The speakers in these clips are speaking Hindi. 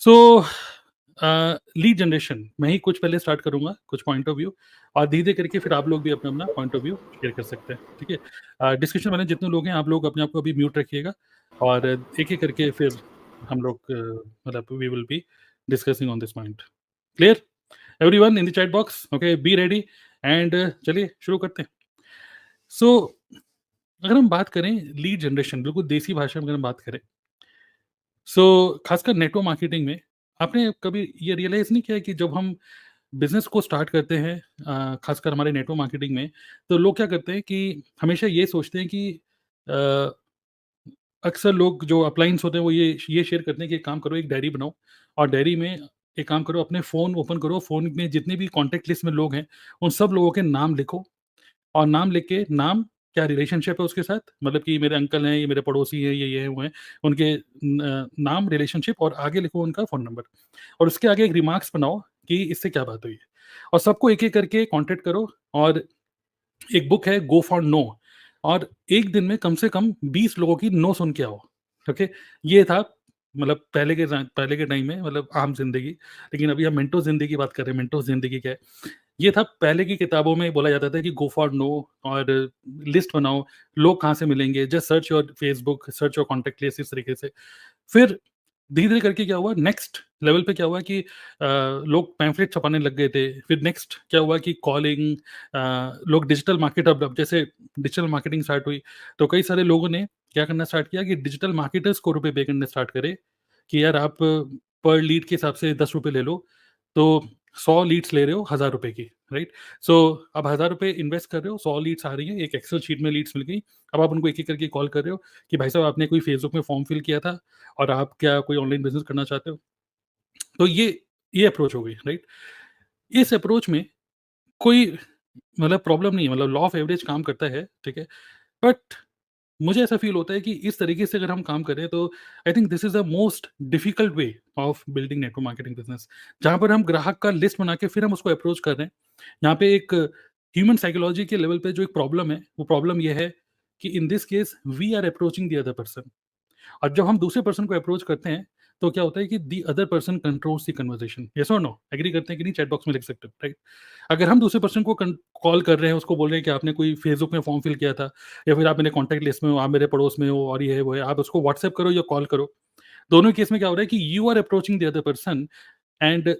सो लीड जनरेशन मैं ही कुछ पहले स्टार्ट करूँगा, कुछ पॉइंट ऑफ व्यू और धीरे करके फिर आप लोग भी अपना-अपना पॉइंट ऑफ व्यू शेयर कर सकते हैं, ठीक है? डिस्कशन वाले जितने लोग हैं, आप लोग अपने आप को अभी म्यूट रखिएगा और एक-एक करके फिर हम लोग मतलब we will be discussing on this point. Clear? Everyone in the chat box, okay, be ready and चलिए शुरू करते हैं। सो अगर हम बात करें लीड जनरेशन, बिल्कुल देसी भाषा में अगर हम बात करें, सो खासकर नेटवर्क मार्केटिंग में आपने कभी ये रियलाइज़ नहीं किया कि जब हम बिज़नेस को स्टार्ट करते हैं खासकर हमारे नेटवर्क मार्केटिंग में, तो लोग क्या करते हैं कि हमेशा ये सोचते हैं कि अ, अक्सर लोग जो अपलायंस होते हैं वो ये शेयर करते हैं कि एक काम करो, एक डायरी बनाओ और डायरी में एक काम करो, अपने फ़ोन ओपन करो, फ़ोन में जितने भी कॉन्टैक्ट लिस्ट में लोग हैं, उन सब लोगों के नाम लिखो और नाम लिख के नाम क्या रिलेशनशिप है उसके साथ, मतलब कि मेरे अंकल हैं, ये मेरे पड़ोसी हैं, ये हैं, वो हैं, उनके नाम, रिलेशनशिप और आगे लिखो उनका फ़ोन नंबर और उसके आगे एक रिमार्क्स बनाओ कि इससे क्या बात हुई है और सबको एक-एक करके कॉन्टैक्ट करो और एक बुक है गो फॉर नो और एक दिन में कम से कम 20 लोगों की नो सुन के आओ, ओके? ये था मतलब पहले के टाइम में मतलब आम ज़िंदगी, लेकिन अभी हम मिंटो ज़िंदगी की बात कर रहे हैं, मिंटो ज़िंदगी क्या है? ये था पहले की किताबों में बोला जाता था कि गो फॉर नो और लिस्ट बनाओ, लोग कहाँ से मिलेंगे, just search your Facebook, search your contact list इस तरीके से। फिर धीरे-धीरे करके क्या हुआ नेक्स्ट लेवल पे क्या हुआ कि लोग पैम्फलेट छपाने लग गए थे। फिर नेक्स्ट क्या हुआ कि कॉलिंग लोग डिजिटल मार्केट अब जैसे डिजिटल मार्केटिंग स्टार्ट हुई, तो कई सारे लोगों ने क्या करना स्टार्ट किया कि डिजिटल मार्केटर्स को रुपए पे करने स्टार्ट करे कि यार आप पर लीड के हिसाब से ₹10 ले लो, तो 100 लीड्स ले रहे हो ₹1000 की, राइट? सो अब ₹1000 इन्वेस्ट कर रहे हो, 100 लीड्स आ रही हैं, एक एक्सेल शीट में लीड्स मिल गई। अब आप उनको एक-एक करके कॉल कर रहे हो कि भाई साहब आपने कोई फेसबुक में फॉर्म फिल किया था और आप क्या कोई ऑनलाइन बिज़नेस करना चाहते हो? तो ये अप्रोच हो गई, राइट? इस अप्रोच में कोई मतलब प्रॉब्लम नहीं है, मतलब लॉ ऑफ एवरेज काम करता है, ठीक है? बट मुझे ऐसा फ़ील होता है कि इस तरीके से अगर हम काम करें तो I think this is the most difficult way of building network marketing business. जहाँ पर हम ग्राहक का लिस्ट बना के फिर हम उसको अप्रोच कर रहे हैं। यहाँ पे एक ह्यूमन साइकोलॉजी के लेवल पे जो एक प्रॉब्लम है, वो प्रॉब्लम ये है कि in this case we are approaching the other person. और जब हम दूसरे पर्सन को अप्रोच करते हैं, तो क्या होता है कि the other person controls the conversation. Yes और नो? एग्री करते हैं कि नहीं? चैट बॉक्स में लिख सकते हो, राइट? अगर हम दूसरे पर्सन को कॉल कर रहे हैं, उसको बोल रहे हैं कि आपने कोई फेसबुक में फॉर्म फिल किया था या फिर आप मेरे कॉन्टैक्ट लिस्ट में हो, आप मेरे पड़ोस में हो और ये है, वो है, आप उसको व्हाट्सएप करो या कॉल करो। दोनों केस में क्या हो रहा है कि you are approaching the other person and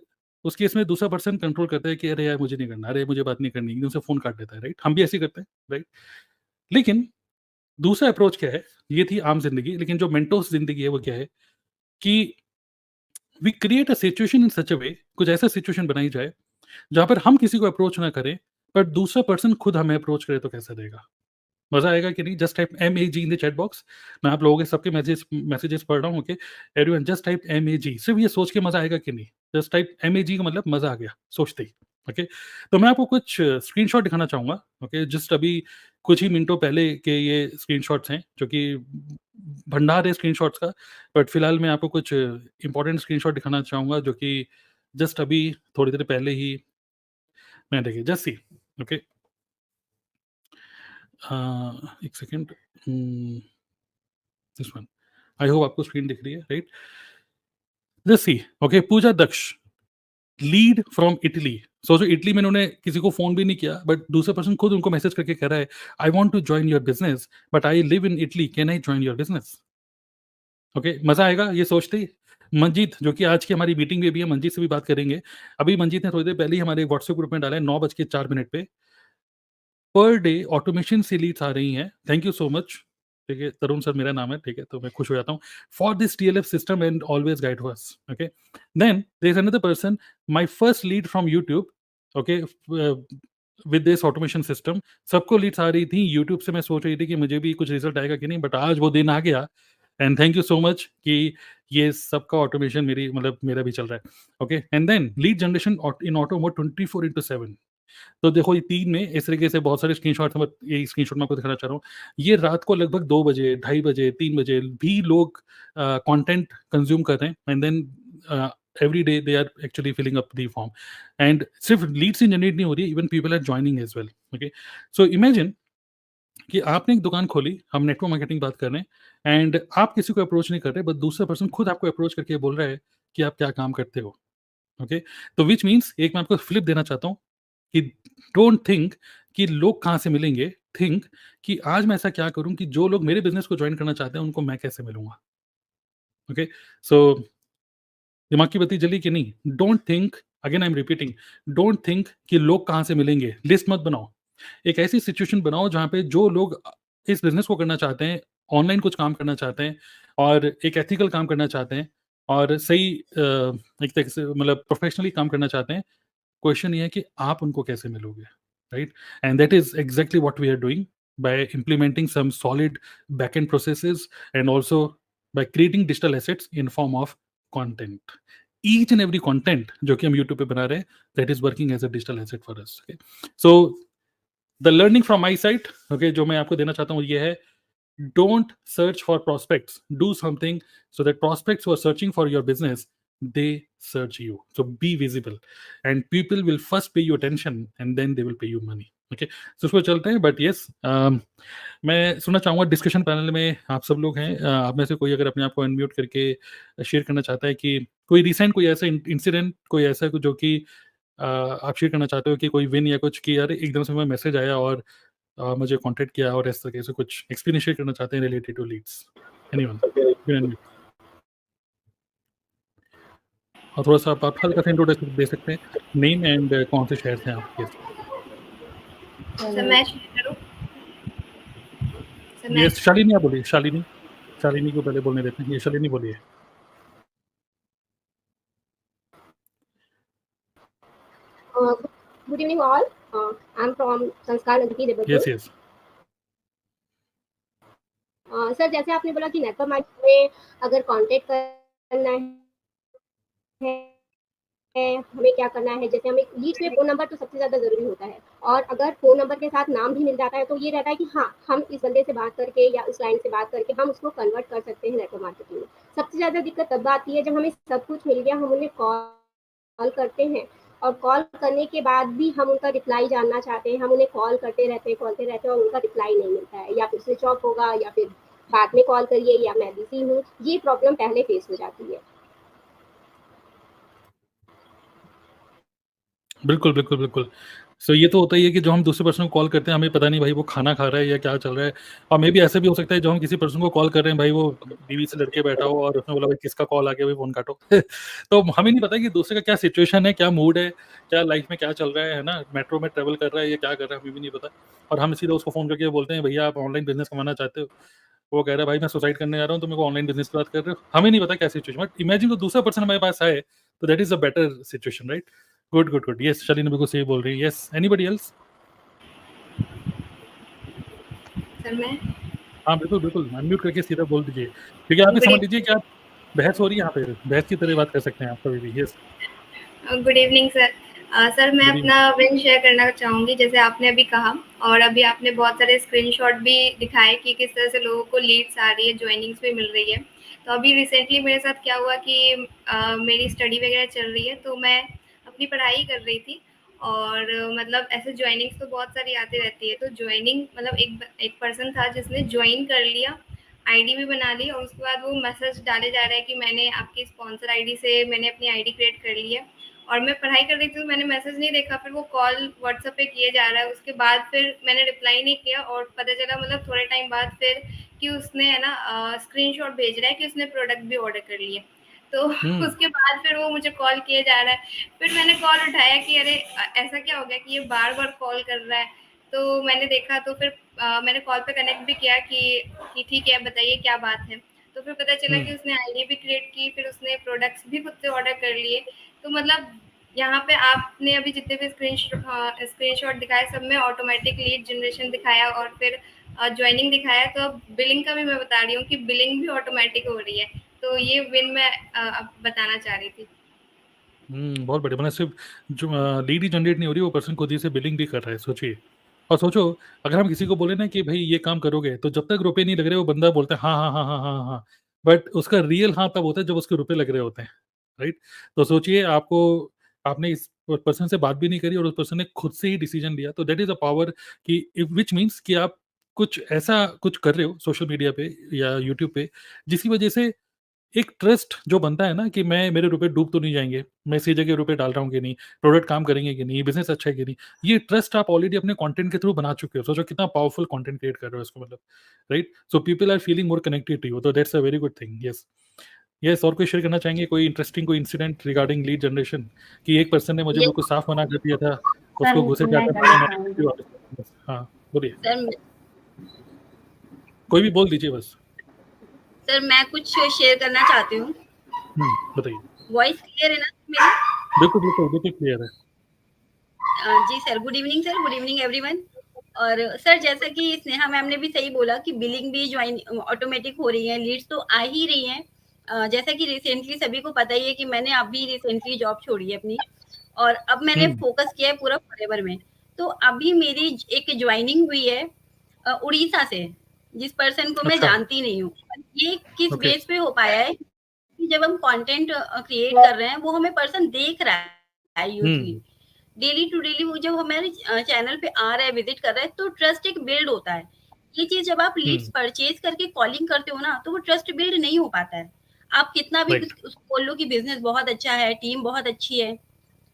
उस केस में दूसरा पर्सन कंट्रोल करता है कि अरे यार मुझे नहीं करना, अरे मुझे बात नहीं करनी, एकदम से फ़ोन काट देता है, राइट? हम भी ऐसे ही करते हैं, राइट? लेकिन दूसरा अप्रोच क्या है? ये थी आम ज़िंदगी, लेकिन जो मेंटोस ज़िंदगी है वो क्या है कि we create a situation in such a way, कुछ ऐसा सिचुएशन बनाई जाए जहाँ पर हम किसी को अप्रोच ना करें, बट दूसरा पर्सन खुद हमें अप्रोच करे तो कैसा रहेगा? मज़ा आएगा कि नहीं? Just type MAG in the chat box. मैं आप लोगों के सबके मैसेजेस पढ़ रहा हूँ, okay? Everyone just type MAG. सिर्फ़ ये सोच के मज़ा आएगा कि नहीं? जस्ट टाइप एमएजी का मतलब मज़ा आ गया, सोचते ही, ओके? तो मैं आपको कुछ स्क्रीनशॉट दिखाना चाहूँगा, ओके? जस्ट अभी कुछ ही मिनटों पहले के ये स्क्रीनशॉट्स हैं, जो कि भंडार है स्क्रीनशॉट्स का, बट फिलहाल मैं आपको कुछ इम्पोर्टेंट स्क्रीनशॉट दिखाना चाहूँगा, जो कि जस्ट अभी थोड़ी देर पहले ही मैंने देखे। Just see, okay? एक सेकंड। हुँ, दिस वन। आई होप आपको स्क्रीन दिख रही है, right? Just see, okay, Pooja Daksh, lead from Italy. सोचो इटली में इन्होंने किसी को फ़ोन भी नहीं किया, बट दूसरा पर्सन खुद उनको मैसेज करके कह रहा है, "I want to join your business, but I live in Italy, can I join your business?" Okay, मज़ा आएगा ये सोचते ही। मंजीत, जो कि आज की हमारी मीटिंग में भी है, मंजीत से भी बात करेंगे। अभी मंजीत ने थोड़ी देर पहले ही हमारे व्हाट्सएप ग्रुप में डाला है 9 बज के 4 मिनट पे। पर डे ऑटोमेशन से लीड्स आ रही हैं। Thank you so much. ठीक है, तरुण सर मेरा नाम है, ठीक है, तो मैं खुश हो जाता हूँ। For this TLF system and always guide to us, okay. Then there is another person, my first lead from YouTube, okay, with this automation system. सबको लीड्स आ रही थी यूट्यूब से। मैं सोच रही थी कि मुझे भी कुछ रिजल्ट आएगा कि नहीं, बट आज वो दिन आ गया and thank you so much कि ये सबका ऑटोमेशन मेरी मतलब मेरा भी चल रहा है, okay. And then lead generation in auto mode 24/7। तो देखो ये 3 में इस तरीके से बहुत सारे स्क्रीनशॉट्स हैं, बट यही स्क्रीनशॉट मैं आपको दिखाना चाह रहा हूँ। ये रात को लगभग 2 बजे, ढाई बजे, 3 बजे भी लोग कंटेंट कंज़्यूम कर रहे हैं and then every day they are actually filling up the form and सिर्फ लीड्स ही जनरेट नहीं हो रही है, even people are joining as well, okay. So imagine कि आपने एक दुकान खोली, हम नेटवर्क मार्केटिंग बात कर रहे हैं एंड आप किसी को अप्रोच नहीं कर रहे, बट दूसरा पर्सन खुद आपको अप्रोच करके बोल रहा है कि आप क्या काम करते हो, ओके? तो व्हिच मीन्स एक मैं आपको फ्लिप देना चाहता हूँ कि डोंट थिंक कि लोग कहाँ से मिलेंगे, थिंक कि आज मैं ऐसा क्या करूँ कि जो लोग मेरे बिज़नेस को जॉइन करना चाहते हैं, उनको मैं कैसे मिलूँगा, ओके? सो दिमाग की बत्ती जली कि नहीं? Don't think, again I am repeating, don't think कि लोग कहाँ से मिलेंगे, लिस्ट मत बनाओ। एक ऐसी सिचुएशन बनाओ जहाँ पे जो लोग इस बिज़नेस को करना चाहते हैं, ऑनलाइन कुछ काम करना चाहते हैं और एक एथिकल काम करना चाहते हैं और सही एक तरीके से मतलब प्रोफेशनली काम करना चाहते हैं, क्वेश्चन ये है कि आप उनको कैसे मिलोगे, right? And that is exactly what we are doing by implementing some solid backend processes and also by creating digital assets in form of content. Each and every content जो कि हम यूट्यूब पे बना रहे हैं, that is working as a digital asset for us. Okay? So the learning from my side, okay, जो मैं आपको देना चाहता हूँ ये है, don't search for prospects, do something so that prospects who are searching for your business, they search you. So be visible and people will first pay you attention and then they will pay you money. Okay, so उसको चलते हैं, but yes, मैं सुनना चाहूँगा डिस्कशन पैनल में आप सब लोग हैं, आप में से कोई अगर अपने आप को अनम्यूट करके शेयर करना चाहता है कि कोई रिसेंट कोई ऐसा इंसिडेंट, कोई ऐसा जो कि आप शेयर करना चाहते हो कि कोई विन या कुछ कि यार एकदम से मैं मैसेज आया और मुझे कॉन्टैक्ट किया और इस तरीके से कुछ एक्सपीरियंस शेयर करना चाहते हैं रिलेटेड टू लीड्स, एनीवन? और थोड़ा-सा आप हल्का सा इंट्रोडक्शन दे सकते हैं, नेम एंड कौन से शहर से हैं आप? यस। सर मैं शेयर करूँ? सर मैं यस, शालिनी आप बोलिए, शालिनी। शालिनी को पहले बोलने देते हैं। ये शालिनी बोलिए। Good evening all. I'm from संस्कार नगरी यस, जबलपुर। यस। सर जैसे आपने बोला कि नेटवर्क मार्केटिंग में अगर कांटेक्ट करना है, हमें क्या करना है, जैसे हमें लीड्स में फ़ोन नंबर तो सबसे ज़्यादा ज़रूरी होता है और अगर फ़ोन नंबर के साथ नाम भी मिल जाता है तो ये रहता है कि हाँ, हम इस बंदे से बात करके या उस लाइन से बात करके हम उसको कन्वर्ट कर सकते हैं नेटवर्क मार्केटिंग में। सबसे ज़्यादा दिक्कत तब आती है जब हमें सब कुछ मिल गया, हम उन्हें कॉल करते हैं और कॉल करने के बाद भी हम उनका रिप्लाई जानना चाहते हैं, हम उन्हें कॉल करते रहते हैं और उनका रिप्लाई नहीं मिलता है, या फिर स्विच ऑफ होगा या फिर बाद में कॉल करिए या मैं बिज़ी हूँ, ये प्रॉब्लम पहले फेस हो जाती है। बिल्कुल, बिल्कुल, बिल्कुल। सो ये तो होता ही है कि जो हम दूसरे पर्सन को कॉल करते हैं, हमें पता नहीं भाई वो खाना खा रहा है या क्या चल रहा है, और मेबी ऐसा भी हो सकता है जो हम किसी पर्सन को कॉल कर रहे हैं, भाई वो बीवी से लड़के बैठा हो और उसने बोला भाई किसका कॉल आ गया, भाई फ़ोन काटो। तो हमें नहीं पता कि दूसरे का क्या सिचुएशन है, क्या मूड है, क्या लाइफ़ में क्या चल रहा है ना? मेट्रो में ट्रैवल कर रहा है या क्या कर रहा है, हमें भी नहीं पता। और हम सीधा उसको फ़ोन करके बोलते हैं, भैया आप ऑनलाइन बिज़नेस कमाना चाहते हो? वो कह रहा है भाई मैं सुसाइड करने जा रहा हूँ, तुम मेरे को ऑनलाइन बिज़नेस की बात कर रहे हो? हमें नहीं पता क्या सिचुएशन, बट इमेजिन तो दूसरा पर्सन हमारे पास आए, तो that is a better situation, right? Good, good, good. Yes, Shaleen बिल्कुल सही बोल रही है। Yes, anybody else? सर मैं हाँ, बिल्कुल, बिल्कुल, अनम्यूट करके सीधा बोल दीजिए, क्योंकि आप ये गुड समझ लीजिए कि आप बहस हो रही है यहाँ पे, बहस की तरह बात कर सकते हैं आप कभी भी। Yes, good evening sir. Sir मैं गुड अपना इवनिंग। विन शेयर करना चाहूँगी, जैसे आपने अभी कहा और अभी आपने बहुत सारे स्क्रीनशॉट भी दिखाए कि किस तरह से लोगों को लीड्स आ रही है, जॉइनिंग्स भी मिल रही है। तो अभी रिसेंटली मेरे साथ क्या हुआ कि मेरी स्टडी वगैरह चल रही है, तो मैं अपनी पढ़ाई कर रही थी और मतलब ऐसे जॉइनिंग्स तो बहुत सारी आती रहती है। तो जॉइनिंग मतलब एक पर्सन था जिसने जॉइन कर लिया, आईडी भी बना ली और उसके बाद वो मैसेज डाले जा रहा है कि मैंने आपकी स्पॉन्सर आईडी से मैंने अपनी आईडी क्रिएट कर ली है। और मैं पढ़ाई कर रही थी तो मैंने मैसेज नहीं देखा, फिर वो कॉल व्हाट्सएप पे किए जा रहा है। उसके बाद फिर मैंने रिप्लाई नहीं किया और पता चला मतलब थोड़े टाइम बाद फिर कि उसने है ना स्क्रीनशॉट भेज रहा है कि उसने प्रोडक्ट भी ऑर्डर कर लिए। तो हुँ, उसके बाद फिर वो मुझे कॉल किए जा रहा है। फिर मैंने कॉल उठाया कि अरे ऐसा क्या हो गया कि ये बार-बार कॉल कर रहा है। तो मैंने देखा तो फिर मैंने कॉल पे कनेक्ट भी किया कि ठीक है बताइए क्या बात है। तो फिर पता चला हुँ, कि उसने आईडी भी क्रिएट की, फिर उसने प्रोडक्ट्स भी खुद से ऑर्डर कर लिए। तो मतलब यहाँ पे आपने अभी जितने भी स्क्रीनशॉट दिखाए सब में ऑटोमेटिक लीड जनरेशन दिखाया और फिर जॉइनिंग दिखाया। तो अब बिलिंग का भी मैं बता रही हूँ कि बिलिंग भी ऑटोमेटिक हो रही है। तो ये विन मैं अब बताना चाह रही थी। बहुत बढ़िया, मतलब सिर्फ़ जो लीड ही जनरेट नहीं हो रही, वो पर्सन खुद ही से बिलिंग भी कर रहा है, सोचिए। और सोचो, अगर हम किसी को बोले ना कि भई ये काम करोगे, तो जब तक रुपए नहीं लग रहे, वो बंदा बोलता है हाँ, हाँ, हाँ, हाँ, हाँ, हाँ। बट उसका रियल हाँ तब होता है जब उसके रुपए लग रहे होते हैं, राइट? तो सोचिए आपने इस पर्सन से बात भी नहीं करी और उस पर्सन ने खुद से ही डिसीज़न लिया, तो दैट इज़ अ पावर कि व्हिच मीन्स कि आप कुछ ऐसा कुछ कर रहे हो सोशल मीडिया पे या यूट्यूब पे, जिसकी वजह से एक ट्रस्ट जो बनता है ना कि मैं मेरे रुपए डूब तो नहीं जाएँगे, मैं सही जगह रुपए डाल रहा हूँ कि नहीं, प्रोडक्ट काम करेंगे कि नहीं, बिज़नेस अच्छा है कि नहीं, ये ट्रस्ट आप ऑलरेडी अपने कंटेंट के थ्रू बना चुके हो। सोचो कितना पावरफुल कंटेंट क्रिएट कर रहे हो इसको मतलब, right? So people are feeling more connected to you, तो that's a very good thing. Yes, yes, और कोई शेयर करना चाहेंगे कोई इंटरेस्टिंग कोई इंसिडेंट रिगार्डिंग लीड जनरेशन कि एक पर्सन ने मुझे ये बिल्कुल साफ मना कर दिया था, सर उसको घुसे मैं जाता था करना मैंने चाहूँगी। वापस कर दिया। हाँ, बोलिए। सर कोई भी बोल दीजिए बस। सर मैं कुछ शेयर करना चाहती हूँ। बताइए। वॉइस क्लियर है ना मेरी? बिल्कुल, बिल्कुल, बिल्कुल क्लियर है। जी sir, good evening sir, good evening everyone. और सर जैसा कि स्नेहा मैम ने भी सही बोला कि बिलिंग भी ज्वाइन ऑटोमेटिक हो रही है, लीड्स तो आ ही रही हैं। जैसा कि रिसेंटली सभी को पता ही है कि मैंने अभी रिसेंटली जॉब छोड़ी है अपनी, और अब मैंने फोकस किया है पूरा फॉरएवर में। तो अभी मेरी एक ज्वाइनिंग हुई है उड़ीसा से, जिस पर्सन को मैं अच्छा। जानती नहीं हूँ। ये किस ओके। बेस पे हो पाया है कि जब हम कंटेंट क्रिएट कर रहे हैं, वो हमें पर्सन देख रहा है यूजली डेली टू डेली। वो जब हमारे चैनल पे आ रहा है, विजिट कर रहा है, तो ट्रस्ट एक बिल्ड होता है। ये चीज जब आप लीड्स परचेज करके कॉलिंग करते हो ना, तो वो ट्रस्ट बिल्ड नहीं हो पाता है। आप कितना भी राइट। उसको बोल लो कि बिजनेस बहुत अच्छा है, टीम बहुत अच्छी है,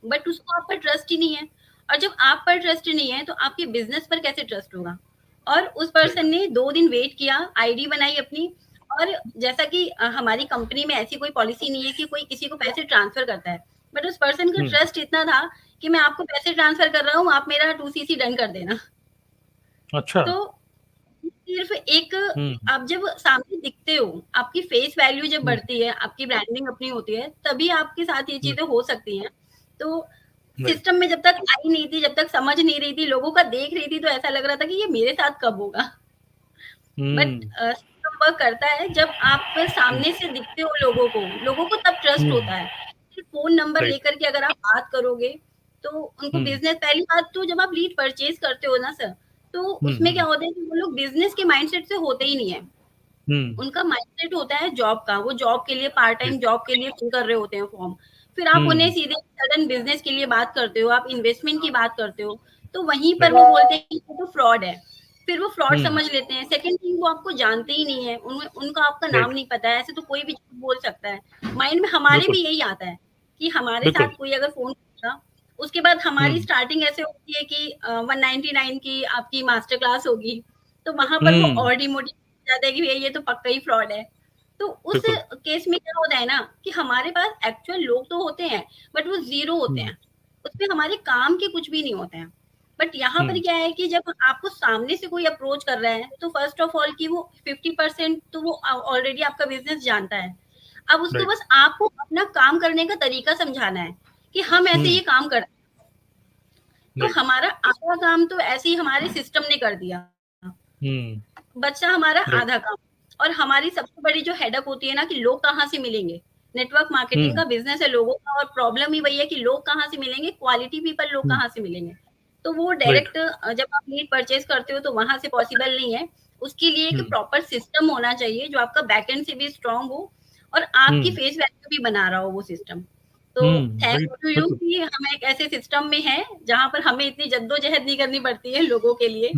बट उसको आप पर ट्रस्ट ही नहीं है। और जब आप पर ट्रस्ट नहीं है, तो आपके बिजनेस पर कैसे ट्रस्ट होगा? और उस पर्सन ने 2 दिन वेट किया, आईडी बनाई अपनी, और जैसा कि हमारी कंपनी में ऐसी कोई पॉलिसी नहीं है कि कोई किसी को पैसे ट्रांसफर करता है, बट उस पर्सन का ट्रस्ट इतना था कि मैं आपको पैसे ट्रांसफर कर रहा हूँ, आप मेरा 2cc डन कर देना। अच्छा। तो सिर्फ एक आप जब सामने दिखते हो, आपकी फेस वैल्यू जब बढ़ती है, आपकी ब्रांडिंग अपनी होती है, तभी आपके साथ ये चीजें हो सकती हैं। तो सिस्टम में जब तक आई नहीं थी, जब तक समझ नहीं रही थी, लोगों का देख रही थी, तो ऐसा लग रहा था कि ये मेरे साथ कब होगा। बट सिस्टम वर्क करता है जब आप सामने से दिखते हो लोगों को तब ट्रस्ट होता है। फिर फोन नंबर लेकर के अगर आप बात करोगे, तो उनको बिजनेस, पहली बात तो जब आप लीड परचेज करते हो ना सर, तो उसमें क्या होता है कि वो लोग बिजनेस के माइंडसेट से होते ही नहीं है। उनका माइंडसेट होता है जॉब का, वो जॉब के लिए, पार्ट टाइम जॉब के लिए फिल कर रहे होते हैं फॉर्म। फिर आप उन्हें सीधे सडन बिजनेस के लिए बात करते हो, आप इन्वेस्टमेंट की बात करते हो, तो वहीं पर वो बोलते हैं कि ये तो फ्रॉड है। फिर वो फ्रॉड समझ लेते हैं। सेकंड थिंग, वो आपको जानते ही नहीं है, उनका आपका नाम नहीं पता है। ऐसे तो कोई भी बोल सकता है। माइंड में हमारे भी यही आता है कि हमारे साथ कोई अगर फोन करेगा, उसके बाद हमारी स्टार्टिंग ऐसे होती है कि 199 की आपकी मास्टर क्लास होगी, तो वहां पर वो और डिमोटिवेट हो जाता है कि भैया ये तो पक्का ही फ्रॉड है। तो उस केस में क्या होता है ना कि हमारे पास एक्चुअल लोग तो होते हैं, बट वो जीरो होते हैं, उसमें हमारे काम के कुछ भी नहीं होते हैं। बट यहाँ पर क्या है कि जब आपको सामने से कोई अप्रोच कर रहा है, तो फर्स्ट ऑफ ऑल कि वो 50% तो वो ऑलरेडी आपका बिजनेस जानता है। अब उसको बस आपको अपना काम करने का तरीका समझाना है कि हम ऐसे ये काम करते हैं। तो हमारा आधा काम तो ऐसे ही हमारे सिस्टम ने कर दिया, बच्चा हमारा आधा काम। और हमारी सबसे बड़ी जो हेडक होती है ना कि लोग कहाँ से मिलेंगे। नेटवर्क मार्केटिंग का बिजनेस है लोगों का, और प्रॉब्लम ही वही है कि लोग कहाँ से मिलेंगे, क्वालिटी पीपल लोग कहाँ से मिलेंगे। तो वो डायरेक्ट जब आप लीड परचेज करते हो तो वहां से पॉसिबल नहीं है। उसके लिए एक प्रॉपर सिस्टम होना चाहिए जो आपका बैकएंड से भी स्ट्रांग हो और आपकी फेस वैल्यू भी बना रहा हो वो सिस्टम। तो थैंक टू यू कि हम एक ऐसे सिस्टम में हैं जहां पर हमें इतनी जद्दोजहद नहीं करनी पड़ती है लोगों के लिए।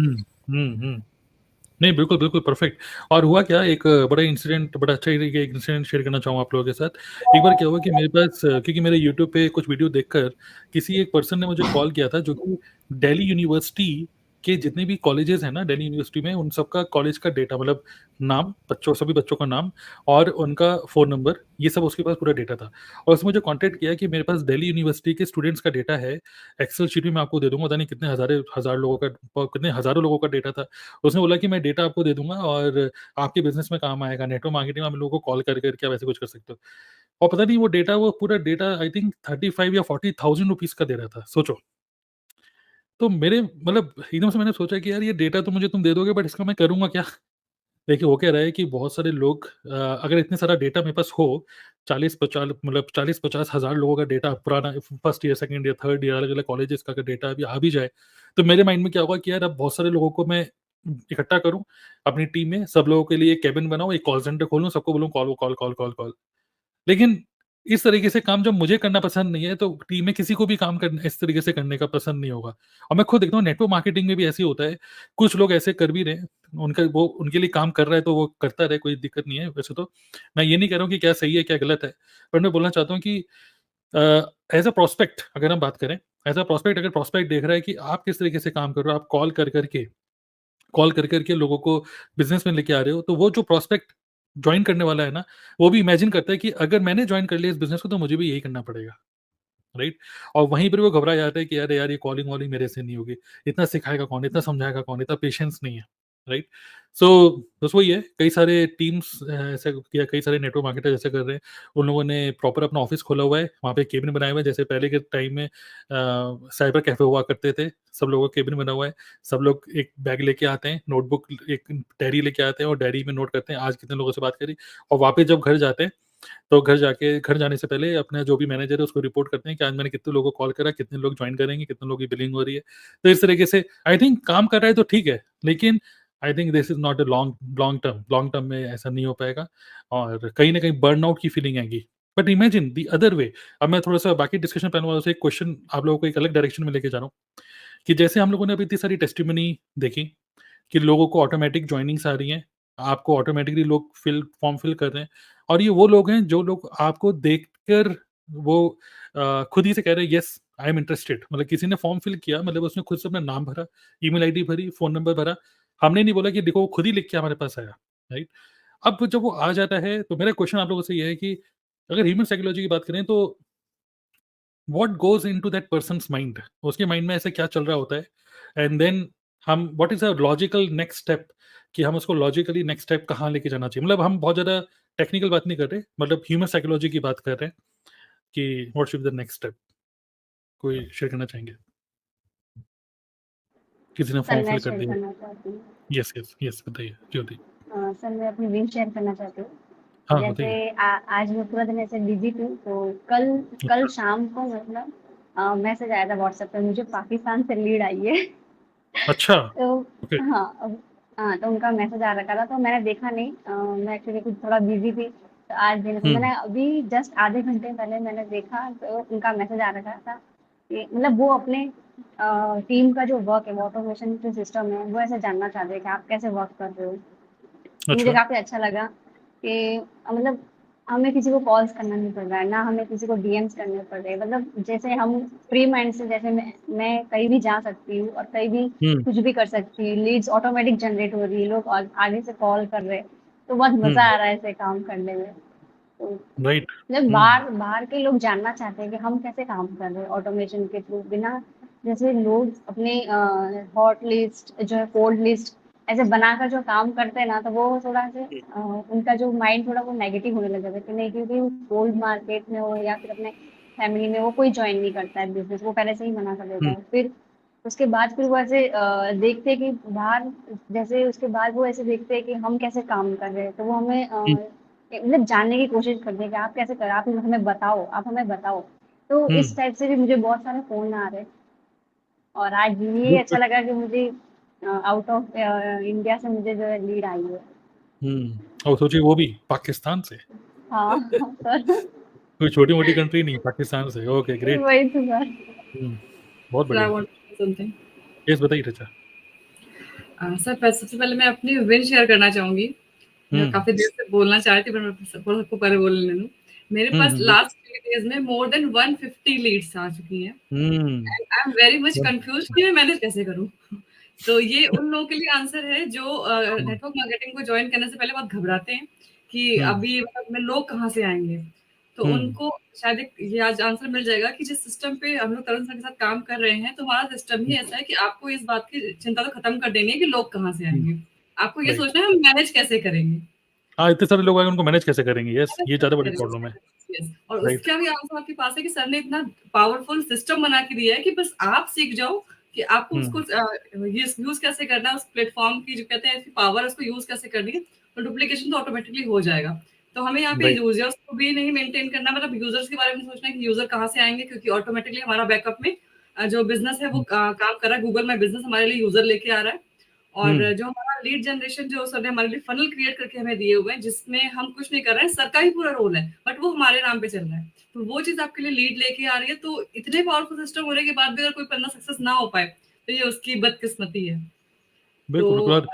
नहीं, बिल्कुल, बिल्कुल परफेक्ट। और हुआ क्या, एक बड़ा इंसिडेंट, बड़ा अच्छा एक इंसिडेंट शेयर करना चाहूँगा आप लोगों के साथ। एक बार क्या हुआ कि मेरे पास क्योंकि मेरे यूट्यूब पे कुछ वीडियो देखकर किसी एक पर्सन ने मुझे कॉल किया था, जो कि दिल्ली यूनिवर्सिटी के जितने भी कॉलेजेस हैं ना दिल्ली यूनिवर्सिटी में, उन सबका कॉलेज का डेटा, मतलब नाम, सभी बच्चों का नाम और उनका फ़ोन नंबर, ये सब उसके पास पूरा डेटा था। और उसने मुझे कॉन्टैक्ट किया कि मेरे पास दिल्ली यूनिवर्सिटी के स्टूडेंट्स का डेटा है, एक्सेल शीट में मैं आपको दे दूँगा, पता नहीं कितने हज़ारों लोगों का डेटा था। उसने बोला कि मैं डेटा आपको दे दूँगा और आपके बिज़नेस में काम आएगा, नेटवर्क मार्केटिंग में आप लोगों को कॉल कर के आप ऐसे कुछ कर सकते हो। और पता नहीं वो पूरा डेटा आई थिंक 35 या 40,000 रुपीज़ का दे रहा था, सोचो। तो मेरे मतलब एकदम से मैंने सोचा कि यार ये डेटा तो मुझे तुम दे दोगे, बट इसका मैं करूँगा क्या? देखिए, हो क्या रहा है कि बहुत सारे लोग अगर इतने सारा डेटा मेरे पास हो, 40-50 हज़ार लोगों का डेटा पुराना, first year, second year, third year, अलग-अलग कॉलेजेस का अगर डेटा अभी आ भी जाए, तो मेरे माइंड में क्या होगा कि यार अब बहुत सारे लोगों को मैं इकट्ठा करूँ अपनी टीम में, सब लोगों के लिए एक केबिन बनाऊँ, एक कॉल सेंटर खोलूँ, सबको बोलूँ call, call, call, call, call. लेकिन इस तरीके से काम जब मुझे करना पसंद नहीं है, तो टीम में किसी को भी काम करना इस तरीके से करने का पसंद नहीं होगा। और मैं खुद देखता हूँ नेटवर्क मार्केटिंग में भी ऐसे ही होता है, कुछ लोग ऐसे कर भी रहे हैं, उनका वो उनके लिए काम कर रहा है तो वो करता रहे, कोई दिक्कत नहीं है। वैसे तो मैं ये नहीं कह रहा हूँ कि क्या सही है क्या गलत है, पर मैं बोलना चाहता हूँ कि एज अ प्रोस्पेक्ट अगर हम बात करें, एज अ प्रोस्पेक्ट अगर प्रोस्पेक्ट देख रहा है कि आप किस तरीके से काम कर रहे हो, आप कॉल कर करके लोगों को बिजनेस में लेके आ रहे हो, तो वो जो प्रोस्पेक्ट ज्वाइन करने वाला है ना, वो भी इमेजिन करता है कि अगर मैंने ज्वाइन कर लिया इस बिजनेस को तो मुझे भी यही करना पड़ेगा, राइट? और वहीं पर वो घबरा जाता है कि अरे यार ये कॉलिंग वॉलिंग मेरे से नहीं होगी, इतना सिखाएगा कौन, इतना समझाएगा कौन, इतना पेशेंस नहीं है, राइट? सो बस वही है, कई सारे टीम्स ऐसे या कई सारे नेटवर्क मार्केटर ऐसे कर रहे हैं, उन लोगों ने प्रॉपर अपना ऑफिस खोला हुआ है, वहाँ पे केबिन बनाए हुए हैं, जैसे पहले के टाइम में साइबर कैफे हुआ करते थे, सब लोगों का केबिन बना हुआ है, सब लोग एक बैग लेके आते हैं, नोटबुक एक डायरी लेके आते हैं और डायरी में नोट करते हैं आज कितने लोगों से बात करी, और वापस जब घर जाते हैं तो घर जाने से पहले अपना जो भी मैनेजर है उसको रिपोर्ट करते हैं कि आज मैंने कितने लोगों को कॉल करा, कितने लोग ज्वाइन करेंगे, कितने लोगों की बिलिंग हो रही है। तो इस तरीके से आई थिंक काम कर रहा है तो ठीक है, लेकिन I think this is not a long term में ऐसा नहीं हो पाएगा और कहीं ना कहीं बर्नआउट की फीलिंग आएगी। But imagine the other way, अब मैं थोड़ा सा बाकी डिस्कशन पैनल वालों से एक क्वेश्चन आप लोगों को एक अलग डायरेक्शन में लेके जा रहा हूँ कि जैसे हम लोगों ने अभी इतनी सारी टेस्टिमनी देखी कि लोगों को ऑटोमेटिक जॉइनिंग्स आ रही हैं, आपको ऑटोमेटिकली लोग फॉर्म फिल कर रहे हैं, और ये वो लोग हैं जो लोग आपको देखकर वो खुद ही से कह रहे हैं यस आई एम इंटरेस्टेड, मतलब किसी ने फॉर्म फिल किया, मतलब उसने खुद से अपना नाम भरा, ईमेल आईडी भरी, फोन नंबर भरा, हमने नहीं बोला कि देखो वो खुद ही लिख के हमारे पास आया, राइट? अब जब वो आ जाता है तो मेरा क्वेश्चन आप लोगों से ये है कि अगर ह्यूमन साइकोलॉजी की बात करें तो what goes into that persons mind, उसके माइंड में ऐसा क्या चल रहा होता है, एंड देन हम what is a logical next step कि हम उसको लॉजिकली नेक्स्ट स्टेप कहाँ लेके जाना चाहिए, मतलब हम बहुत ज़्यादा टेक्निकल बात नहीं कर रहे, मतलब ह्यूमन साइकोलॉजी की बात कर रहे हैं कि what should be the next step, कोई शेयर करना चाहेंगे? किसी ने सर फॉर्म मैं फिल कर शेयर दिया? करना चाहती हूँ। यस यस यस, बताइए ज्योति। सर मैं अपनी विन शेयर करना चाहती हूँ। हाँ बताइए। जैसे आज मैं पूरा दिन ऐसे बिजी थी तो कल कल अच्छा शाम को मतलब मैसेज आया था व्हाट्सएप पे, मुझे पाकिस्तान से लीड आई है। अच्छा। तो ओके। हाँ हाँ तो उनका मैसेज आ रखा था तो मैंने देखा नहीं, मैं एक्चुअली कुछ थोड़ा बिजी थी तो आज दिन को हम्म मैंने अभी जस्ट आधे घंटे पहले मैंने देखा तो उनका मैसेज आ रखा था कि मतलब वो अपने टीम का जो वर्क है, वो ऑटोमेशन जो सिस्टम है वो ऐसे जानना चाहते हैं कि आप कैसे वर्क कर रहे हो। तो मुझे अच्छा। काफ़ी अच्छा लगा कि मतलब हमें किसी को कॉल्स करना नहीं पड़ रहा है, ना हमें किसी को डीएम्स करने पड़ रहे हैं। मतलब जैसे हम फ्री माइंड से, जैसे मैं कहीं भी जा सकती हूँ और कहीं भी हम्म कुछ भी कर सकती हूँ। लीड्स ऑटोमेटिक जनरेट हो रही है, लोग आगे से कॉल कर रहे हैं, तो बहुत मज़ा हम्म आ रहा है ऐसे काम करने में। तो राइट। मतलब हम्म बाहर बाहर के लोग जानना चाहते हैं कि हम कैसे काम कर रहे हैं ऑटोमेशन के थ्रू, बिना जैसे लोग अपने हॉट लिस्ट जो है कोल्ड लिस्ट ऐसे बनाकर जो काम करते हैं ना, तो वो थोड़ा से उनका जो माइंड थोड़ा वो नेगेटिव होने लग जाता है कि नहीं, क्योंकि वो कोल्ड मार्केट में हो या फिर अपने फैमिली में वो कोई ज्वाइन नहीं करता है बिजनेस, वो पहले से ही मना कर देता हम्म है। फिर उसके बाद फिर वो ऐसे देखते हैं कि बाहर, जैसे उसके बाद वो ऐसे देखते हैं कि हम कैसे काम कर रहे हैं, तो वो हमें हम्म मतलब जानने की कोशिश करते हैं कि आप कैसे कर रहे हो, आप हमें बताओ, आप हमें बताओ। तो इस हम्म टाइप से भी मुझे बहुत सारे फ़ोन आ रहे हैं। और आज ये गुड अच्छा गुड। लगा कि मुझे आउट ऑफ इंडिया से मुझे जो है लीड आई है। और सोचिए वो भी पाकिस्तान से, हाँ, सर कोई छोटी मोटी कंट्री नहीं, पाकिस्तान से। Okay great. वही तो सर। बहुत सर आई बढ़िया। Want to say something. Yes बताइए रचा। सर सबसे पहले मैं अपनी विन शेयर करना चाहूंगी। मैं हम्म काफी देर से बोलना चाह रही थी पर मैं सबको पहले बोल लेने दूं। मेरे पास गुड। लास्ट 3 डेज में मोर देन 150 लीड्स आ चुकी हैं hmm and I am very much confuse कि मैं मैनेज कैसे करूं। तो ये उन लोगों के लिए आंसर है जो नेटवर्क मार्केटिंग को ज्वाइन करने से पहले बहुत घबराते हैं कि हम्म अभी मतलब में लोग कहाँ से आएंगे। तो हम्म उनको शायद ये आज आंसर मिल जाएगा कि जिस सिस्टम पे हम लोग तरुण सर के साथ काम कर रहे हैं, तो हमारा सिस्टम ही ऐसा है कि आपको इस बात की चिंता तो खत्म कर देनी है कि लोग कहाँ से आएंगे। आपको ये राइट। सोचना है हम मैनेज कैसे करेंगे। हाँ इतने सारे लोग आए उनको मैनेज कैसे करेंगे, यस मैनेज ये कैसे ज्यादा बड़ी प्रॉब्लम है। करेंगे। Yes. और राइट। उसका भी आंसर आपके पास है कि सर ने इतना पावरफुल सिस्टम बना के दिया है कि बस आप सीख जाओ कि आपको उसको हम्म यूज कैसे करना है, उस प्लेटफॉर्म की जो कहते हैं पावर, उसको यूज कैसे करनी है, तो डुप्लीकेशन तो ऑटोमेटिकली हो जाएगा। तो हमें यहाँ पे राइट। यूजर्स को भी नहीं मेंटेन करना, मतलब यूजर्स के बारे में सोचना है कि यूजर कहाँ से आएंगे, क्योंकि ऑटोमेटिकली हमारा बैकअप में जो बिजनेस है वो काम कर रहा है। गूगल माई बिजनेस हमारे लिए यूजर लेके आ रहा है। और हम्म जो हमारा लीड जनरेशन जो सर ने हमारे लिए फनल क्रिएट करके हमें दिए हुए हैं, जिसमें हम कुछ नहीं कर रहे हैं, सर का ही पूरा रोल है, बट वो हमारे नाम पे चल रहा है। तो वो चीज आपके लिए लीड लेके आ रही है। तो इतने पावरफुल सिस्टम होने के बाद भी अगर कोई पन्ना सक्सेस ना हो पाए तो ये उसकी बदकिस्मती है। तो बिल्कुल बिल्कुल।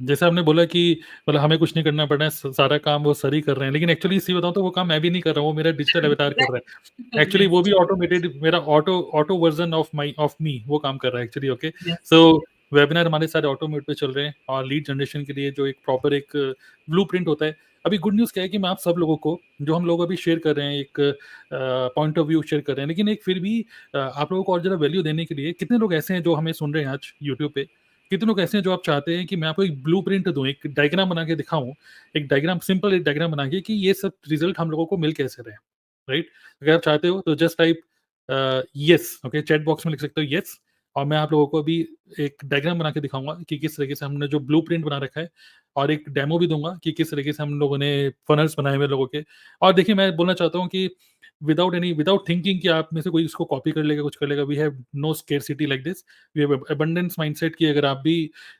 जैसे आपने बोला कि मतलब हमें कुछ नहीं करना पड़ रहा है, सारा काम वो सर ही कर रहे हैं, लेकिन एक्चुअली सही बताऊँ तो वो काम मैं भी नहीं कर रहा हूँ, वो मेरा डिजिटल अवतार कर रहा है। एक्चुअली Yes, वो भी ऑटोमेटेड, मेरा ऑटो वर्जन ऑफ मी वो काम कर रहा है एक्चुअली। Okay, yes. सो वेबिनार हमारे सारे ऑटो मोड पे चल रहे हैं, और लीड जनरेशन के लिए जो एक प्रॉपर एक ब्लूप्रिंट होता है। अभी गुड न्यूज़ क्या है कि मैं आप सब लोगों को, जो हम लोग अभी शेयर कर रहे हैं, एक पॉइंट ऑफ व्यू शेयर कर रहे हैं, लेकिन एक फिर भी आप लोगों को और ज़रा वैल्यू देने के लिए, कितने लोग ऐसे हैं जो हमें सुन रहे हैं आज यूट्यूब पे, कितने लोग ऐसे हैं जो आप चाहते हैं कि मैं आपको एक ब्लूप्रिंट दूं, एक डायग्राम बना के दिखाऊं, एक डायग्राम, सिंपल एक डायग्राम बना के कि ये सब रिजल्ट हम लोगों को मिल कैसे रहे, राइट? अगर आप चाहते हो तो just type yes, okay, chat box में लिख सकते हो यस, और मैं आप लोगों को अभी एक डायग्राम बना के दिखाऊंगा कि किस तरीके से हमने जो ब्लूप्रिंट बना रखा है, और एक डेमो भी दूंगा कि किस तरीके से हम लोगों ने फनल्स बनाए हुए लोगों के। और देखिए, मैं बोलना चाहता हूँ कि विदाउट थिंकिंग कि आप में से कोई इसको कॉपी कर लेगा, कुछ कर लेगा, we have no scarcity like this, we have abundance mindset की अगर आप भी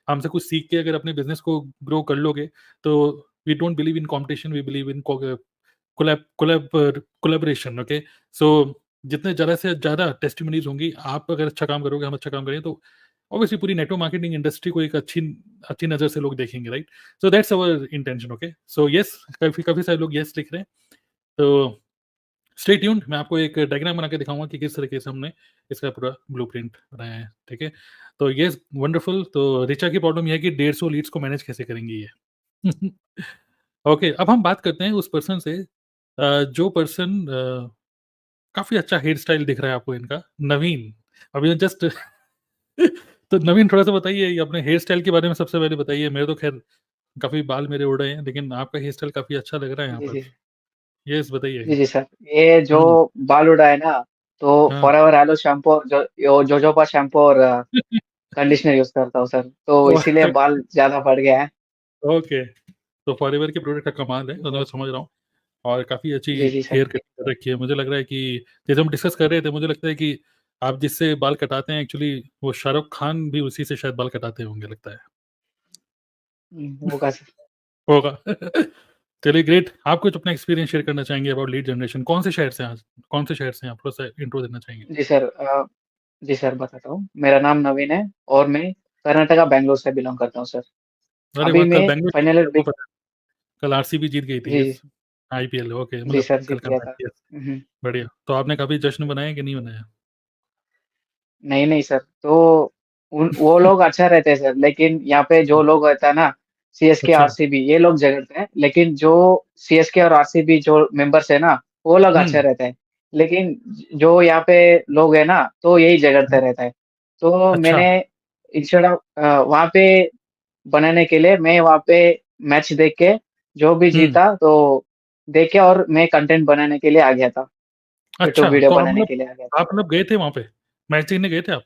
हमसे कुछ सीख के अगर अपने बिजनेस को ग्रो कर लोगे, तो we don't believe in competition, we believe in collaboration. Okay, so जितने ज़्यादा से ज़्यादा टेस्टिमनीज होंगी, आप अगर अच्छा काम करोगे, हम अच्छा काम करें, तो ऑब्वियसली पूरी नेटवर्क मार्केटिंग इंडस्ट्री को एक अच्छी अच्छी नज़र से लोग देखेंगे, right? So that's our intention. Okay, so yes, काफ़ी काफ़ी सारे लोग यस लिख रहे हैं, तो स्टे ट्यून्ड, मैं आपको एक डायग्राम बना के दिखाऊंगा कि किस तरीके से हमने इसका पूरा ब्लूप्रिंट बनाया है, ठीक है? तो ये वंडरफुल। तो रिचा की प्रॉब्लम ये है कि 150 लीड्स को मैनेज कैसे करेंगी ये। ओके, अब हम बात करते हैं उस पर्सन से, जो पर्सन काफी अच्छा हेयर स्टाइल दिख रहा है आपको इनका, नवीन। अभी जस्ट तो नवीन, थोड़ा सा बताइए ये अपने हेयर स्टाइल के बारे में, सबसे पहले बताइए। मेरे तो खैर काफी बाल मेरे उड़ रहे हैं, लेकिन आपका हेयर स्टाइल काफी अच्छा लग रहा है यहाँ जी, पर। जी। यस, बताइए। जी, जी सर। ये जो हम्म, बाल उड़ा है ना, तो हाँ। फॉरएवर एलो शैम्पू और जोजोबा शैम्पू और कंडीशनर यूज़ करता हूँ सर, तो इसीलिए बाल ज़्यादा बढ़ गया है। ओके, तो फॉरएवर के प्रोडक्ट का कमाल है, तो मैं समझ रहा हूँ, और काफ़ी अच्छी जी, जी सर। हेयर कटिंग कर रखी है। मुझे लग रहा है कि जैसे हम डिस्कस कर रहे थे, मुझे लगता है कि आप जिससे बाल कटाते हैं, एक्चुअली वो शाहरुख खान भी उसी से शायद बाल कटाते होंगे, लगता है। होगा सर। होगा। चलिए, ग्रेट। आप कुछ अपना एक्सपीरियंस शेयर करना चाहेंगे अबाउट लीड जनरेशन? कौन से शहर से हैं आज? कौन से शहर से हैं आप? थोड़ा-सा इंट्रो देना चाहेंगे? जी सर बताता हूँ। मेरा नाम नवीन है और मैं कर्नाटका बैंगलोर से बिलॉन्ग करता हूँ सर। अरे अभी वाह! कल मैं बैंगलोर जीती फाइनल है, बी हमको पता है। कल आरसीबी जीत गई थी, जी, यस। जी। आईपीएल, ओके, जी मतलब सर, कल जीत का गया मैच, था। यस। हुँ, हुँ। बढ़िया। तो आपने काफ़ी जश्न मनाया कि नहीं मनाया? नहीं, नहीं सर, तो उन वो लोग अच्छा रहते हैं सर, लेकिन यहाँ पे जो लोग रहता है ना, सीएसके, अच्छा। आरसीबी ये लोग झगड़ते हैं, लेकिन जो सीएसके और आरसीबी जो मेंबर्स है ना, वो लोग हुँ, अच्छे रहते हैं। लेकिन जो यहाँ पे लोग हैं ना, तो यही झगड़ते हुँ। रहता है। तो अच्छा। मैंने इंस्टेड ऑफ वहाँ पे बनाने के लिए मैं वहाँ पे मैच देख के जो भी हुँ। जीता तो देख के और मैं कंटेंट बनाने के लिए आ गया था। यूट्यूब अच्छा, वीडियो तो बनाने के लिए आ गया था। आप मतलब गए थे वहाँ पे? मैच देखने गए थे आप?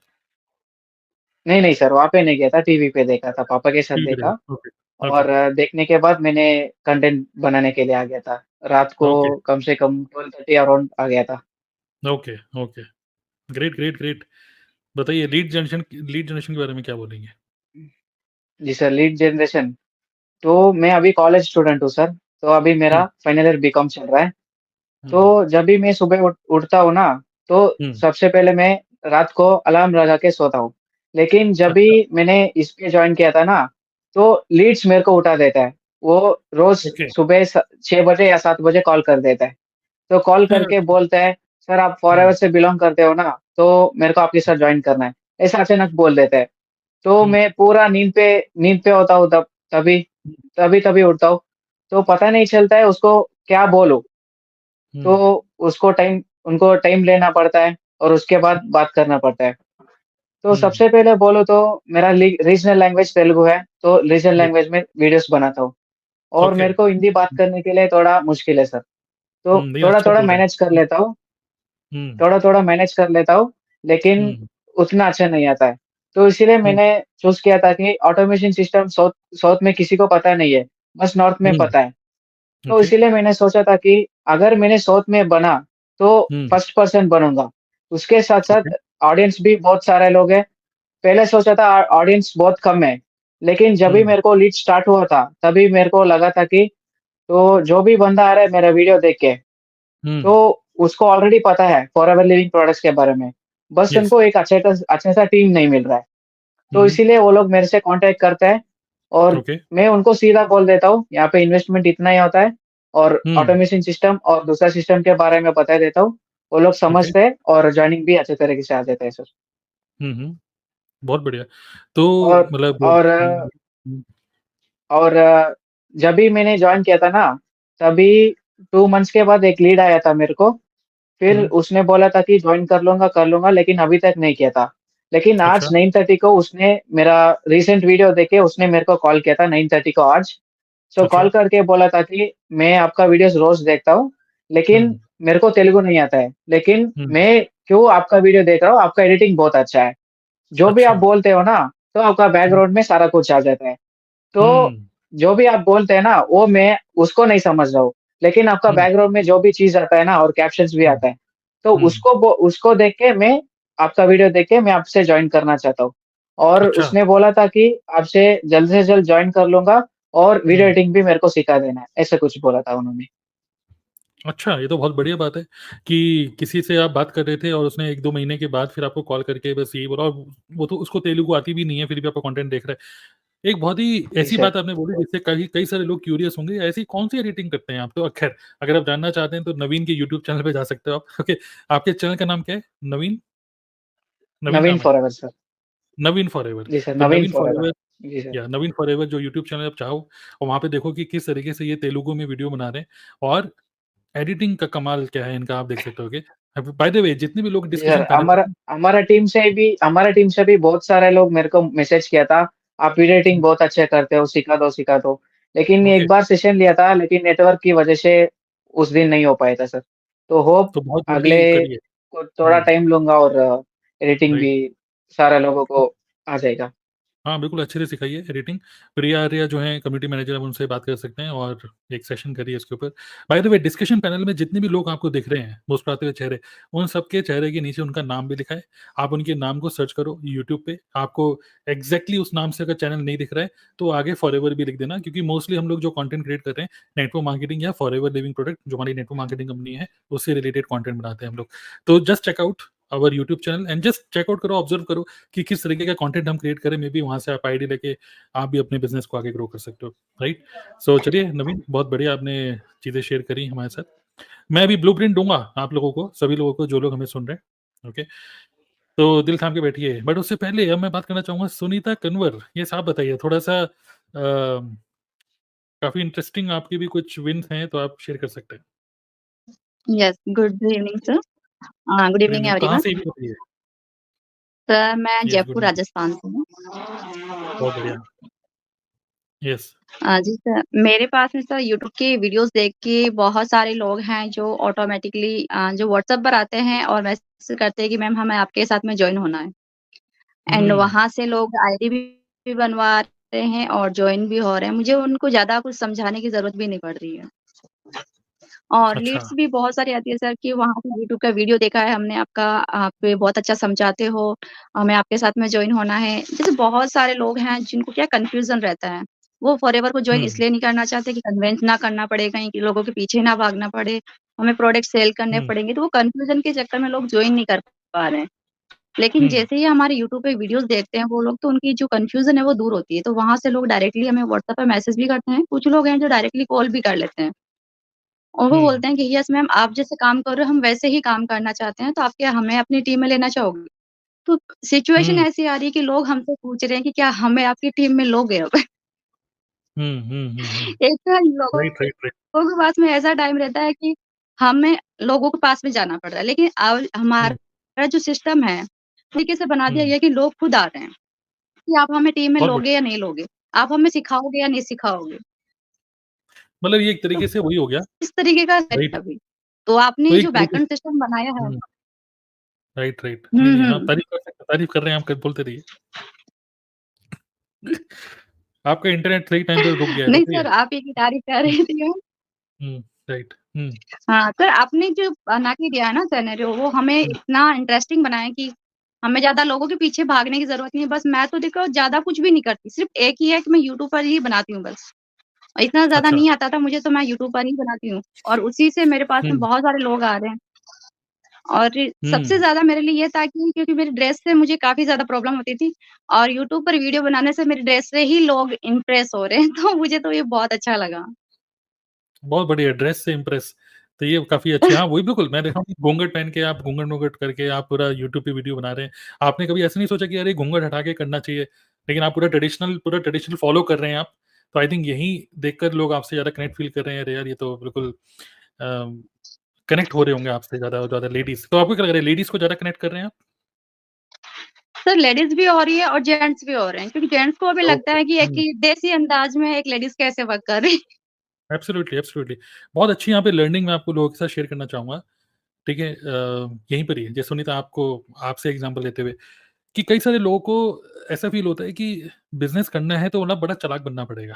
नहीं, नहीं सर, वहाँ पे नहीं गया था, टीवी पे देखा था, पापा के साथ टीवी पे देखा देखा, ओके, ओके, और देखने के बाद मैंने कंटेंट बनाने के लिए आ गया था। रात को ओके, कम से कम 12:30 अराउंड आ गया था। Okay, okay. Great, great, great. बताइए लीड जनरेशन के बारे में क्या बोलेंगे? जी सर, लीड जनरेशन, तो मैं अभी कॉलेज स्टूडेंट हूँ सर, तो अभी हुँ, मेरा फाइनल ईयर बीकॉम चल रहा है। हुँ, हुँ, तो जब भी मैं सुबह उठता हूँ ना, तो हुँ। सबसे पहले मैं रात को अलार्म लगा के सोता हूँ। लेकिन जब अच्छा, भी मैंने इस पे जॉइन किया था ना, तो लीड्स मेरे को उठा देता है। वो रोज़ ओके। सुबह 6 बजे या 7 बजे कॉल कर देता है। तो कॉल करके बोलता है, "सर आप हुँ, फॉरएवर से बिलॉन्ग करते हो ना, तो मेरे को आपके साथ जॉइन करना है।" ऐसा अचानक बोल देता है। तो हुँ, मैं पूरा नींद पे होता हूँ तभी हुँ, तभी उठता हूँ। तो पता नहीं चलता है उसको क्या बोलूँ? हुँ, तो उनको टाइम लेना पड़ता है और उसके बाद बात करना पड़ता है। तो हुँ, सबसे पहले बोलूँ तो मेरा रीजनल लैंग्वेज तेलुगु है, तो रीजनल गुड, लैंग्वेज में वीडियोज़ बनाता हूँ और ओके। मेरे को हिंदी बात करने के लिए थोड़ा मुश्किल है सर। तो नहीं, अच्छा थोड़ा-थोड़ा बोल रहे हैं। मैनेज कर लेता हूँ हुँ, थोड़ा-थोड़ा मैनेज कर लेता हूँ, लेकिन हुँ, उतना अच्छा नहीं आता है। तो इसीलिए हुँ, मैंने चूज़ किया था कि ऑटोमेशन सिस्टम साउथ साउथ में किसी को पता नहीं है, बस नॉर्थ में हुँ, पता है। तो ओके, इसीलिए मैंने सोचा था कि अगर मैंने साउथ में बना, तो हुँ, फर्स्ट पर्सन बनूँगा। उसके ओके, साथ-साथ ऑडियंस भी बहुत सारे लोग हैं। पहले सोचा था ऑडियंस बहुत कम है, लेकिन जब भी हुँ, मेरे को लीड स्टार्ट हुआ था, तभी मेरे को लगा था कि तो जो भी बंदा आ रहा है मेरा वीडियो देख के, हुँ, तो उसको ऑलरेडी पता है फॉरएवर लिविंग प्रोडक्ट्स के बारे में। बस येस, उनको एक अच्छा सा टीम नहीं मिल रहा है। हुँ, तो हुँ, इसीलिए वो लोग मेरे से कॉन्टैक्ट करते हैं और ओके। मैं उनको सीधा बोल देता हूँ, यहाँ पे इन्वेस्टमेंट इतना ही होता है और ऑटोमेशन सिस्टम और दूसरा सिस्टम के बारे में बता देता हूँ। वो लोग ओके। समझते हैं और जॉइनिंग भी अच्छे तरीके से आ जाता है सर। बहुत बढ़िया। तो और मतलब और हुँ, और जब भी मैंने जॉइन किया था ना, तभी 2 मंथ्स के बाद एक लीड आया था मेरे को। फिर हुँ, उसने बोला था कि जॉइन कर लूँगा, लेकिन अभी तक नहीं किया था। लेकिन आज अच्छा, 9:30 को उसने मेरा रीसेंट वीडियो देख के उसने मेरे को कॉल किया था 9:30 को आज। सो अच्छा। कॉल करके बोला था कि मैं आपका वीडियोज़ रोज़ देखता हूँ, लेकिन हुँ, मेरे को तेलुगु नहीं आता है। लेकिन हुँ, मैं क्यों आपका वीडियो देख रहा हूँ, आपका एडिटिंग बहुत अच्छा है। जो भी आप अच्छा। बोलते हो ना, तो आपका हुँ, बैकग्राउंड में सारा कुछ आ जाता है। तो हुँ, जो भी आप बोलते हैं ना, वो मैं उसको नहीं समझ रहा हूँ। लेकिन आपका हुँ, बैकग्राउंड में जो भी चीज़ आता है ना और कैप्शंस भी हुँ, आता है, तो हुँ, उसको देख के मैं आपका वीडियो देख के मैं आपसे जॉइन करना चाहता हूँ। और अच्छा। उसने बोला था कि आपसे जल्द से जल्द जॉइन कर लूँगा और वीडियो हुँ, एडिटिंग भी मेरे को सिखा देना है, ऐसा कुछ बोला था उन्होंने। अच्छा, ये तो बहुत बढ़िया बात है कि किसी से आप बात कर रहे थे और उसने 1-2 महीने के बाद फिर आपको कॉल करके बस यही बोला, और वो तो उसको तेलुगु आती भी नहीं है, फिर भी आपका कंटेंट देख रहा है। एक बहुत ही जी ऐसी सर। बात आपने बोली जिससे कई कई सारे लोग क्यूरियस होंगे, ऐसी कौन-सी एडिटिंग करते हैं आप? तो खैर, अगर आप जानना चाहते हैं तो नवीन के यूट्यूब चैनल पे जा सकते हो आप। ओके, आपके चैनल का नाम क्या है? नवीन? नवीन नवीन नाम है? Forever sir. नवीन फॉरएवर। जी सर, तो नवीन नवीन फॉरएवर। फॉरएवर, जी सर। या नवीन फॉरएवर जो यूट्यूब चैनल आप चाहो और वहाँ पे देखो कि किस तरीके से ये तेलुगु में वीडियो बना रहे हैं, और एडिटिंग का कमाल क्या है इनका, आप देख सकते होगे। बाय द वे, जितने भी लोग जी सर, डिस्कशन पैनल हमारा पे हमारा टीम से भी बहुत सारे लोग मेरे को मैसेज किया था, आप वीडियो एडिटिंग बहुत अच्छे करते हो, सिखा दो। लेकिन ओके, एक बार सेशन लिया था, लेकिन नेटवर्क की वजह से उस दिन नहीं हो पाया था सर। तो होप तो बहुत अगले जल्दी करिए। को थोड़ा हुँ, टाइम लूँगा और एडिटिंग राइट। भी सारे लोगों को आ जाएगा। हाँ, बिल्कुल अच्छे से सिखाइए एडिटिंग। प्रिया आर्या जो हैं कम्युनिटी मैनेजर, आप उनसे बात कर सकते हैं और एक सेशन करिए इसके ऊपर। By the way, discussion panel में जितने भी लोग आपको दिख रहे हैं, मुस्कुराते हुए चेहरे, उन सबके चेहरे के नीचे उनका नाम भी लिखा है। आप उनके नाम को सर्च करो यूट्यूब पे, आपको एग्ज़ैक्टली उस नाम से अगर चैनल नहीं दिख रहा है, तो आगे फॉरएवर भी लिख देना, क्योंकि मोस्टली हम लोग जो कंटेंट क्रिएट कर रहे हैं, नेटवर्क मार्केटिंग या फॉरएवर लिविंग प्रोडक्ट जो हमारी नेटवर्क मार्केटिंग कंपनी है, उससे रिलेटेड कंटेंट बनाते हैं हम लोग। तो just check out our YouTube channel and just check out करो, ऑब्जर्व करो कि किस तरीके का कंटेंट हम क्रिएट करें, मे बी वहाँ से आप आईडी लेके आप भी अपने बिज़नेस को आगे ग्रो कर सकते हो, राइट? सो चलिए नवीन, बहुत बढ़िया आपने चीज़ें शेयर करी हमारे साथ। मैं अभी ब्लूप्रिंट दूँगा आप लोगों को, सभी लोगों को जो लोग हमें सुन रहे हैं, ओके? तो दिल थाम के बैठिए। बट उससे पहले अब मैं बात करना चाहूँगा सुनीता कन्वर, ये साहब बताइए थोड़ा-सा, काफ़ी इंटरेस्टिंग आपकी भी कुछ विन्स हैं, तो आप शेयर कर सकते हैं। Yes, good evening sir. Good good evening evening, कहाँ एवरीवन। से हैं ये भी बताइए? सर मैं yes, good Jaipur evening, Rajasthan से हूँ। बहुत बढ़िया। यस। जी सर, मेरे पास में सर यूट्यूब के वीडियोस देख के बहुत सारे लोग हैं जो ऑटोमेटिकली जो व्हाट्सएप पर आते हैं और मैसेज करते हैं कि मैम हमें आपके साथ में जॉइन होना है। एंड हुँ, वहाँ से लोग आईडी भी बनवा रहे हैं और जॉइन भी हो रहे हैं। मुझे उनको ज़्यादा कुछ समझाने की ज़रूरत भी नहीं पड़ रही है। और अच्छा। लीड्स भी बहुत सारी आती है सर कि वहाँ से यूट्यूब का वीडियो देखा है हमने आपका, आप बहुत अच्छा समझाते हो, हमें आपके साथ में जॉइन होना है। जैसे बहुत सारे लोग हैं जिनको क्या कन्फ्यूज़न रहता है। वो फॉरएवर को जॉइन हुँ, इसलिए नहीं करना चाहते कि कन्विंस ना करना पड़े, कहीं के लोगों के पीछे ना भागना पड़े, हमें प्रोडक्ट सेल करने हुँ, पड़ेंगे, तो वो कन्फ्यूज़न के चक्कर में लोग जॉइन नहीं कर पा रहे हैं। लेकिन हुँ, जैसे ही हमारे यूट्यूब पे वीडियोज़ देखते हैं वो लोग, तो उनकी जो कन्फ्यूज़न है वो दूर होती है। तो वहाँ से लोग डायरेक्टली हमें व्हाट्सएप पे मैसेज भी करते हैं। कुछ लोग हैं जो डायरेक्टली कॉल भी कर लेते हैं। और वो हुँ, बोलते हैं कि यस मैम, आप जैसे काम कर रहे हो हम वैसे ही काम करना चाहते हैं, तो आप क्या हमें अपनी टीम में लेना चाहोगे? तो सिचुएशन हुँ, ऐसी आ रही है कि लोग हमसे पूछ रहे हैं कि क्या हमें आपकी टीम में लोगे अब? हुँ, हुँ, हुँ, हुँ। एक तो लोगों राइट, राइट, राइट। के पास में ऐसा टाइम रहता है कि हमें लोगों के पास में जाना पड़ रहा है, लेकिन अब हुँ, हमारा जो सिस्टम है, तरीके से बना दिया हुँ, गया है कि लोग खुद आ रहे हैं, कि आप हमें टीम में बहुत लोगे बढ़िया। या नहीं लोगे? आप हमें सिखाओगे या नहीं सिखाओगे? मतलब ये एक तरीके से वही हो गया, इस तरीके का है राइट? अभी। तो तो आपने एक जो तरीके बैकएंड से, सिस्टम बनाया है। हुँ, राइट, राइट। नहीं, हुँ, नहीं, आप हुँ। तारीफ़ कर सकते हैं, तारीफ़ कर रहे हैं, आप क बोलते रहिए। आपका इंटरनेट सही टाइम पे रुक गया है, नहीं बताइए? सर, आप ये की तारीफ़ कर हुँ, रहे थे। हुँ, राइट, हुँ, हाँ, सर आपने जो बना के दिया है ना सिनेरियो, वो हमें हुँ, इतना इंटरेस्टिंग बनाया है कि हमें ज़्यादा लोगों के पीछे भागने की ज़रूरत नहीं है। बस मैं तो देखो ज़्यादा कुछ भी नहीं करती, सिर्फ़ एक ही है कि मैं यूट्यूब पर ही बनाती हूँ बस। और इतना ज़्यादा अच्छा, नहीं आता था मुझे, तो मैं यूट्यूब पर ही बनाती हूँ और उसी से मेरे पास हुँ, में बहुत सारे लोग आ रहे हैं। और सबसे ज़्यादा मेरे लिए ये था कि क्योंकि मेरी ड्रेस से मुझे काफ़ी ज़्यादा प्रॉब्लम होती थी और यूट्यूब पर वीडियो बनाने से मेरी ड्रेस से ही लोग इम्प्रेस हो रहे हैं, तो मुझे तो ये बहुत अच्छा लगा। बहुत बढ़िया, ड्रेस से इम्प्रेस, तो ये काफ़ी अच्छी हाँ, वही बिल्कुल मैं देखा हूँ घूंघट पहन के आप घूंघट-वूंघट करके आप पूरा यूट्यूब पे वीडियो बना रहे हैं। आपने कभी ऐसा नहीं सोचा कि अरे घूंघट हटा के करना चाहिए, लेकिन आप पूरा ट्रेडिशनल फ़ॉलो कर रहे हैं आप। तो आई थिंक यही देखकर लोग आपसे ज़्यादा कनेक्ट फ़ील कर रहे हैं, अरे यार ये तो बिल्कुल कनेक्ट हो रहे होंगे आपसे ज़्यादा और ज़्यादा लेडीज़। तो आपको क्या लग रहा है लेडीज़ को ज़्यादा कनेक्ट कर रहे हैं आप? सर लेडीज़ भी हो रही है और जेंट्स भी हो रहे हैं, क्योंकि जेंट्स को भी लगता ओके। है कि एक देसी अंदाज में एक लेडीज़ कैसे वर्क कर रही है। Absolutely, absolutely. बहुत अच्छी यहाँ पे लर्निंग मैं आपको लोगों के साथ शेयर करना चाहूँगा, ठीक है? यहीं पर ही है, जैसे सुनीता आपको आपसे एग्ज़ाम्पल लेते हुए कि कई सारे लोगों को ऐसा फ़ील होता है कि बिज़नेस करना है तो मतलब बड़ा चालाक बनना पड़ेगा।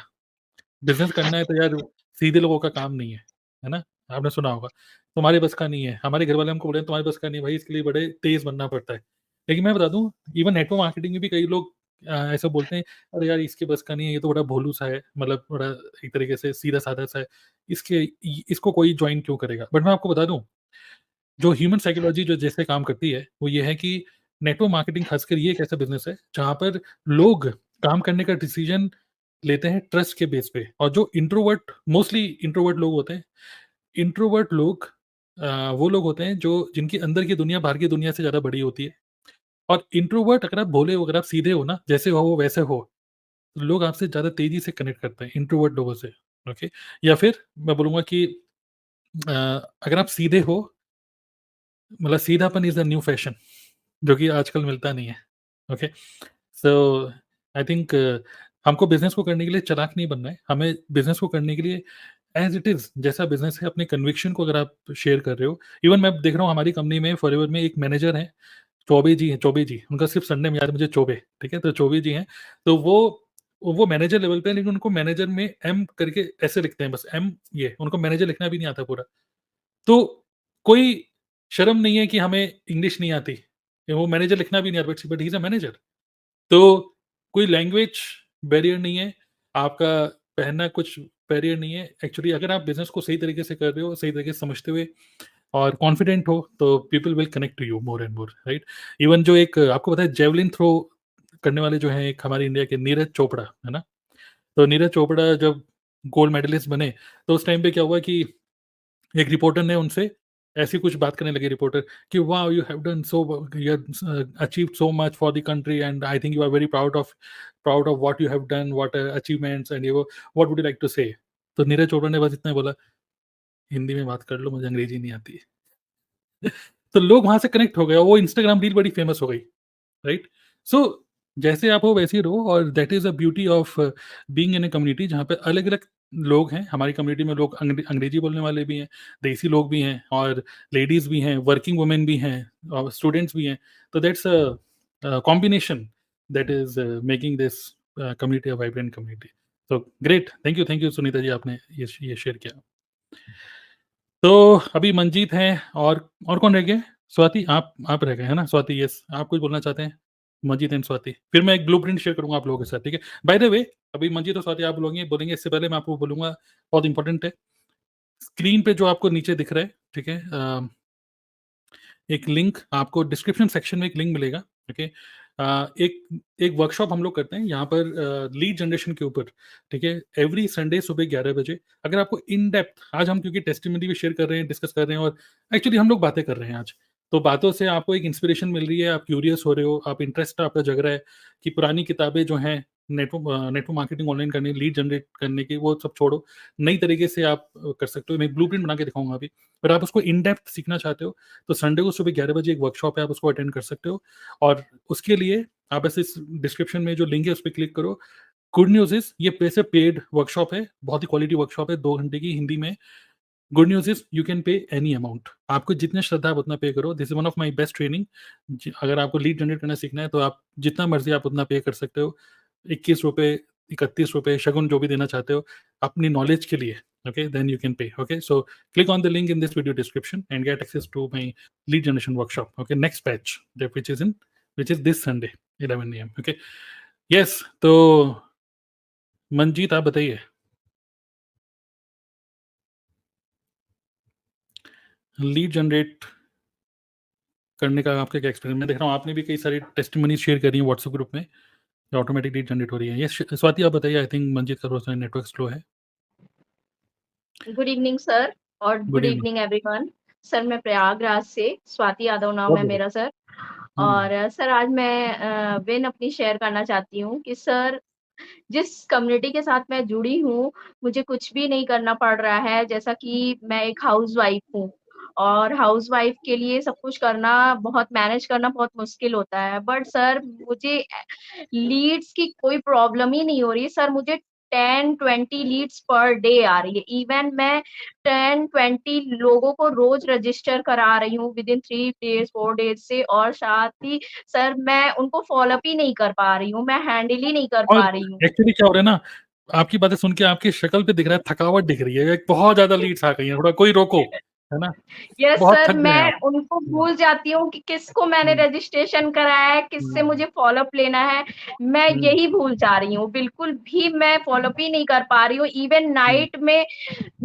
बिज़नेस करना है तो यार सीधे लोगों का काम नहीं है ना? आपने सुना होगा, तुम्हारे बस का नहीं है, हमारे घर वाले हमको बोले तुम्हारे बस का नहीं है भाई इसके लिए बड़े तेज़ बनना पड़ता है। लेकिन मैं बता दूँ इवन नेटवर्क मार्केटिंग में भी कई लोग ऐसा बोलते हैं, अरे यार इसके बस का नहीं है, ये तो बड़ा भोलू-सा है, मतलब बड़ा एक तरीके से सीधा-साधा-सा है, इसको कोई जॉइन क्यों करेगा? बट मैं आपको बता दूँ जो ह्यूमन साइकोलॉजी जो जैसे काम करती है, वो ये है कि नेटवर्क मार्केटिंग खासकर ये एक ऐसा बिज़नेस है, जहाँ पर लोग काम करने का डिसीज़न लेते हैं ट्रस्ट के बेस पे और जो मोस्टली इंट्रोवर्ट लोग होते हैं, इंट्रोवर्ट लोग वो लोग होते हैं जो जिनकी अंदर की दुनिया बाहर की दुनिया से ज़्यादा बड़ी होती है और इंट्रोवर्ट अगर आप भोले हो, अगर आप सीधे हो ना, जैसे हो वैसे हो, तो लोग आपसे ज़्यादा तेज़ी से कनेक्ट करते हैं इंट्रोवर्ट लोगों से, ओके? या फिर मैं बोलूँगा कि अगर आप सीधे हो मतलब सीधापन इज़ द न्यू फैशन जो कि आजकल मिलता नहीं है। ओके? सो आई थिंक हमको बिज़नेस को करने के लिए चालाक नहीं बनना है। हमें बिज़नेस को करने के लिए एज़ इट इज़ जैसा बिज़नेस है अपने कन्विक्शन को अगर आप शेयर कर रहे हो इवन मैं देख रहा हूँ हमारी कंपनी में फॉरएवर में एक मैनेजर हैं, चौबे जी, उनका सिर्फ़ सरनेम याद है मुझे चौबे, ठीक है? तो चौबे जी हैं, तो वो मैनेजर लेवल पे हैं लेकिन उनको मैनेजर में एम करके ऐसे लिखते हैं बस एम ये, उनको मैनेजर लिखना भी नहीं आता पूरा। तो कोई शर्म नहीं है कि हमें इंग्लिश नहीं आती। वो मैनेजर लिखना भी नहीं आता but he is a manager. तो कोई लैंग्वेज बैरियर नहीं है, आपका पहनना कुछ बैरियर नहीं है। एक्चुअली अगर आप बिज़नेस को सही तरीके से कर रहे हो, सही तरीके से समझते हुए और कॉन्फिडेंट हो, तो people will connect to you more and more, right? Even जो एक आपको पता है जेवलिन थ्रो करने वाले जो हैं एक हमारे इंडिया के नीरज चोपड़ा, है ना? तो नीरज चोपड़ा जब गोल्ड मेडलिस्ट बने, तो उस टाइम पे क्या हुआ कि एक रिपोर्टर ने उनसे ऐसी कुछ बात करने लगे रिपोर्टर कि wow you have done so you achieved so much for the country and I think you are very proud of what you have done what achievements and you what would you like to say तो नीरज चोपड़ा ने बस इतना ही बोला हिंदी में बात कर लो मुझे अंग्रेजी नहीं आती तो लोग वहां से कनेक्ट हो गए और वो इंस्टाग्राम रील बड़ी फेमस हो गई राइट सो जैसे आप हो वैसे ही रहो और that is a beauty of being in a community जहाँ पे अलग अलग लोग हैं हमारी कम्युनिटी में लोग अंग्रेजी बोलने वाले भी हैं देसी लोग भी हैं और लेडीज भी हैं वर्किंग वुमेन भी हैं और स्टूडेंट्स भी हैं तो that's a combination that is making this community a vibrant community तो great thank you Sunita ji आपने ये शेयर किया तो अभी मंजीत हैं और कौन रह गए स्वाति आप रह गए है ना स्वाति यस आप कुछ बोलना चाहते हैं मंजीत एंड स्वाति फिर मैं एक ब्लूप्रिंट शेयर करूंगा आप लोगों के साथ ठीक है बाय द वे अभी मंजीत और स्वाति आप बोलेंगे इससे पहले मैं आपको बोलूंगा बहुत इंपॉर्टेंट है स्क्रीन पे जो आपको नीचे दिख रहा है ठीक है एक लिंक आपको डिस्क्रिप्शन सेक्शन में एक लिंक मिलेगा ओके एक एक वर्कशॉप हम लोग करते हैं यहाँ पर लीड जनरेशन के ऊपर ठीक है एवरी संडे सुबह 11 बजे अगर आपको इन डेप्थ आज हम क्योंकि टेस्टिमनी भी शेयर कर रहे हैं डिस्कस कर रहे हैं और एक्चुअली हम लोग बातें कर रहे हैं आज तो बातों से आपको एक इंस्पिरेशन मिल रही है आप क्यूरियस हो रहे हो आप इंटरेस्ट आपका जग रहा है कि पुरानी किताबें जो हैं नेटवर्क मार्केटिंग ऑनलाइन करने लीड जनरेट करने की वो सब छोड़ो नई तरीके से आप कर सकते हो मैं ब्लूप्रिंट बना के दिखाऊंगा अभी पर आप उसको इन डेप्थ सीखना चाहते हो तो संडे को सुबह 11 बजे एक वर्कशॉप है आप उसको अटेंड कर सकते हो और उसके लिए आप ऐसे डिस्क्रिप्शन में जो लिंक है उस पर क्लिक करो गुड न्यूज इज ये पैसे पेड वर्कशॉप है बहुत ही क्वालिटी वर्कशॉप है 2 घंटे की हिंदी में good news is you can pay any amount आपको जितने श्रद्धा आप उतना पे करो this is one of my best training अगर आपको लीड जनरेट करना सीखना है तो आप जितना मर्जी आप उतना पे कर सकते हो 21 रुपए 31 रुपए शगुन जो भी देना चाहते हो अपनी नॉलेज के लिए okay then you can pay okay so click on the link in this video description and get access to my lead generation workshop okay next batch that which is this Sunday 11 a.m okay yes तो मंजीत आप बताइए लीड जनरेट करने का आपका क्या एक्सपीरियंस? मैं देख रहा हूँ आपने भी कई सारी टेस्टिमनी शेयर करी हैं व्हाट्सएप ग्रुप में, जो ऑटोमेटिक लीड जनरेट हो रही है। ये स्वाति आप बताइए, आई थिंक मंजीत का थोड़ा-सा नेटवर्क स्लो है। गुड इवनिंग सर और good good evening. Evening everyone. Sir मैं प्रयागराज से स्वाति यादव नाम बहुत है बढ़िया। मेरा सर। हुँ, और सर आज मैं विन अपनी शेयर करना चाहती हूँ कि सर जिस कम्युनिटी के साथ मैं जुड़ी हूँ, मुझे कुछ भी नहीं करना पड़ रहा है। जैसा कि मैं एक हाउसवाइफ हूँ और हाउसवाइफ के लिए सब कुछ करना बहुत मैनेज करना बहुत मुश्किल होता है। बट सर मुझे लीड्स की कोई प्रॉब्लम ही नहीं हो रही है। सर मुझे 10-20 लीड्स पर डे आ रही है। इवन मैं 10-20 लोगों को रोज़ रजिस्टर करा रही हूँ विदिन 3 डेज़ 4 डेज़ से और साथ ही सर मैं उनको फ़ॉलो अप ही नहीं कर पा रही हूँ, मैं हैंडल ही नहीं कर और पा रही हूँ। एक्चुअली क्या हो रहा है ना, आपकी बातें सुन के आपकी शक्ल पे दिख रहा है, थकावट दिख रही है, बहुत ज़्यादा लीड्स आ गई हैं, थोड़ा कोई रोको, है ना? यस बहुत सर, थक गए हैं मैं आप। उनको हुँ, भूल जाती हूँ कि किसको मैंने हुँ, रजिस्ट्रेशन कराया है, किससे हुँ, मुझे फ़ॉलो-अप लेना है, मैं हुँ, यही भूल जा रही हूँ। बिल्कुल भी मैं फ़ॉलो-अप ही नहीं कर पा रही हूँ। इवन हुँ, नाइट में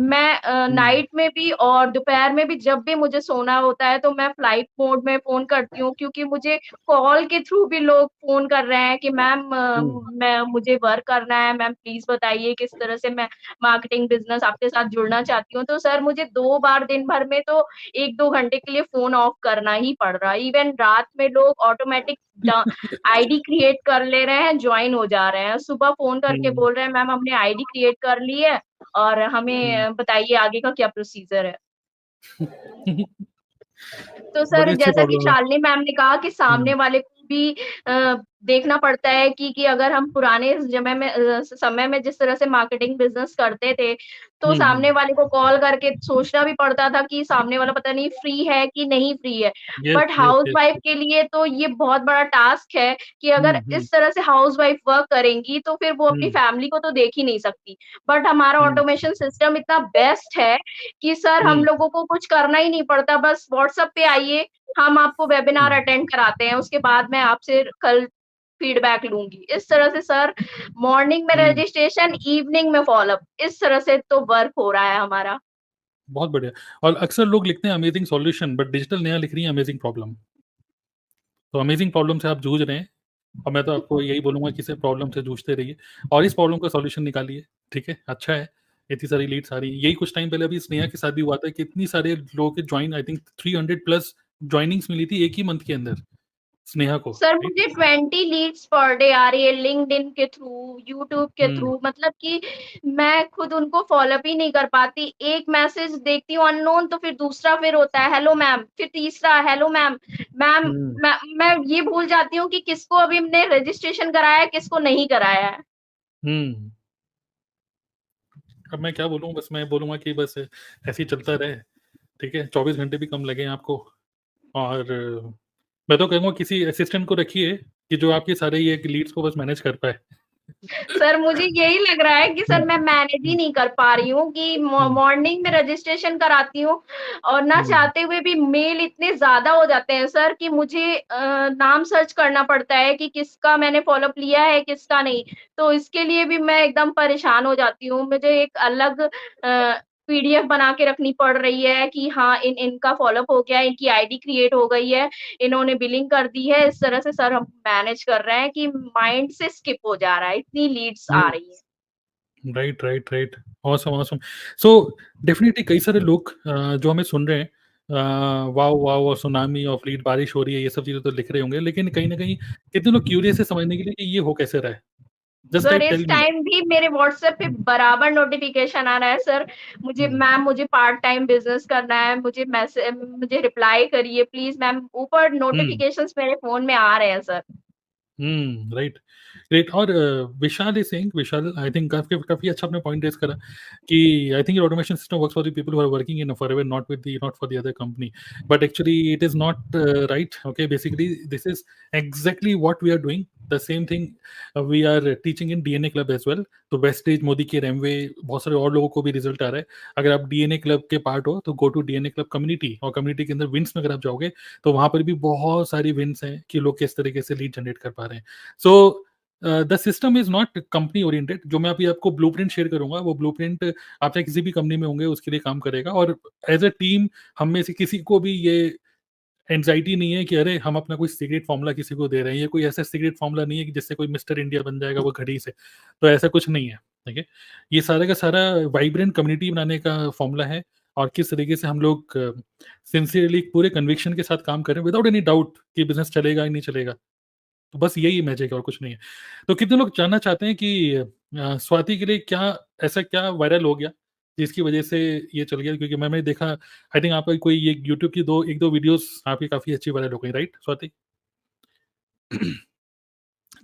मैं हुँ, नाइट में भी और दोपहर में भी जब भी मुझे सोना होता है, तो मैं फ्लाइट मोड में फ़ोन करती हूँ क्योंकि मुझे कॉल के थ्रू भी लोग फ़ोन कर रहे हैं कि मैम हुँ। मैं मुझे वर्क करना है, मैम प्लीज़ बताइए किस तरह से मैं मार्केटिंग बिज़नेस आपके साथ जुड़ना चाहती हूँ। तो सर मुझे 2 बार दिन भर में तो 1-2 घंटे के लिए फ़ोन ऑफ करना ही पड़ रहा है। इवन रात में लोग ऑटोमैटिक डा आईडी क्रिएट कर ले रहे हैं, जॉइन हो जा रहे हैं। सुबह फ़ोन करके हुँ, बोल रहे हैं मैम हमने आईडी क्रिएट कर ली है और हुँ। हमें बताइए आगे का क्या प्रोसीजर है। तो सर बड़ी अच्छी जैसा कि प्रॉब्लम है। शालिनी मैम ने कहा कि सामने हुँ, वाले को भी देखना पड़ता है कि अगर हम पुराने समय में जिस तरह से मार्केटिंग बिज़नेस करते थे, तो हुँ, सामने हुँ। वाले को कॉल करके सोचना भी पड़ता था कि सामने वाला पता नहीं फ्री है कि नहीं फ्री है। Yes, but yes, yes, housewife yes. के लिए तो ये बहुत बड़ा टास्क है कि अगर हुँ, हुँ, इस तरह से हाउसवाइफ वर्क करेंगी, तो फिर वो अपनी हुँ, फैमिली को तो देख ही नहीं सकती। बट हमारा हुँ, ऑटोमेशन सिस्टम इतना बेस्ट है कि सर हम हुँ, लोगों को कुछ करना ही नहीं पड़ता, बस व्हाट्सएप पे आइए, हम आपको वेबिनार हुँ, अटेंड कराते हैं, उसके बाद मैं आपसे कल फीडबैक लूँगी। इस तरह से सर मॉर्निंग में हुँ। रजिस्ट्रेशन, इवनिंग में फ़ॉलो-अप, इस तरह से तो वर्क हो रहा है हमारा। बहुत बढ़िया। और अक्सर लोग लिखते हैं amazing solution, but digital Neha लिख रही है अमेजिंग प्रॉब्लम। तो अमेजिंग प्रॉब्लम से आप जूझ रहे हैं और मैं तो आपको यही बोलूँगा कि इस प्रॉब्लम से जूझते रहिए और इस प्रॉब्लम का सॉल्यूशन निकालिए, ठीक है? अच्छा है, इतनी सारी लीड्स आ रही हैं। यही कुछ टाइम पहले अभी स्नेहा के साथ भी हुआ था कि इतनी सारे लोगों के जॉइन, आई थिंक 300 प्लस जॉइनिंग्स मिली थी एक ही मंथ के अंदर, स्नेहा को, सर राइट? मुझे 20 लीड्स पर डे आ रही है लिंक्डइन के थ्रू, यूट्यूब के हुँ, थ्रू मतलब कि मैं खुद उनको फ़ॉलो-अप ही नहीं कर पाती। एक मैसेज देखती हूँ अननोन तो फिर दूसरा फिर होता है हेलो मैम, फिर तीसरा हेलो मैम, मैम हुँ, मैं ये भूल जाती हूँ कि किसको अभी हमने रजिस्ट्रेशन कराया है, किसको नहीं कराया है। हुँ। अब मैं क्या बोलूँ, बस मैं बोलूँगा कि बस ऐसे ही चलता रहे, ठीक है? 24 घंटे भी कम लगे आपको और मैं तो कहूँगा किसी असिस्टेंट को रखिए कि जो आपके सारे ये लीड्स को बस मैनेज कर पाए। सर मुझे यही लग रहा है कि हुँ, सर मैं मैनेज ही हुँ, नहीं कर पा रही हूँ कि हुँ, मॉर्निंग में रजिस्ट्रेशन कराती हूँ और ना हुँ, चाहते हुए भी मेल इतने ज़्यादा हो जाते हैं सर कि मुझे नाम सर्च करना पड़ता है कि किसका मैंने फ़ॉलो-अप लिया है, किसका नहीं। तो इसके लिए भी मैं एकदम परेशान हो जाती हूँ। मुझे एक अलग पीडीएफ बना के रखनी पड़ रही है कि हाँ, इनका फ़ॉलो-अप हो गया है, इनकी आईडी क्रिएट हो गई है, इन्होंने बिलिंग कर दी है। इस तरह से सर हम मैनेज कर रहे हैं कि माइंड से स्किप हो जा रहा है, इतनी लीड्स हुँ। आ रही हैं। Right, right, right. Awesome, awesome. So definitely कई सारे लोग जो हमें सुन रहे हैं, वाओ, वाओ और सुनामी ऑफ लीड, बारिश हो रही है, ये सब चीज़ें तो लिख रहे होंगे, लेकिन कहीं न कहीं कितने लोग क्यूरियस है समझने के लिए कि ये हो कैसे रहा है? जस्ट सर टाइप इस टेल मी। टाइम भी मेरे व्हाट्सएप पे बराबर नोटिफ़िकेशन आ रहा है सर, मुझे हुँ, मैम मुझे पार्ट टाइम बिज़नेस करना है, मुझे रिप्लाई करिए प्लीज़ मैम, ऊपर हुँ। नोटिफ़िकेशंस मेरे फ़ोन में आ रहे हैं सर। Right, right. और Vishal is saying, Vishal I think काफ़ी काफ़ी अच्छा आपने पॉइंट रेज़ करा कि I think your automation system works for the people who are working in forever, not for the other company, but actually it is not right. Okay, basically this is exactly what we are doing, the same thing we are teaching in DNA club as well. तो वेस्टेज, मोदी केयर, एमवे, बहुत सारे और लोगों को भी रिज़ल्ट आ रहा है। अगर आप डीएनए क्लब के पार्ट हो, तो go to DNA club community, और कम्युनिटी के अंदर विन्स में अगर आप जाओगे, तो वहाँ पर भी बहुत सारी विन्स हैं कि लोग किस तरीके से लीड जनरेट कर पा रहे हैं। So the system is not company oriented. जो मैं अभी आपको ब्लूप्रिंट शेयर करूंगा, वो ब्लूप्रिंट आप चाहे किसी भी कंपनी में होंगे उसके लिए काम करेगा, और एज अ टीम हम में से किसी को भी ये एंग्जाइटी नहीं है कि अरे हम अपना कोई सीक्रेट फॉर्मूला किसी को दे रहे हैं, ये कोई ऐसा सीक्रेट फॉर्मूला नहीं है कि जिससे कोई मिस्टर इंडिया बन जाएगा वो घड़ी से, तो ऐसा कुछ नहीं है, ठीक है। ये सारा का सारा वाइब्रेंट कम्युनिटी बनाने का फॉर्मूला है, और किस तरीके से हम लोग सिंसियरली पूरे कन्विक्शन के साथ काम करें विदाउट एनी डाउट कि बिजनेस चलेगा या नहीं चलेगा, तो बस यही मैजिक है और कुछ नहीं है। तो कितने लोग जानना चाहते हैं कि स्वाति के लिए क्या ऐसा क्या वायरल हो गया जिसकी वजह से ये चल गया? क्योंकि मैंने देखा, आई थिंक आपका कोई ये यूट्यूब की एक दो वीडियोस आपकी काफी अच्छी वायरल हो गई, राइट स्वाति?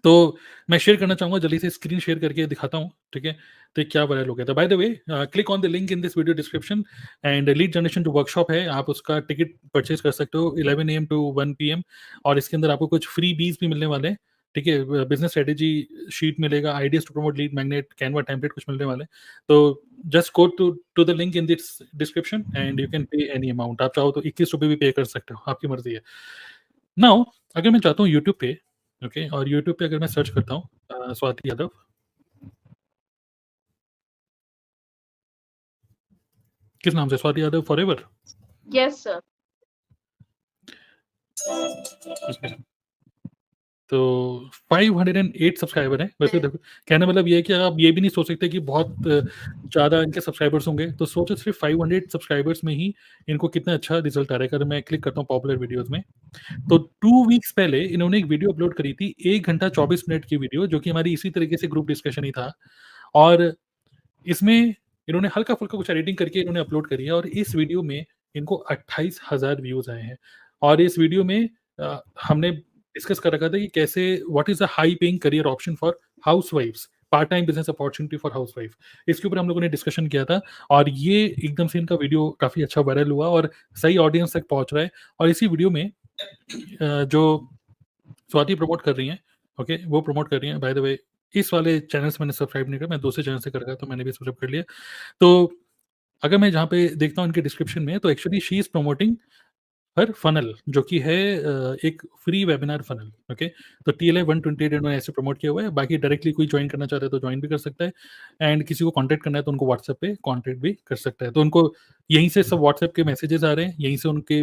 तो मैं शेयर करना चाहूंगा, जल्दी से स्क्रीन शेयर करके दिखाता हूँ, ठीक है? तो क्या वायरल हो गया था। By the way, click on the link in this video description, and lead generation जो वर्कशॉप है आप उसका टिकट परचेज कर सकते हो 11 AM to 1 PM, और इसके अंदर आपको कुछ फ्री बीज भी मिलने वाले हैं, ठीक है? बिजनेस स्ट्रेटेजी शीट मिलेगा, ideas to promote lead magnet, Canva template कुछ मिलने वाले हैं। तो just go to the link in this description and you can pay any amount. आप चाहो तो 21 रुपये भी पे कर सकते हो, आपकी मर्जी है। नाउ अगर मैं चाहता हूँ यूट्यूब पे, ओके, और यूट्यूब पे अगर मैं सर्च करता हूँ स्वाति यादव, किस नाम से? Swati Yadav forever? Yes sir. तो 508 सब्सक्राइबर हैं। वैसे देखो, कहने मतलब ये है कि आप ये भी नहीं सोच सकते कि बहुत ज़्यादा इनके सब्सक्राइबर्स होंगे, तो सोचो सिर्फ 500 सब्सक्राइबर्स में ही इनको कितना अच्छा रिजल्ट आ रहा है। अगर मैं क्लिक करता हूँ पॉपुलर वीडियोस में, तो 2 वीक्स पहले इन्होंने एक वीडियो अपलोड करी थी, 1 घंटा 24 मिनट की वीडियो, जो कि हमारी इसी तरीके से ग्रुप डिस्कशन ही था, और इसमें इन्होंने हल्का फुल्का कुछ एडिटिंग करके इन्होंने अपलोड करी है, और इस वीडियो में इनको 28,000 व्यूज आए हैं। और इस वीडियो में हमने डिस्कस कर रखा था कि कैसे what is the high paying career option for हाउसवाइफ्स, part time business opportunity for housewife, इसके ऊपर हम लोगों ने डिस्कशन किया था, और ये एकदम से इनका वीडियो काफी अच्छा वायरल हुआ और सही ऑडियंस तक पहुंच रहा है। और इसी वीडियो में जो स्वाति प्रमोट कर रही हैं, ओके, वो प्रमोट कर रही हैं। बाय द वे, इस वाले चैनल से मैंने सब्सक्राइब नहीं किया, मैं दूसरे चैनल से कर रखा, तो मैंने भी सब्सक्राइब कर लिया। तो अगर मैं जहाँ पे देखता हूँ इनके डिस्क्रिप्शन में, तो actually she is promoting her funnel, जो कि है एक फ्री वेबिनार फनल, ओके। तो TLA 128 इन्होंने ऐसे प्रमोट किया हुआ है। बाकी डायरेक्टली कोई ज्वाइन करना चाहता है तो ज्वाइन भी कर सकता है, एंड किसी को कांटेक्ट करना है तो उनको व्हाट्सएप पे कांटेक्ट भी कर सकता है। तो उनको यहीं से सब व्हाट्सएप के मैसेजेस आ रहे हैं, यहीं से उनके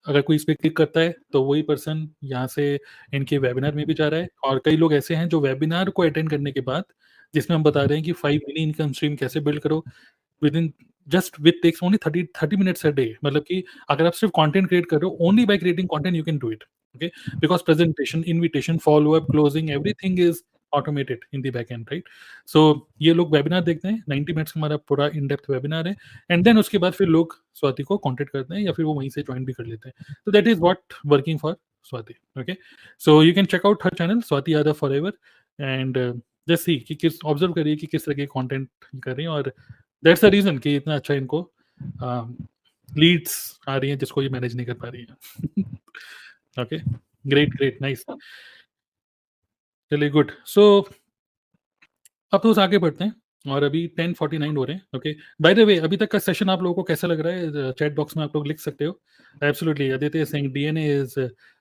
अगर कोई इस पर क्लिक करता है तो वही पर्सन यहाँ से इनके वेबिनार में भी जा रहा है। और कई लोग ऐसे हैं जो वेबिनार को अटेंड करने के बाद, जिसमें हम बता रहे हैं कि 5 मिली इनकम स्ट्रीम कैसे बिल्ड करो within just with takes only 30 minutes a day. मतलब कि अगर आप सिर्फ कंटेंट क्रिएट कर रहे हो, only by creating content you can do it, okay, because presentation, invitation, follow up, closing, everything is automated in the back end, right? So ये लोग वेबिनार देखते हैं, 90 मिनट्स का हमारा पूरा इन डेप्थ वेबिनार है, एंड देन उसके बाद फिर लोग स्वाति को कॉन्टेक्ट करते हैं या फिर वो वहीं से ज्वाइन भी कर लेते हैं। तो that is what working for Swati, okay. So you can check out her channel Swati Yadav forever, and just see कि किस ऑब्जर्व करिए कि किस तरह के कंटेंट कर रही हैं, और दैट्स द रीजन कि इतना अच्छा इनको लीड्स आ रही हैं जिसको ये मैनेज नहीं कर पा रही है। ओके, ग्रेट ग्रेट, नाइस, चलिए गुड। सो अब तो आगे बढ़ते हैं, और अभी 10:49 हो रहे हैं, ओके। बाय द वे, अभी तक का सेशन आप लोगों को कैसा लग रहा है? चैट बॉक्स में आप लोग लिख सकते हो। एब्सोल्युटली, आदित्य सिंह,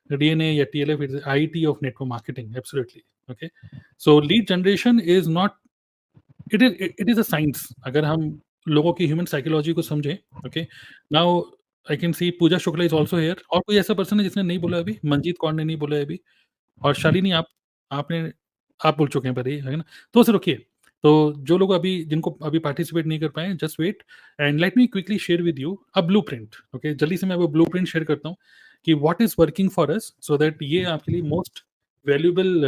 DNA या TLF is IT of network marketing, absolutely, okay. So lead generation is not, it is a science. अगर हम लोगों की ह्यूमन साइकोलॉजी को समझें, okay. Now I can see Pooja Shukla is also here, और कोई ऐसा पर्सन है जिसने नहीं बोला अभी? मंजीत कौर ने नहीं बोला है अभी, और शालिनी आप बोल चुके हैं पहले, है ना? तो सर रुकिए, तो जो लोग अभी, जिनको अभी पार्टिसिपेट नहीं कर पाए, just wait and let me quickly share with you a blueprint, okay. जल्दी से मैं वो ब्लूप्रिंट शेयर करता हूँ कि what is working for us, so that ये आपके लिए मोस्ट वैल्यूएबल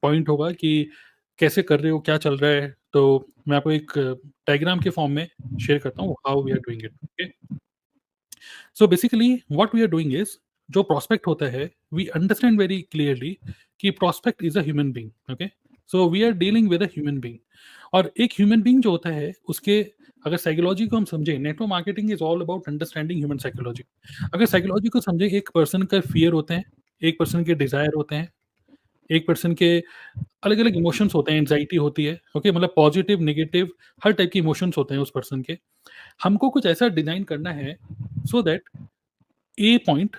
पॉइंट होगा कि कैसे कर रहे हो, क्या चल रहा है। तो मैं आपको एक डायग्राम के फॉर्म में शेयर करता हूँ how we are doing it, okay. So basically what we are doing is, जो प्रोस्पेक्ट होता है, वी अंडरस्टैंड वेरी क्लियरली कि prospect is a human being, okay. So we are dealing with a human being, और एक ह्यूमन बीइंग जो होता है उसके अगर साइकोलॉजी को हम समझें, network marketing is all about understanding human psychology. अगर साइकोलॉजी को समझें, एक पर्सन का फियर होते हैं, एक पर्सन के डिजायर होते हैं, एक पर्सन के अलग अलग इमोशंस होते हैं, एंजाइटी होती है, ओके, मतलब पॉजिटिव, नेगेटिव, हर टाइप के इमोशंस होते हैं उस पर्सन के। हमको कुछ ऐसा डिजाइन करना है so that A point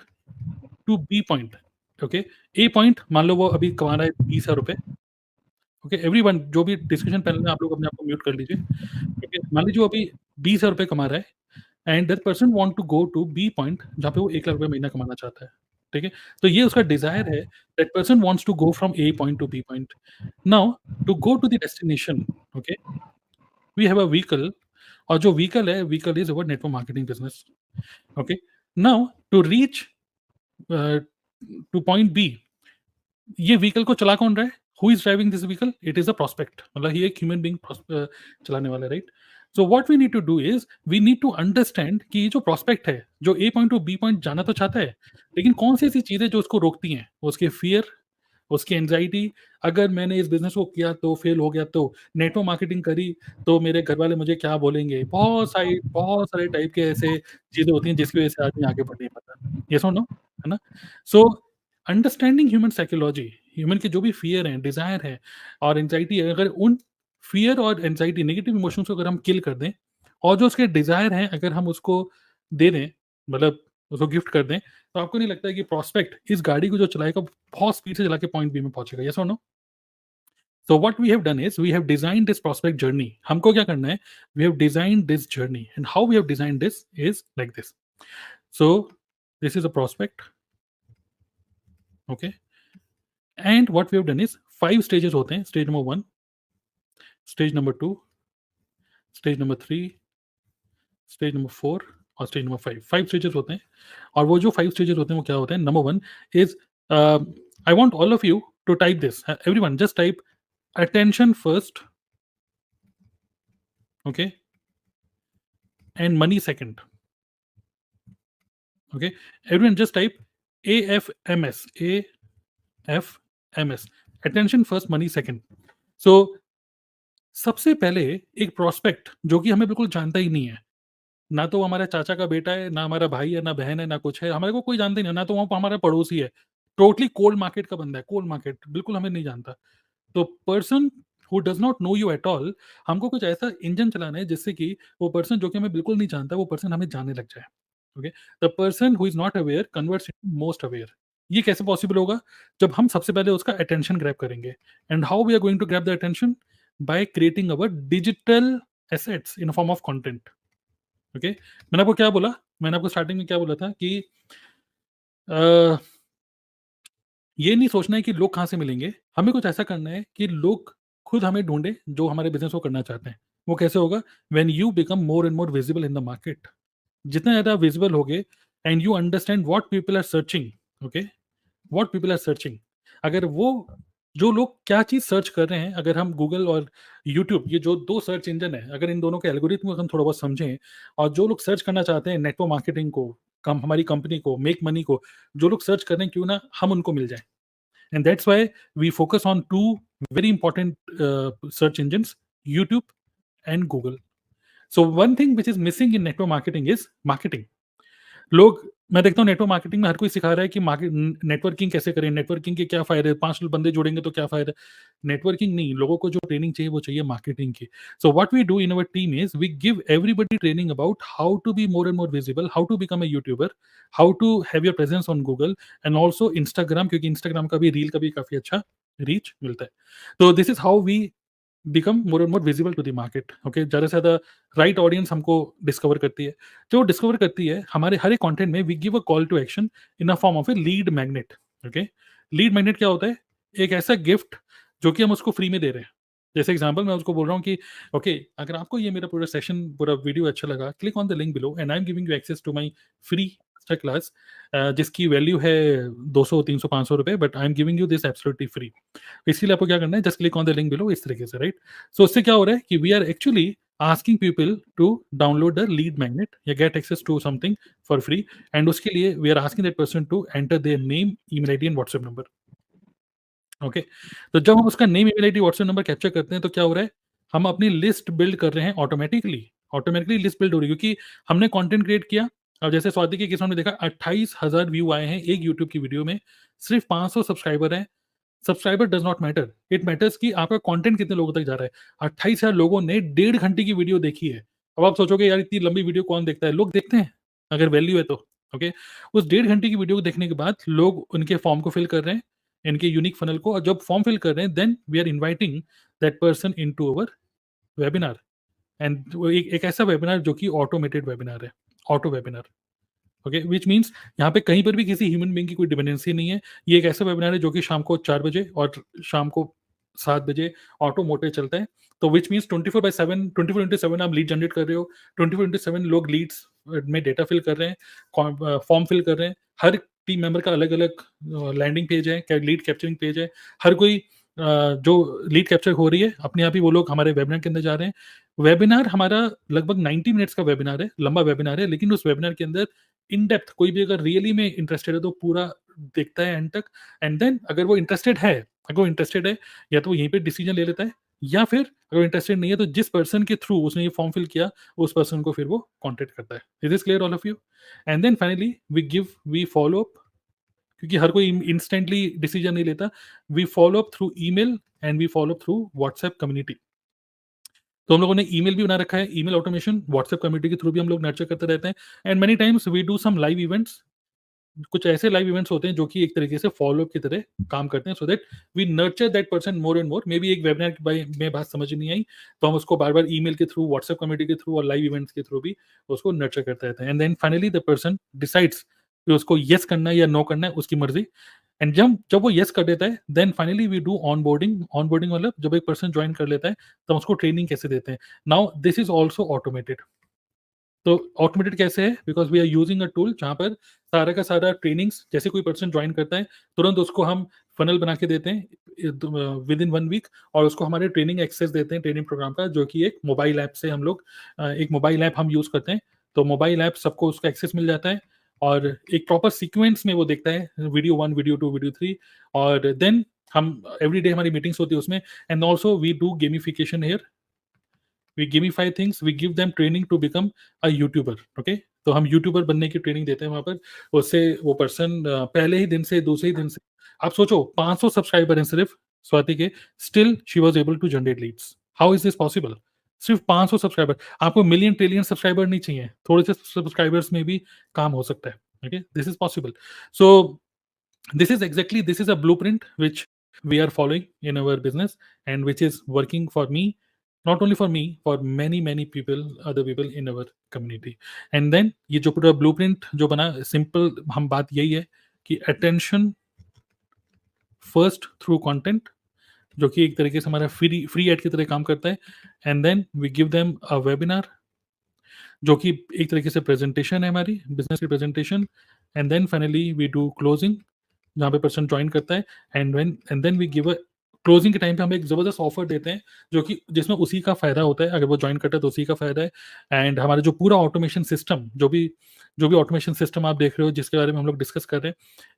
to B point, okay. A point मान लो वो अभी कमा रहा है 20,000 रुपए, ओके। एवरीवन जो भी डिस्कशन पैनल में, आप लोग अपने आप को म्यूट कर लीजिए, ओके। मान लीजिए वो अभी 20,000 रुपए कमा रहा है, and that person want to go to B point जहाँ पे वो 1 लाख रुपए महीना कमाना चाहता है, ठीक है? तो ये उसका डिज़ायर है, that person wants to go from A point to B point. Now to go to the destination, okay, we have a vehicle, और जो व्हीकल है, vehicle is our network marketing business, okay? Now to reach to point B, ये व्हीकल को चला कौन रहा है? Who is driving this vehicle? It is a prospect, मतलब ये एक ह्यूमन बीइंग चलाने वाला है, right? So what we need to do is we need to understand कि ये जो प्रोस्पेक्ट है, जो A point to B point जाना तो चाहता है, लेकिन कौन-सी ऐसी चीज़ें जो उसको रोकती हैं? उसके फ़ियर, उसकी एंग्ज़ायटी, अगर मैंने इस बिज़नेस को किया तो फेल हो गया तो, नेटवर्क मार्केटिंग करी तो मेरे घरवाले मुझे क्या बोलेंगे? बहुत सारे टाइप के ऐसे चीज़ें होती हैं जिसकी वजह से आदमी आगे बढ़ नहीं पाता। येस और नो? है ना? So understanding human psychology, human के जो भी फ़ियर हैं, डिज़ायर है और एंग्ज़ायटी है, अगर उन फ़ियर और एंग्ज़ायटी, नेगेटिव इमोशंस को अगर हम किल कर दें, और जो उसके डिज़ायर हैं अगर हम उसको दे दें, मतलब उसको गिफ्ट कर दें, तो आपको नहीं लगता है कि प्रॉस्पेक्ट इस गाड़ी को जो चलाएगा बहुत स्पीड से चला के पॉइंट बी में पहुंचेगा? यस और no? So what we have done is we have designed this prospect journey. हमको क्या करना है? We have designed this journey, and how we have designed this is like this. So this is a prospect, okay, and what we have done is 5 stages होते हैं। Stage number 1, stage number 2, stage number 3, stage number 4 और स्टेज नंबर 5। 5 स्टेजेस होते हैं, और वो जो 5 स्टेजेस होते हैं वो क्या होते हैं? Number 1 is, I want all of you to type this, everyone just type attention first, okay, and money second, okay, everyone just type AFMS, AFMS, attention first, money second. So सबसे पहले एक प्रोस्पेक्ट जो कि हमें बिल्कुल जानता ही नहीं है, ना तो वो हमारे चाचा का बेटा है, ना हमारा भाई है, ना बहन है, ना कुछ है, हमारे को कोई जानता ही नहीं, ना तो वो हमारा पड़ोसी है, टोटली कोल्ड मार्केट का बंदा है, कोल्ड मार्केट, बिल्कुल हमें नहीं जानता। तो person who does not know you at all, हमको कुछ ऐसा इंजन चलाना है जिससे कि वो पर्सन जो कि हमें बिल्कुल नहीं जानता, वो पर्सन हमें जानने लग जाए, okay? The person who is not aware converts into most aware. ये कैसे पॉसिबल होगा? जब हम सबसे पहले उसका अटेंशन ग्रैब करेंगे। And how we are going to grab the attention? By creating our digital assets in form of content, okay? मैंने आपको क्या बोला? मैंने आपको स्टार्टिंग में क्या बोला था कि ये नहीं सोचना है कि लोग कहाँ से मिलेंगे, हमें कुछ ऐसा करना है कि लोग खुद हमें ढूँढे जो हमारे बिज़नेस को करना चाहते हैं। वो कैसे होगा? When you become more and more visible in the market. जितना ज़्यादा विजिबल होगे and you understand what people are searching, okay? What people are searching. अगर वो जो लोग क्या चीज़ सर्च कर रहे हैं, अगर हम गूगल और यूट्यूब, ये जो 2 सर्च इंजन है, अगर इन दोनों के एल्गोरिथम को हम थोड़ा बहुत समझें, और जो लोग सर्च करना चाहते हैं नेटवर्क मार्केटिंग को, हमारी कंपनी को, मेक मनी को, जो लोग सर्च कर रहे हैं, क्यों ना हम उनको मिल जाएँ। And that's why we focus on 2 very important search engines, YouTube and Google. So one thing which is missing in network marketing is marketing. लोग, मैं देखता हूँ नेटवर्क मार्केटिंग में हर कोई सिखा रहा है कि नेटवर्किंग कैसे करें, नेटवर्किंग के क्या फायदे, 5 बंदे जोड़ेंगे तो क्या फायदा। नेटवर्किंग नहीं, लोगों को जो ट्रेनिंग चाहिए वो चाहिए मार्केटिंग की। So what we do in our team is we give everybody training about how to be more and more visible, how to become a youtuber, how to have your presence on Google and also Instagram, क्योंकि इंस्टाग्राम का भी रील का भी काफी अच्छा रीच मिलता है। तो this is how we become more and more visible to the market, okay? ज़्यादा से ज़्यादा राइट ऑडियंस हमको डिस्कवर करती है। जो डिस्कवर करती है, हमारे हर एक कंटेंट में we give a call to action in a form of a lead magnet, okay? Lead magnet क्या होता है? एक ऐसा गिफ्ट जो कि हम उसको फ्री में दे रहे हैं। जैसे एग्जांपल मैं उसको बोल रहा हूँ कि ओके, अगर आपको ये मेरा पूरा सेशन, पूरा वीडियो अच्छा लगा, click on the link below and I am giving you access to my free master class, जिसकी वैल्यू है 200, 300, 500 रुपए, but I am giving you this absolutely free. इसीलिए आपको क्या करना है? Just click on the link below, इस तरीके से, राइट? सो उससे क्या हो रहा है कि we are actually asking people to download the lead magnet या get access to something for free, and उसके लिए we are asking that person to enter their name, email ID and WhatsApp number, okay? तो जब हम उसका name, email ID, WhatsApp number capture करते हैं तो क्या हो रहा है? हम अपनी लिस्ट बिल्ड कर रहे हैं ऑटोमेटिकली लिस्ट बिल्ड हो रही है, क्योंकि हमने कंटेंट क्रिएट किया। और जैसे स्वाति के केस में हमने देखा 28,000 व्यू आए हैं एक यूट्यूब की वीडियो में, सिर्फ 500 सब्सक्राइबर हैं। Subscriber does not matter, it matters कि आपका कंटेंट कितने लोगों तक जा रहा है। 28,000 लोगों ने 1.5 घंटे की वीडियो देखी है। अब आप सोचोगे यार इतनी लंबी वीडियो कौन देखता है? लोग देखते हैं अगर वैल्यू है तो, ओके? उस 1.5 घंटे की वीडियो को देखने के बाद लोग उनके फॉर्म को फिल कर रहे हैं, इनके यूनिक फनल को, और जब फॉर्म फिल कर रहे हैं then we are inviting that person into our webinar, and एक ऐसा वेबिनार जो कि ऑटोमेटेड वेबिनार है, auto webinar, okay, which means यहाँ पे कहीं पर भी किसी ह्यूमन बीइंग की कोई डिपेंडेंसी नहीं है। ये एक ऐसा वेबिनार है जो कि शाम को 4 बजे और शाम को 7 बजे ऑटो मोटे चलता है। तो विच मीन्स 24/7 24/7 आप लीड जनरेट कर रहे हो, 24/7 लोग लीड्स में डेटा फिल कर रहे हैं, फॉर्म फिल कर रहे हैं। हर टीम मेंबर का अलग-अलग लैंडिंग पेज है, क्या लीड कैप्चरिंग पेज है। हर कोई जो लीड कैप्चर हो रही है, अपने आप ही वो लोग हमारे वेबिनार के अंदर जा रहे हैं। वेबिनार हमारा लगभग 90 मिनट्स का वेबिनार है, लंबा वेबिनार है, लेकिन उस वेबिनार के अंदर इन डेप्थ कोई भी अगर रियली में इंटरेस्टेड है तो पूरा देखता है एंड तक। एंड देन अगर वो इंटरेस्टेड है, या तो वो यहीं पे डिसीजन ले लेता है, या फिर अगर इंटरेस्टेड नहीं है तो जिस पर्सन के थ्रू उसने ये फॉर्म फिल किया उस पर्सन को फिर वो कॉन्टेक्ट करता है। Is this clear all of you? And then finally we follow up, क्योंकि हर कोई इंस्टेंटली डिसीजन नहीं लेता। We follow up through email and we follow up through WhatsApp community. तो हम लोगों ने ईमेल भी बना रखा है, ईमेल ऑटोमेशन, व्हाट्सएप कम्युनिटी के थ्रू भी हम लोग नर्चर करते रहते हैं। And many times we do some live events. कुछ ऐसे लाइव इवेंट्स होते हैं जो कि एक तरीके से फॉलो अप की तरह काम करते हैं, so that we nurture that person more and more. Maybe एक वेबिनार में बात समझ नहीं आई तो हम उसको बार बार ईमेल के थ्रू, व्हाट्सएप कम्युनिटी के थ्रू और लाइव इवेंट्स के थ्रू भी उसको नर्चर करते रहते हैं। And then finally the person decides कि उसको येस करना है या नो करना है, उसकी मर्जी। एंड जब जब वो येस कर देता है then finally we do onboarding. Onboarding मतलब जब एक पर्सन ज्वाइन कर लेता है तो हम उसको ट्रेनिंग कैसे देते हैं। Now this is also automated. तो ऑटोमेटेड कैसे है? Because we are using a tool जहाँ पर सारा का सारा ट्रेनिंग्स, जैसे कोई पर्सन ज्वाइन करता है तुरंत उसको हम फनल बना के देते हैं विद इन 1 वीक, और उसको हमारे ट्रेनिंग एक्सेस देते हैं ट्रेनिंग प्रोग्राम का, जो कि एक मोबाइल ऐप से हम लोग एक मोबाइल ऐप हम यूज़ करते हैं। तो मोबाइल ऐप सबको उसका एक्सेस मिल जाता है और एक प्रॉपर सीक्वेंस में वो देखता है वीडियो 1, वीडियो 2, वीडियो 3, और देन हम एवरी डे हमारी मीटिंग्स होती है उसमें। And also we do gamification here, we gamify things, we give them training to become a youtuber, okay. तो हम यूट्यूबर बनने की ट्रेनिंग देते हैं वहाँ पर। उससे वो पर्सन पहले ही दिन से, दूसरे ही दिन से, आप सोचो 500 सब्सक्राइबर हैं सिर्फ स्वाति के, still she was able to generate leads. How is this possible? सिर्फ 500 सब्सक्राइबर। आपको मिलियन ट्रिलियन सब्सक्राइबर नहीं चाहिए, थोड़े से सब्सक्राइबर्स में भी काम हो सकता है, okay. This is possible. So this is a blueprint which we are following in our business and which is working for me, not only for me, for many people, other people in our community. And then ये जो पूरा blueprint जो बना, simple हम बात यही है कि attention first through content, जो कि एक तरीके से हमारा फ्री एड की तरह काम करता है। And then we give them a webinar, जो कि एक तरीके से प्रेजेंटेशन है हमारी बिजनेस की presentation. And then finally we do closing, जहाँ पे पर्सन ज्वाइन करता है। And then we give a closing के टाइम पे हम एक ज़बरदस्त ऑफर देते हैं, जो कि जिसमें उसी का फ़ायदा होता है। अगर वो ज्वाइन करता है तो उसी का फ़ायदा है। एंड हमारा जो पूरा ऑटोमेशन सिस्टम, जो भी ऑटोमेशन सिस्टम आप देख रहे हो, जिसके बारे में हम लोग डिस्कस कर रहे हैं,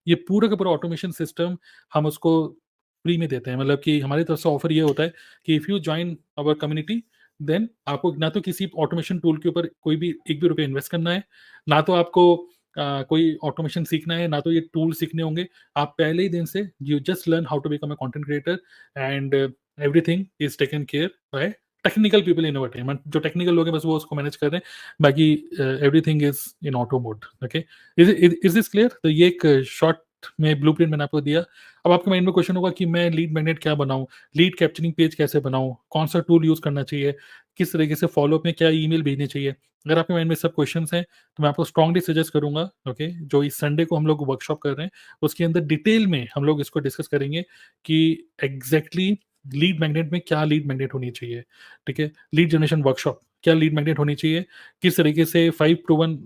ये पूरा का पूरा ऑटोमेशन सिस्टम हम उसको फ्री में देते हैं। मतलब कि हमारी तरफ से ऑफर ये होता है कि if you join our community, then आपको ना तो किसी ऑटोमेशन टूल के ऊपर कोई भी एक भी रुपये इन्वेस्ट करना है, ना तो आपको कोई ऑटोमेशन सीखना है, ना तो ये टूल सीखने होंगे। आप पहले ही दिन से you just learn how to become a content creator and everything is taken care by technical people in our team. जो टेक्निकल लोग हैं बस वो उसको मैनेज कर रहे हैं, बाकी everything is in auto mode, okay. Is this clear? तो ये एक शॉर्ट में ब्लूप्रिंट मैंने आपको दिया। अब आपके माइंड में क्वेश्चन होगा कि मैं लीड मैग्नेट क्या बनाऊं, लीड कैप्चरिंग पेज कैसे बनाऊं, कौन सा टूल यूज करना चाहिए, किस तरीके से फॉलोअप में क्या ईमेल भेजनी चाहिए। अगर आपके माइंड में सब क्वेश्चंस हैं तो मैं आपको स्ट्रांगली सजेस्ट करूंगा, ओके, जो इस संडे को हम लोग वर्कशॉप कर रहे हैं उसके अंदर डिटेल में हम लोग इसको डिस्कस करेंगे कि एग्जैक्टली लीड मैग्नेट में क्या लीड मैग्नेट होनी चाहिए, ठीक है। लीड जनरेशन वर्कशॉप, क्या लीड मैग्नेट होनी चाहिए, किस तरीके से 5 to 1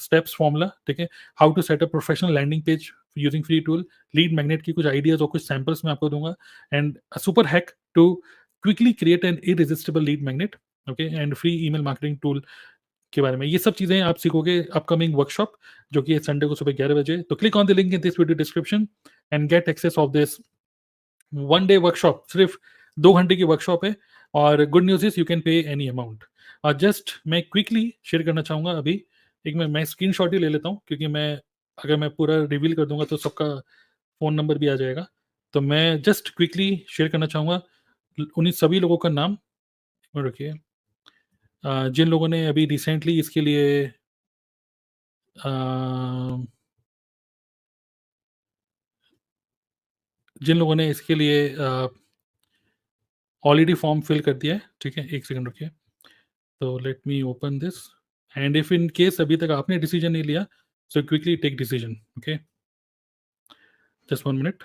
स्टेप्स फॉर्मूला, ठीक है, how to set a professional landing page using free tool, lead magnet की कुछ आइडियाज और कुछ सैंपल्स मैं आपको दूंगा, and super hack to quickly create an irresistible lead magnet, okay, and free email marketing tool के बारे में। ये सब चीजें आप सीखोगे अपकमिंग वर्कशॉप, जो कि संडे को सुबह 11 बजे। तो click on the link in this video description and get access of this 1 day workshop. सिर्फ 2 घंटे की वर्कशॉप है, और good news is you can pay any amount. और जस्ट मैं क्विकली शेयर करना चाहूंगा अभी, एक मैं स्क्रीन शॉट ही ले लेता हूँ, क्योंकि अगर मैं पूरा रिवील कर दूंगा तो सबका फ़ोन नंबर भी आ जाएगा। तो मैं जस्ट क्विकली शेयर करना चाहूँगा उन्हीं सभी लोगों का नाम, रखिए, जिन लोगों ने अभी रिसेंटली इसके लिए ऑलरेडी फॉर्म फिल कर दिया है, ठीक है। एक सेकंड रुकिए, तो let me open this and if in case अभी तक आपने डिसीजन नहीं लिया, so quickly take decision. Okay, just 1 minute.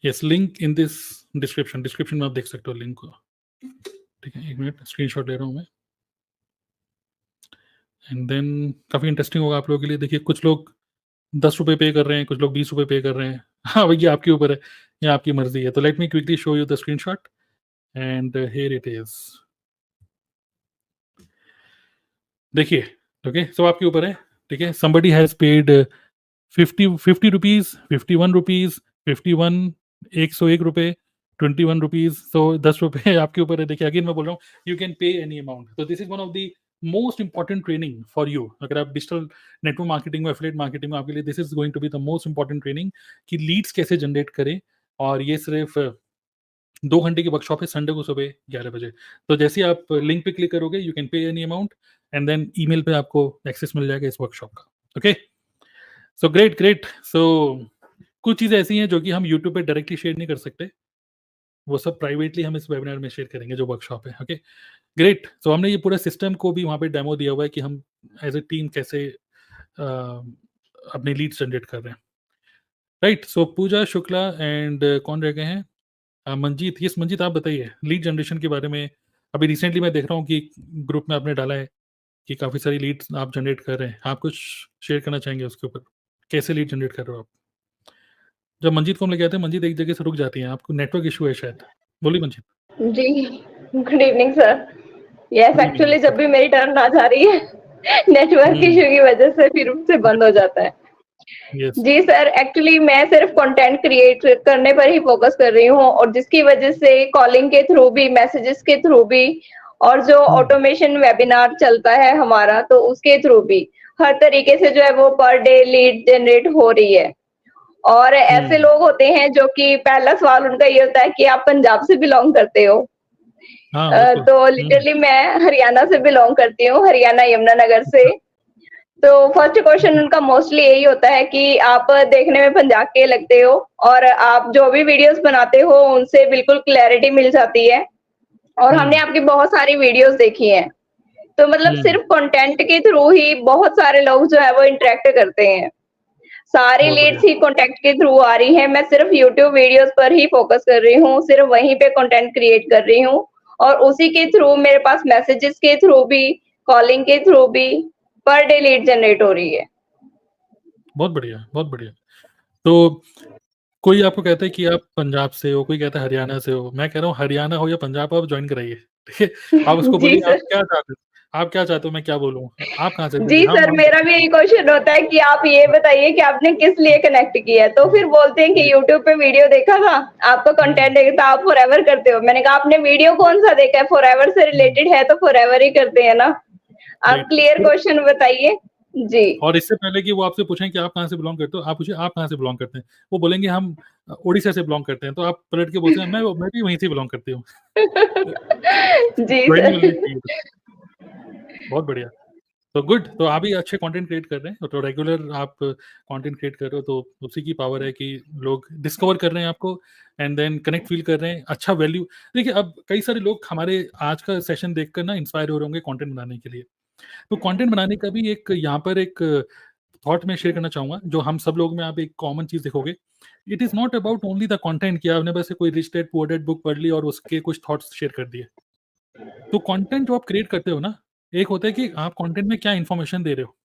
Yes, link in this description में आप देख सकते हो लिंक को. ठीक है, 1 मिनट, स्क्रीनशॉट ले रहा हूँ मैं. एंड देन काफ़ी इंटरेस्टिंग होगा आप लोगों के लिए. देखिए, कुछ लोग 10 रुपये पे कर रहे हैं, कुछ लोग 20 रुपये पे कर रहे हैं. हाँ भैया, आपके ऊपर है, ये आपकी मर्जी है. तो let me quickly show you the screenshot and here it is. देखिए, ओके, सो आपके ऊपर है. ठीक है, somebody has paid 50 rupees, 51 rupees, 51, 101 रुपये, 21 रुपीज. सो 10 रुपये आपके ऊपर है. देखिए, अगेन मैं बोल रहा हूँ, you can pay any amount. तो this is one of the most important training for you. अगर आप डिजिटल नेटवर्क मार्केटिंग में, एफिलिएट मार्केटिंग में, आपके लिए this is going to be the most important training कि लीड्स कैसे जनरेट करें. और ये सिर्फ 2 घंटे की वर्कशॉप है, संडे को सुबह 11 बजे. तो जैसे ही आप लिंक पे क्लिक करोगे, you can pay any amount and then email पे आपको एक्सेस मिल जाएगा इस वर्कशॉप का. ओके, सो ग्रेट. सो कुछ चीज़ें ऐसी हैं जो कि हम यूट्यूब पे डायरेक्टली शेयर नहीं कर सकते, वो सब प्राइवेटली हम इस वेबिनार में शेयर करेंगे जो वर्कशॉप है. Okay, great. सो हमने ये पूरा सिस्टम को भी वहाँ पे डेमो दिया हुआ है कि हम एज ए टीम कैसे अपने लीड्स जनरेट कर रहे हैं. Right. So Pooja Shukla and कौन रह गए हैं? मंजीत. यस मंजीत, आप बताइए लीड जनरेशन के बारे में. अभी रिसेंटली मैं देख रहा हूँ कि ग्रुप में आपने डाला है कि काफ़ी सारी लीड्स आप जनरेट कर रहे हैं. आप कुछ शेयर करना चाहेंगे उसके ऊपर, कैसे लीड जनरेट कर रहे हो आप? जब मंजीत को हम लेके आते हैं, मंजीत एक जगह से रुक जाती हैं, आपको नेटवर्क इशू है शायद. बोलिए मंजीत. जी, good evening sir. Yes, Good evening. Actually जब भी मेरी टर्न आ जा रही है नेटवर्क इशू की वजह से फिर से बंद हो जाता है. यस. जी सर, एक्चुअली मैं सिर्फ कंटेंट क्रिएट करने पर ही फोकस कर रही हूँ और जिसकी वजह से कॉलिंग के थ्रू भी, मैसेजेस के थ्रू भी और जो ऑटोमेशन वेबिनार चलता है हमारा, तो उसके थ्रू भी हर तरीके से जो है वो पर डे लीड जनरेट हो रही है. और ऐसे लोग होते हैं जो कि पहला सवाल उनका ये होता है कि आप पंजाब से बिलोंग करते हो. हाँ, बिल्कुल. तो लिटरली मैं हरियाणा से बिलोंग करती हूँ, हरियाणा यमुनानगर से. तो फर्स्ट क्वेश्चन उनका मोस्टली यही होता है कि आप देखने में पंजाब के लगते हो और आप जो भी वीडियोस बनाते हो उनसे बिल्कुल क्लैरिटी मिल जाती है और हमने आपकी बहुत सारी वीडियोस देखी हैं. तो मतलब सिर्फ कंटेंट के थ्रू ही बहुत सारे लोग जो है वो इंटरेक्ट करते हैं. सारी लीड्स ही कॉन्टेक्ट के थ्रू आ रही है. मैं सिर्फ यूट्यूब वीडियोस पर ही फोकस कर रही हूँ, सिर्फ वहीं पे कंटेंट क्रिएट कर रही हूँ और उसी के थ्रू मेरे पास मैसेजेस के थ्रू भी, कॉलिंग के थ्रू भी पर डे लीड जनरेट हो रही है. बहुत बढ़िया, बहुत बढ़िया. तो कोई आपको कहता है कि आप पंजाब से हो, कोई कहता है हरियाणा से हो. मैं कह रहा हूँ हरियाणा हो या पंजाब, आप ज्वाइन कराइए. ठीक है, आप उसको बोलिए आप क्या चाहते हो, आप क्या चाहते हो, मैं क्या बोलूँ, आप कहाँ से? जी सर, मेरा भी यही क्वेश्चन होता है कि आप ये बताइए कि आपने किस लिए कनेक्ट किया है. तो फिर बोलते हैं कि यूट्यूब पे वीडियो देखा था, आपका कंटेंट देखा था, आप फॉरएवर करते हो. मैंने कहा आपने वीडियो कौन सा देखा है, फॉरएवर से रिलेटेड है तो फॉरएवर ही करते हैं ना. आप क्लियर क्वेश्चन बताइए. जी. और इससे पहले कि वो आपसे पूछें कि आप कहाँ से बिलोंग करते हो, आप पूछिए आप कहाँ से बिलोंग करते हैं. वो बोलेंगे हम उड़ीसा से बिलोंग करते हैं, तो आप पलट के बोलते हैं मैं भी वहीं से बिलोंग करती हूँ. जी सर. बहुत बढ़िया. तो गुड. तो आप भी अच्छे कंटेंट क्रिएट कर रहे हैं, तो रेगुलर आप कंटेंट क्रिएट कर रहे हो, तो उसी की पावर है कि लोग डिस्कवर कर रहे हैं आपको एंड देन कनेक्ट फील कर रहे हैं. अच्छा वैल्यू. देखिए, अब कई सारे लोग हमारे आज का सेशन देखकर ना इंस्पायर हो रहे होंगे कंटेंट बनाने के लिए. तो कंटेंट बनाने का भी एक यहाँ पर एक थॉट में शेयर करना चाहूँगा, जो हम सब लोग में आप एक कॉमन चीज़ देखोगे. It is not about only the content कि आपने बस कोई rich dad poor dad book पढ़ ली और उसके कुछ थॉट्स शेयर कर दिए. तो कंटेंट जो आप क्रिएट करते हो ना, एक होता है कि आप कंटेंट में क्या इन्फॉर्मेशन दे रहे हो,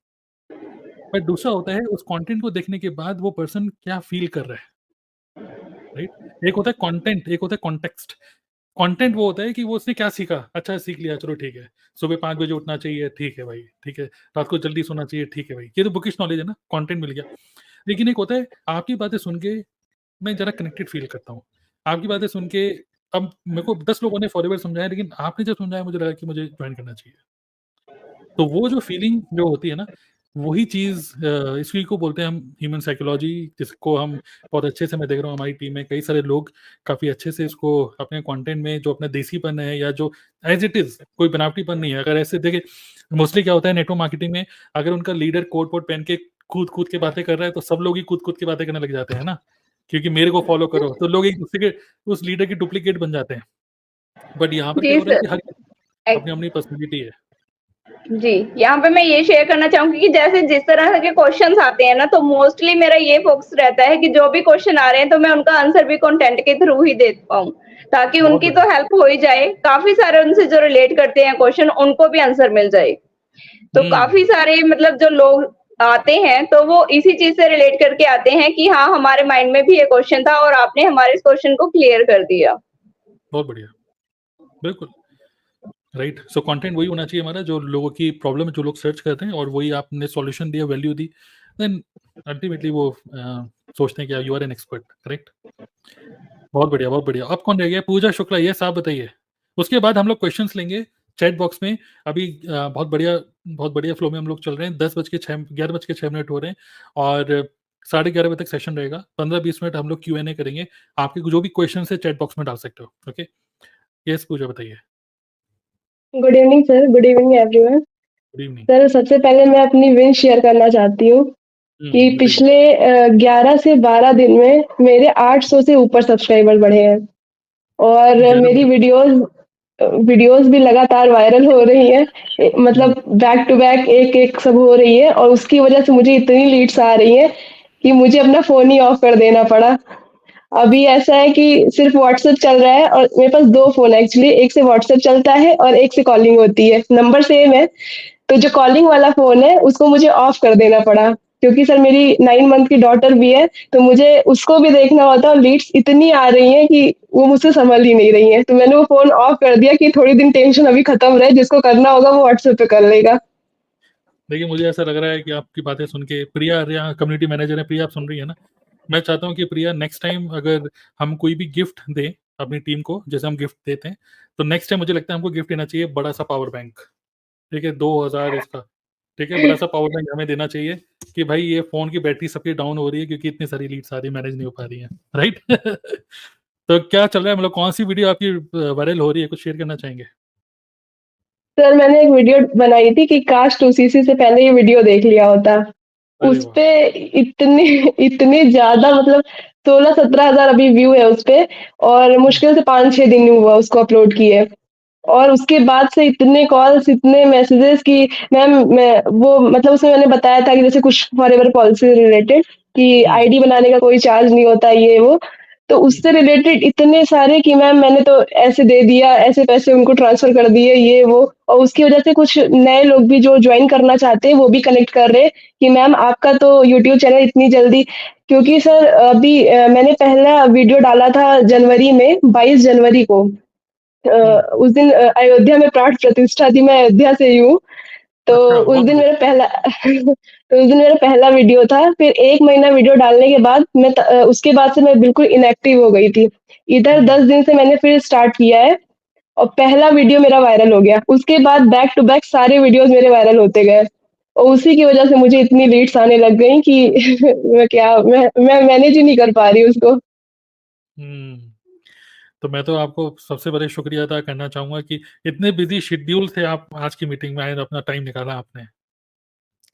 पर दूसरा होता है उस कंटेंट को देखने के बाद वो पर्सन क्या फील कर रहा है. राइट. एक होता है कंटेंट, एक होता है कॉन्टेक्स्ट. कंटेंट वो होता है कि वो उसने क्या सीखा, अच्छा सीख लिया, चलो ठीक है. सुबह 5 बजे उठना चाहिए, ठीक है भाई, ठीक है. रात को जल्दी सोना चाहिए, ठीक है भाई. ये तो बुकिश नॉलेज है ना, कंटेंट मिल गया. लेकिन एक होता है आपकी बातें सुन के मैं जरा कनेक्टेड फील करता हूँ. आपकी बातें सुन के अब मेरे को 10 लोगों ने फॉरएवर समझाया, लेकिन आपने जब समझाया मुझे लगा कि मुझे ज्वाइन करना चाहिए. तो वो जो फीलिंग जो होती है ना, वही चीज़ इसी को बोलते हैं हम ह्यूमन साइकोलॉजी, जिसको हम बहुत अच्छे से, मैं देख रहा हूँ हमारी टीम में कई सारे लोग काफ़ी अच्छे से इसको अपने कंटेंट में जो अपना देसीपन है या जो एज इट इज़, कोई बनावटीपन नहीं है. अगर ऐसे देखे मोस्टली क्या होता है नेटवर्क मार्केटिंग में, अगर उनका लीडर कोट वोट पहन के कूद के बातें कर रहा है, तो सब लोग ही कूद के बातें करने लग जाते हैं ना, क्योंकि मेरे को फॉलो करो. तो लोग एक दूसरे के उस लीडर की डुप्लीकेट बन जाते हैं. बट यहाँ पर क्या हो रहा है कि हर अपनी अपनी पर्सनैलिटी है. जी, यहाँ पे मैं ये शेयर करना चाहूँगी कि जैसे जिस तरह के क्वेश्चन्स आते हैं ना, तो मोस्टली मेरा ये फ़ोकस रहता है कि जो भी क्वेश्चन आ रहे हैं, तो मैं उनका आंसर भी कंटेंट के थ्रू ही दे पाऊँ, ताकि बहुत उनकी बढ़िया। तो हेल्प हो ही जाए। काफ़ी सारे उनसे जो रिलेट करते हैं क्वेश्चन, उनको भी आंसर मिल जाए। तो काफ़ी सारे मतलब जो लोग आते हैं, तो वो इसी चीज़ से रिलेट करके आते हैं कि हाँ, हमारे माइंड में भी ये क्वेश्चन था और आपने हमारे इस क्वेश्चन को क्लियर कर दिया। बहुत बढ़िया, बिल्कुल, राइट। सो कंटेंट वही होना चाहिए हमारा जो लोगों की प्रॉब्लम है, जो लोग सर्च करते हैं और वही आपने सॉल्यूशन दिया, वैल्यू दी, देन अल्टीमेटली वो सोचते हैं कि you are an expert, correct? बहुत बढ़िया, बहुत बढ़िया। अब कौन रह गया? पूजा शुक्ला, यस आप बताइए। उसके बाद हम लोग क्वेश्चंस लेंगे चैट बॉक्स में। अभी बहुत बढ़िया फ्लो में हम लोग चल रहे हैं। 11:06 हो रहे हैं और 11:30 बजे तक सेशन रहेगा। 15-20 मिनट हम लोग Q&A करेंगे। आपके जो भी क्वेश्चंस है चैट बॉक्स में डाल सकते हो, ओके? यस पूजा बताइए। Good evening sir, good evening everyone. Good evening. Sir सबसे पहले मैं अपनी विन शेयर करना चाहती हूँ कि बताइए। पिछले 11 से 12 दिन में मेरे 800 से ऊपर सब्सक्राइबर बढ़े हैं और 11 मेरी बजे। वीडियोस भी लगातार वायरल हो रही हैं। मतलब बैक टू बैक एक सब हो रही है और उसकी वजह से मुझे इतनी लीड्स आ रही हैं कि मुझे अपना फ़ोन ही ऑफ कर देना पड़ा। अभी ऐसा है कि सिर्फ व्हाट्सएप चल रहा है और मेरे पास 2 फ़ोन है एक्चुअली, एक से व्हाट्सएप चलता है और एक से कॉलिंग होती है, नंबर सेम है। तो जो कॉलिंग वाला फ़ोन है उसको मुझे ऑफ कर देना पड़ा क्योंकि सर मेरी 9 मंथ की डॉटर भी है, तो मुझे उसको भी देखना होता है और लीड्स इतनी आ रही हैं कि वो मुझसे संभल ही नहीं रही हैं। तो मैंने वो फ़ोन ऑफ कर दिया कि थोड़ी दिन टेंशन अभी खत्म रहे, जिसको करना होगा वो व्हाट्सएप पे कर लेगा। देखिए, मुझे ऐसा लग रहा है कि आपकी बातें सुन के प्रिया यहाँ कम्युनिटी मैनेजर है, प्रिया आप सुन रही है ना? मैं चाहता हूँ कि प्रिया नेक्स्ट टाइम अगर हम कोई भी गिफ्ट दें अपनी टीम को, जैसे हम गिफ्ट देते हैं, तो नेक्स्ट टाइम मुझे लगता है हमको गिफ्ट देना चाहिए बड़ा-सा पावर बैंक, ठीक है? 2000 इसका, ठीक है? बड़ा-सा पावर बैंक हमें देना चाहिए कि भाई ये फ़ोन की बैटरी सबकी डाउन हो रही है क्योंकि इतनी सारी लीड्स आ रही है, मैनेज नहीं हो पा रही हैं, राइट? तो क्या चल रहा है, मतलब कौन-सी वीडियो आपकी वायरल हो रही है? कुछ शेयर करना चाहेंगे? सर मैंने एक वीडियो बनाई थी कि काश 2cc से पहले ये वीडियो देख लिया होता। अरे वाह! उसपे इतनी इतनी ज़्यादा मतलब 16-17 हज़ार अभी व्यू है उसपे और मुश्किल से 5-6 दिन हुआ उसको अपलोड किए। और उसके बाद से इतने कॉल्स, इतने मैसेजेस कि मैम मैं वो मतलब उसमें मैंने बताया था कि जैसे कुछ फॉरएवर पॉलिसी से रिलेटेड कि आईडी बनाने का कोई चार्ज नहीं होता ये वो। तो उससे रिलेटेड इतने सारे कि मैम मैंने तो ऐसे दे दिया, ऐसे पैसे उनको ट्रांसफ़र कर दिए ये वो और उसकी वज़ह से कुछ नए लोग भी जो जॉइन करना चाहते हैं वो भी कनेक्ट कर रहे हैं कि मैम आपका तो यूट्यूब चैनल इतनी जल्दी क्योंकि सर अभी मैंने पहला वीडियो डाला था जनवरी में 22 जनवरी को। उस दिन अयोध्या में प्राण प्रतिष्ठा थी, मैं अयोध्या से ही हूँ। तो अच्छा, उस बहुत दिन बढ़िया। मेरा पहला तो उस दिन मेरा पहला वीडियो था। फिर 1 महीना वीडियो डालने के बाद उसके बाद से मैं बिल्कुल इनएक्टिव हो गई थी। इधर 10 दिन से मैंने फिर स्टार्ट किया है और पहला वीडियो मेरा वायरल हो गया। उसके बाद बैक टू बैक सारे वीडियोज़ मेरे वायरल होते गए और उसी की वज़ह से मुझे इतनी लीड्स आने लग गई कि मैं मैनेज ही नहीं कर पा रही उसको। तो मैं तो आपको सबसे पहले शुक्रिया अदा करना चाहूँगा कि इतने बिज़ी शेड्यूल थे आप आज की मीटिंग में आए और अपना टाइम निकाला आपने।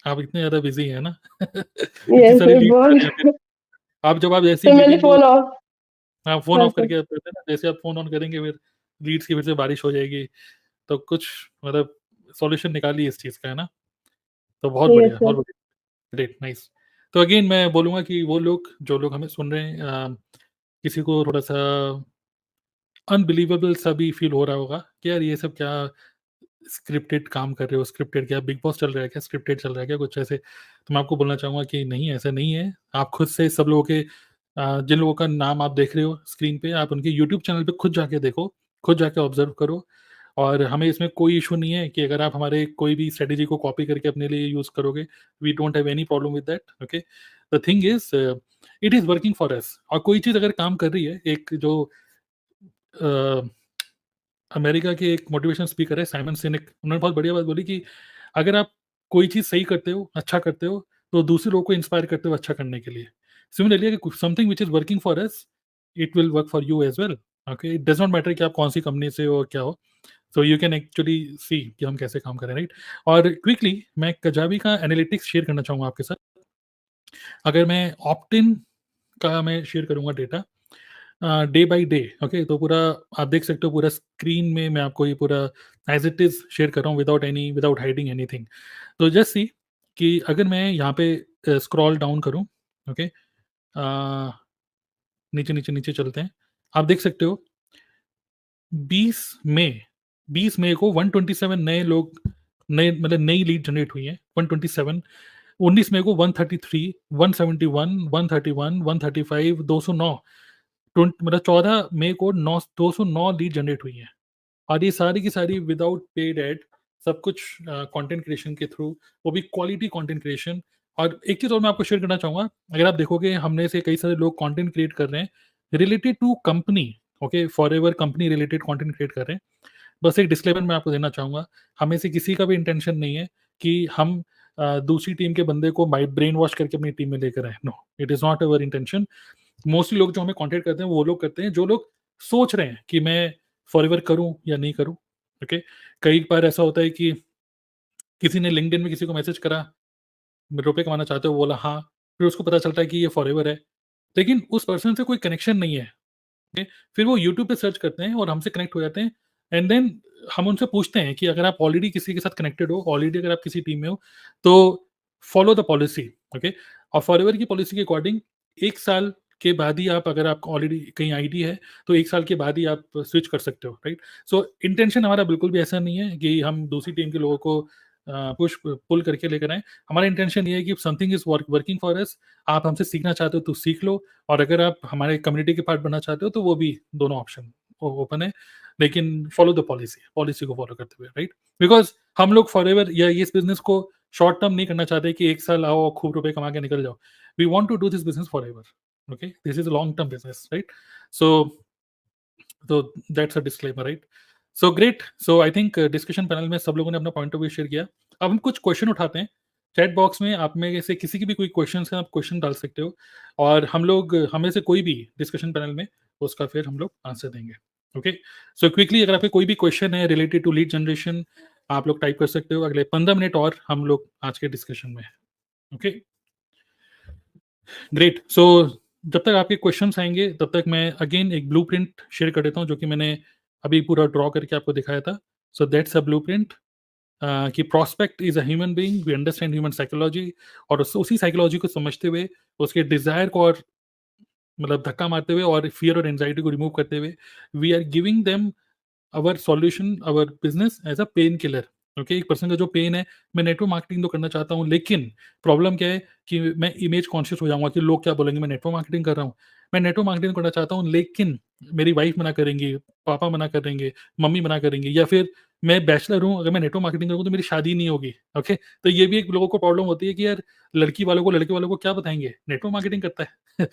आप इतने ज़्यादा बिज़ी हैं ना? इतनी यस सारी सर लीड्स आ रही हैं फिर। बहुत आप जब आप ऐसी फिर मैंने मीटिंग को फ़ोन ऑफ हाँ, फ़ोन हाँ ऑफ सर। करके करते हैं ना, जैसे आप फ़ोन ऑन करेंगे फिर लीड्स की फिर से बारिश हो जाएगी। तो कुछ मतलब सॉल्यूशन निकालिए इस चीज़ का, है ना? तो यस बहुत सर। बढ़िया, ग्रेट, नाइस। तो अगेन मैं बोलूँगा कि वो लोग जो लोग हमें सुन रहे हैं किसी को थोड़ा-सा अनबिलीवेबल सा भी फ़ील हो रहा होगा कि यार ये सब क्या स्क्रिप्टेड काम कर रहे हो, स्क्रिप्टेड क्या बिग बॉस चल रहा है क्या, स्क्रिप्टेड चल रहा है क्या, कुछ ऐसे। तो मैं आपको बोलना चाहूँगा कि नहीं, ऐसा नहीं है। आप खुद से सब लोगों के जिन लोगों का नाम आप देख रहे हो स्क्रीन पे, आप उनके यूट्यूब चैनल पे खुद जाके देखो, खुद जाके ऑब्ज़र्व करो और हमें इसमें कोई इश्यू नहीं है कि अगर आप हमारे कोई भी स्ट्रैटेजी को कॉपी करके अपने लिए यूज़ करोगे, we don't have any problem with that, okay. The thing is it is working for us और कोई चीज़ अगर काम कर रही है, एक जो अ अमेरिका के एक मोटिवेशन स्पीकर है साइमन सिनेक, उन्होंने बहुत बढ़िया बात बोली कि अगर आप कोई चीज़ सही करते हो, अच्छा करते हो, तो दूसरे लोगों को इंस्पायर करते हो अच्छा करने के लिए। सिमिलरली अगर something which is working for us, it will work for you as well, okay? It does not matter कि आप कौन-सी कंपनी से हो और क्या हो। सो यू कैन एक्चुअली सी कि हम कैसे काम कर रहे हैं, राइट? और क्विकली मैं कजाबी का एनालिटिक्स शेयर करना चाहूँगा आपके साथ। अगर मैं ऑप्ट इन का मैं शेयर करूँगा data, day by day. Okay, तो पूरा आप देख सकते हो, पूरा स्क्रीन में मैं आपको ये पूरा एज इट इज़ शेयर कर रहा हूँ विदाउट हाइडिंग एनीथिंग। तो जस्ट सी कि अगर मैं यहाँ पे स्क्रॉल डाउन करूँ, ओके, नीचे नीचे नीचे चलते हैं, आप देख सकते हो 20 मई 20 मई को 127 नए लोग, नए मतलब नई लीड जनरेट हुई हैं 127। 19 मई को 133, 171, 131, 135, 209, मतलब 14 मई को 209 लीड जनरेट हुई हैं। और ये सारी की सारी विदाउट पेड एड, सब कुछ कंटेंट क्रिएशन के थ्रू, वो भी क्वालिटी कंटेंट क्रिएशन। और एक चीज़ और मैं आपको शेयर करना चाहूँगा, अगर आप देखोगे हमने से कई सारे लोग कंटेंट क्रिएट कर रहे हैं related to company, okay, forever company related content create कर रहे हैं। बस एक डिस्क्लेमर मैं आपको देना चाहूँगा, हमें से किसी का भी इंटेंशन नहीं है कि हम दूसरी टीम के बंदे को ब्रेन वॉश करके अपनी टीम में लेकर आए। No, it is not our intention. Mostly लोग जो हमें कॉन्टेक्ट करते हैं वो लोग करते हैं जो लोग सोच रहे हैं कि मैं फॉरएवर करूं या नहीं करूं। ओके, कई बार ऐसा होता है कि किसी ने लिंक्डइन में किसी को मैसेज करा, रुपए कमाना चाहते हो, बोला हाँ, फिर उसको पता चलता है कि ये फॉरएवर है, लेकिन उस पर्सन से कोई कनेक्शन नहीं है। ओके, फिर वो यूट्यूब पे सर्च करते हैं और हमसे कनेक्ट हो जाते हैं, एंड देन हम उनसे पूछते हैं कि अगर आप ऑलरेडी किसी के साथ कनेक्टेड हो, ऑलरेडी अगर आप किसी टीम में हो, तो फॉलो द पॉलिसी। ओके, और फॉरएवर की पॉलिसी के अकॉर्डिंग 1 साल के बाद ही आप, अगर आपका ऑलरेडी कहीं आईडी है तो 1 साल के बाद ही आप स्विच कर सकते हो, राइट। सो इंटेंशन हमारा बिल्कुल भी ऐसा नहीं है कि हम दूसरी टीम के लोगों को पुश पुल करके लेकर आए। हमारा इंटेंशन ये है कि समथिंग इज वर्किंग फॉर अस, आप हमसे सीखना चाहते हो तो सीख लो, और अगर आप हमारे कम्युनिटी के पार्ट बनना चाहते हो तो वो भी, दोनों ऑप्शन ओपन है, लेकिन फॉलो द पॉलिसी को फॉलो करते हुए, राइट। बिकॉज हम लोग फॉरएवर या इस बिजनेस को शॉर्ट टर्म नहीं करना चाहते कि 1 साल आओ और खूब रुपए कमा के निकल जाओ। We want to do this business forever. Okay, this is a long term business, right. So that's a disclaimer, right. So great. So I think discussion panel में सब लोगों ने अपना पॉइंट ऑफ व्यू शेयर किया। अब हम कुछ क्वेश्चन उठाते हैं। चैट बॉक्स में आप में से किसी की भी कोई क्वेश्चन है, आप क्वेश्चन डाल सकते हो, और हम लोग, हमें से कोई भी डिस्कशन पैनल में उसका फिर हम लोग आंसर देंगे। ओके, सो क्विकली अगर आपके कोई भी क्वेश्चन है रिलेटेड टू लीड जनरेशन, आप लोग टाइप कर सकते हो। अगले 15 मिनट और हम लोग आज के डिस्कशन में हैं। Okay, great. सो जब तक आपके क्वेश्चंस आएंगे तब तक मैं अगेन एक ब्लूप्रिंट शेयर कर देता हूं, जो कि मैंने अभी पूरा ड्रॉ करके आपको दिखाया था। सो दैट्स अ ब्लूप्रिंट कि prospect is a human being, we understand human psychology, और उसी साइकोलॉजी को समझते हुए उसके डिजायर को और मतलब धक्का मारते हुए और फियर और एंजाइटी को रिमूव करते हुए, we are giving them our solution, our business as a pain killer. Okay, एक पर्सन का जो पेन है, मैं नेटवर्क मार्केटिंग तो करना चाहता हूँ, लेकिन प्रॉब्लम क्या है कि मैं इमेज कॉन्शियस हो जाऊंगा कि लोग क्या बोलेंगे, मैं नेटवर्क मार्केटिंग कर रहा हूँ। मैं नेटवर्क मार्केटिंग करना चाहता हूँ, लेकिन मेरी वाइफ मना करेंगी, पापा मना करेंगे, मम्मी मना करेंगे, या फिर मैं बैचलर हूँ, अगर मैं नेटवर्क मार्केटिंग करूँ तो मेरी शादी नहीं होगी। ओके, तो ये भी एक लोगों को प्रॉब्लम होती है कि यार लड़की वालों को, लड़के वालों को क्या बताएंगे, नेटवर्क मार्केटिंग करता है।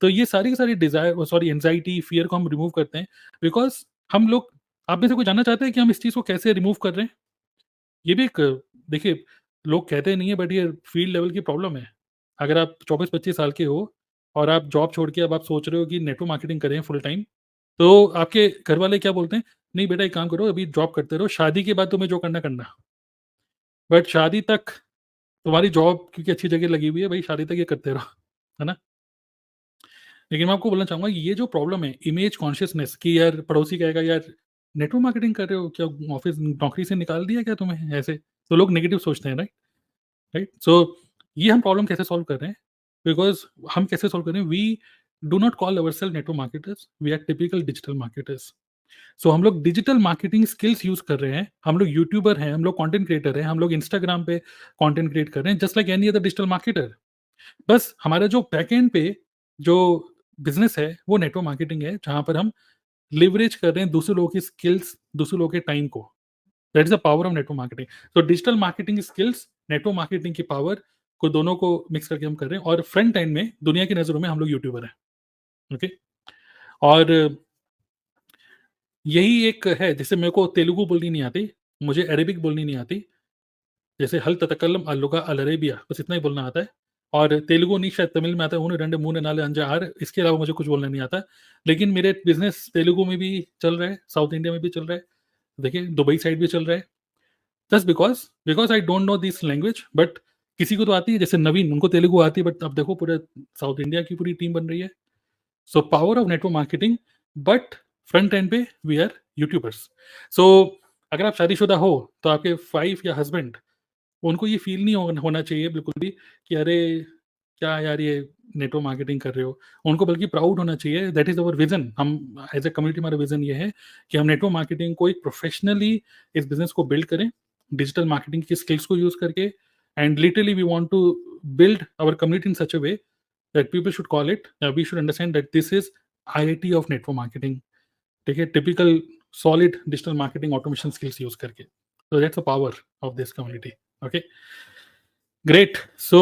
तो ये सारी की सारी डिजायर, सॉरी, एंजाइटी, फियर को हम रिमूव करते हैं, बिकॉज हम लोग, आप में से कोई जानना चाहते हैं कि हम इस चीज़ को कैसे रिमूव कर रहे हैं? ये भी एक, देखिए, लोग कहते नहीं है, बट ये फील्ड लेवल की प्रॉब्लम है। अगर आप 24-25 साल के हो और आप जॉब छोड़ के अब आप सोच रहे हो कि नेटवर्क मार्केटिंग करें फुल टाइम, तो आपके घर वाले क्या बोलते हैं? नहीं बेटा, एक काम करो, अभी जॉब करते रहो, शादी के बाद तुम्हें जो करना करना, बट शादी तक तुम्हारी जॉब क्योंकि अच्छी जगह लगी हुई है भाई, शादी तक ये करते रहो, है ना। लेकिन मैं आपको बोलना चाहूँगा, ये जो प्रॉब्लम है इमेज कॉन्शियसनेस की, यार पड़ोसी कहेगा यार नेटवर्क मार्केटिंग कर रहे हो क्या, ऑफिस नौकरी से निकाल दिया क्या तुम्हें, ऐसे तो लोग नेगेटिव सोचते हैं, राइट। राइट, सो ये हम प्रॉब्लम कैसे सॉल्व कर रहे हैं? बिकॉज हम कैसे सॉल्व कर रहे हैं, we do not call our self network marketers, we are typical digital marketers. So हम लोग डिजिटल मार्केटिंग स्किल्स यूज कर रहे हैं, हम लोग यूट्यूबर हैं, हम लोग कंटेंट क्रिएटर हैं, हम लोग इंस्टाग्राम पे कंटेंट क्रिएट कर रहे हैं, just like any other digital marketer. बस हमारा जो बैकएंड पे जो बिजनेस है वो नेटवर्क मार्केटिंग है, जहां पर हम लिवरेज कर रहे हैं दूसरे लोगों की स्किल्स, दूसरे लोगों के टाइम को। That is the power of network marketing. तो digital marketing skills, network marketing की पावर को, दोनों को मिक्स करके हम कर रहे हैं, और फ्रंट एंड में दुनिया की नजरों में हम लोग यूट्यूबर हैं। ओके, और यही एक है, जैसे मेरे को तेलुगु बोलनी नहीं आती, मुझे अरेबिक बोलनी नहीं आती, जैसे हल ततकल्लम अल्लुगा अल अरेबिया, बस इतना ही बोलना आता है। और तेलुगु नहीं, शायद तमिल में आता है, उन्हें रंडे मुंह नाले अंजार, इसके अलावा मुझे कुछ बोलना नहीं आता। लेकिन मेरे बिजनेस तेलुगु में भी चल रहा है, साउथ इंडिया में भी चल रहा है, देखिए दुबई साइड भी चल रहा है, just because I don't know this language. But किसी को तो आती है, जैसे नवीन, उनको तेलुगु आती है, बट अब देखो पूरे साउथ इंडिया की पूरी टीम बन रही है। So power of network marketing, but front end पे वी आर यूट्यूबर्स। सो अगर आप शादीशुदा हो तो आपके वाइफ या हस्बैंड, उनको ये फील नहीं होना चाहिए बिल्कुल भी कि अरे क्या यार ये नेटवर्क मार्केटिंग कर रहे हो। उनको बल्कि प्राउड होना चाहिए, दैट इज अवर विजन। हम एज ए कम्युनिटी, हमारा विजन ये है कि हम नेटवर्क मार्केटिंग को एक प्रोफेशनली इस बिजनेस को बिल्ड करें, डिजिटल मार्केटिंग की स्किल्स को यूज करके, and literally we want to build our community in such a way that people should call it, we should understand that this is IIT of network marketing. ठीक है, typical solid digital marketing automation skills use करके। So that's the power of this community. Okay, great. So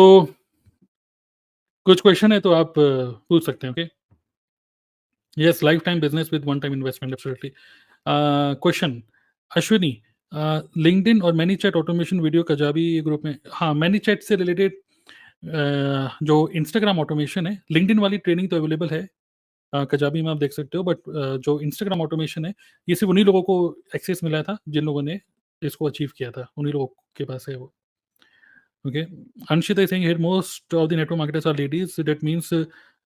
कुछ क्वेश्चन है तो आप पूछ सकते हैं. Okay, yes, lifetime business with one time investment, absolutely. Question Ashwini, LinkedIn और ManyChat automation video Kajabi group में, हाँ मैनी चैट से रिलेटेड जो इंस्टाग्राम ऑटोमेशन है, लिंक्डइन वाली ट्रेनिंग तो अवेलेबल है कजाबी में, आप देख सकते हो, बट जो इंस्टाग्राम ऑटोमेशन है ये सिर्फ उन्हीं लोगों को एक्सेस मिला था जिन लोगों ने इसको अचीव किया था, उन्हीं लोगों के पास है वो. Okay, Anshita is saying here most of the network marketers are ladies, that means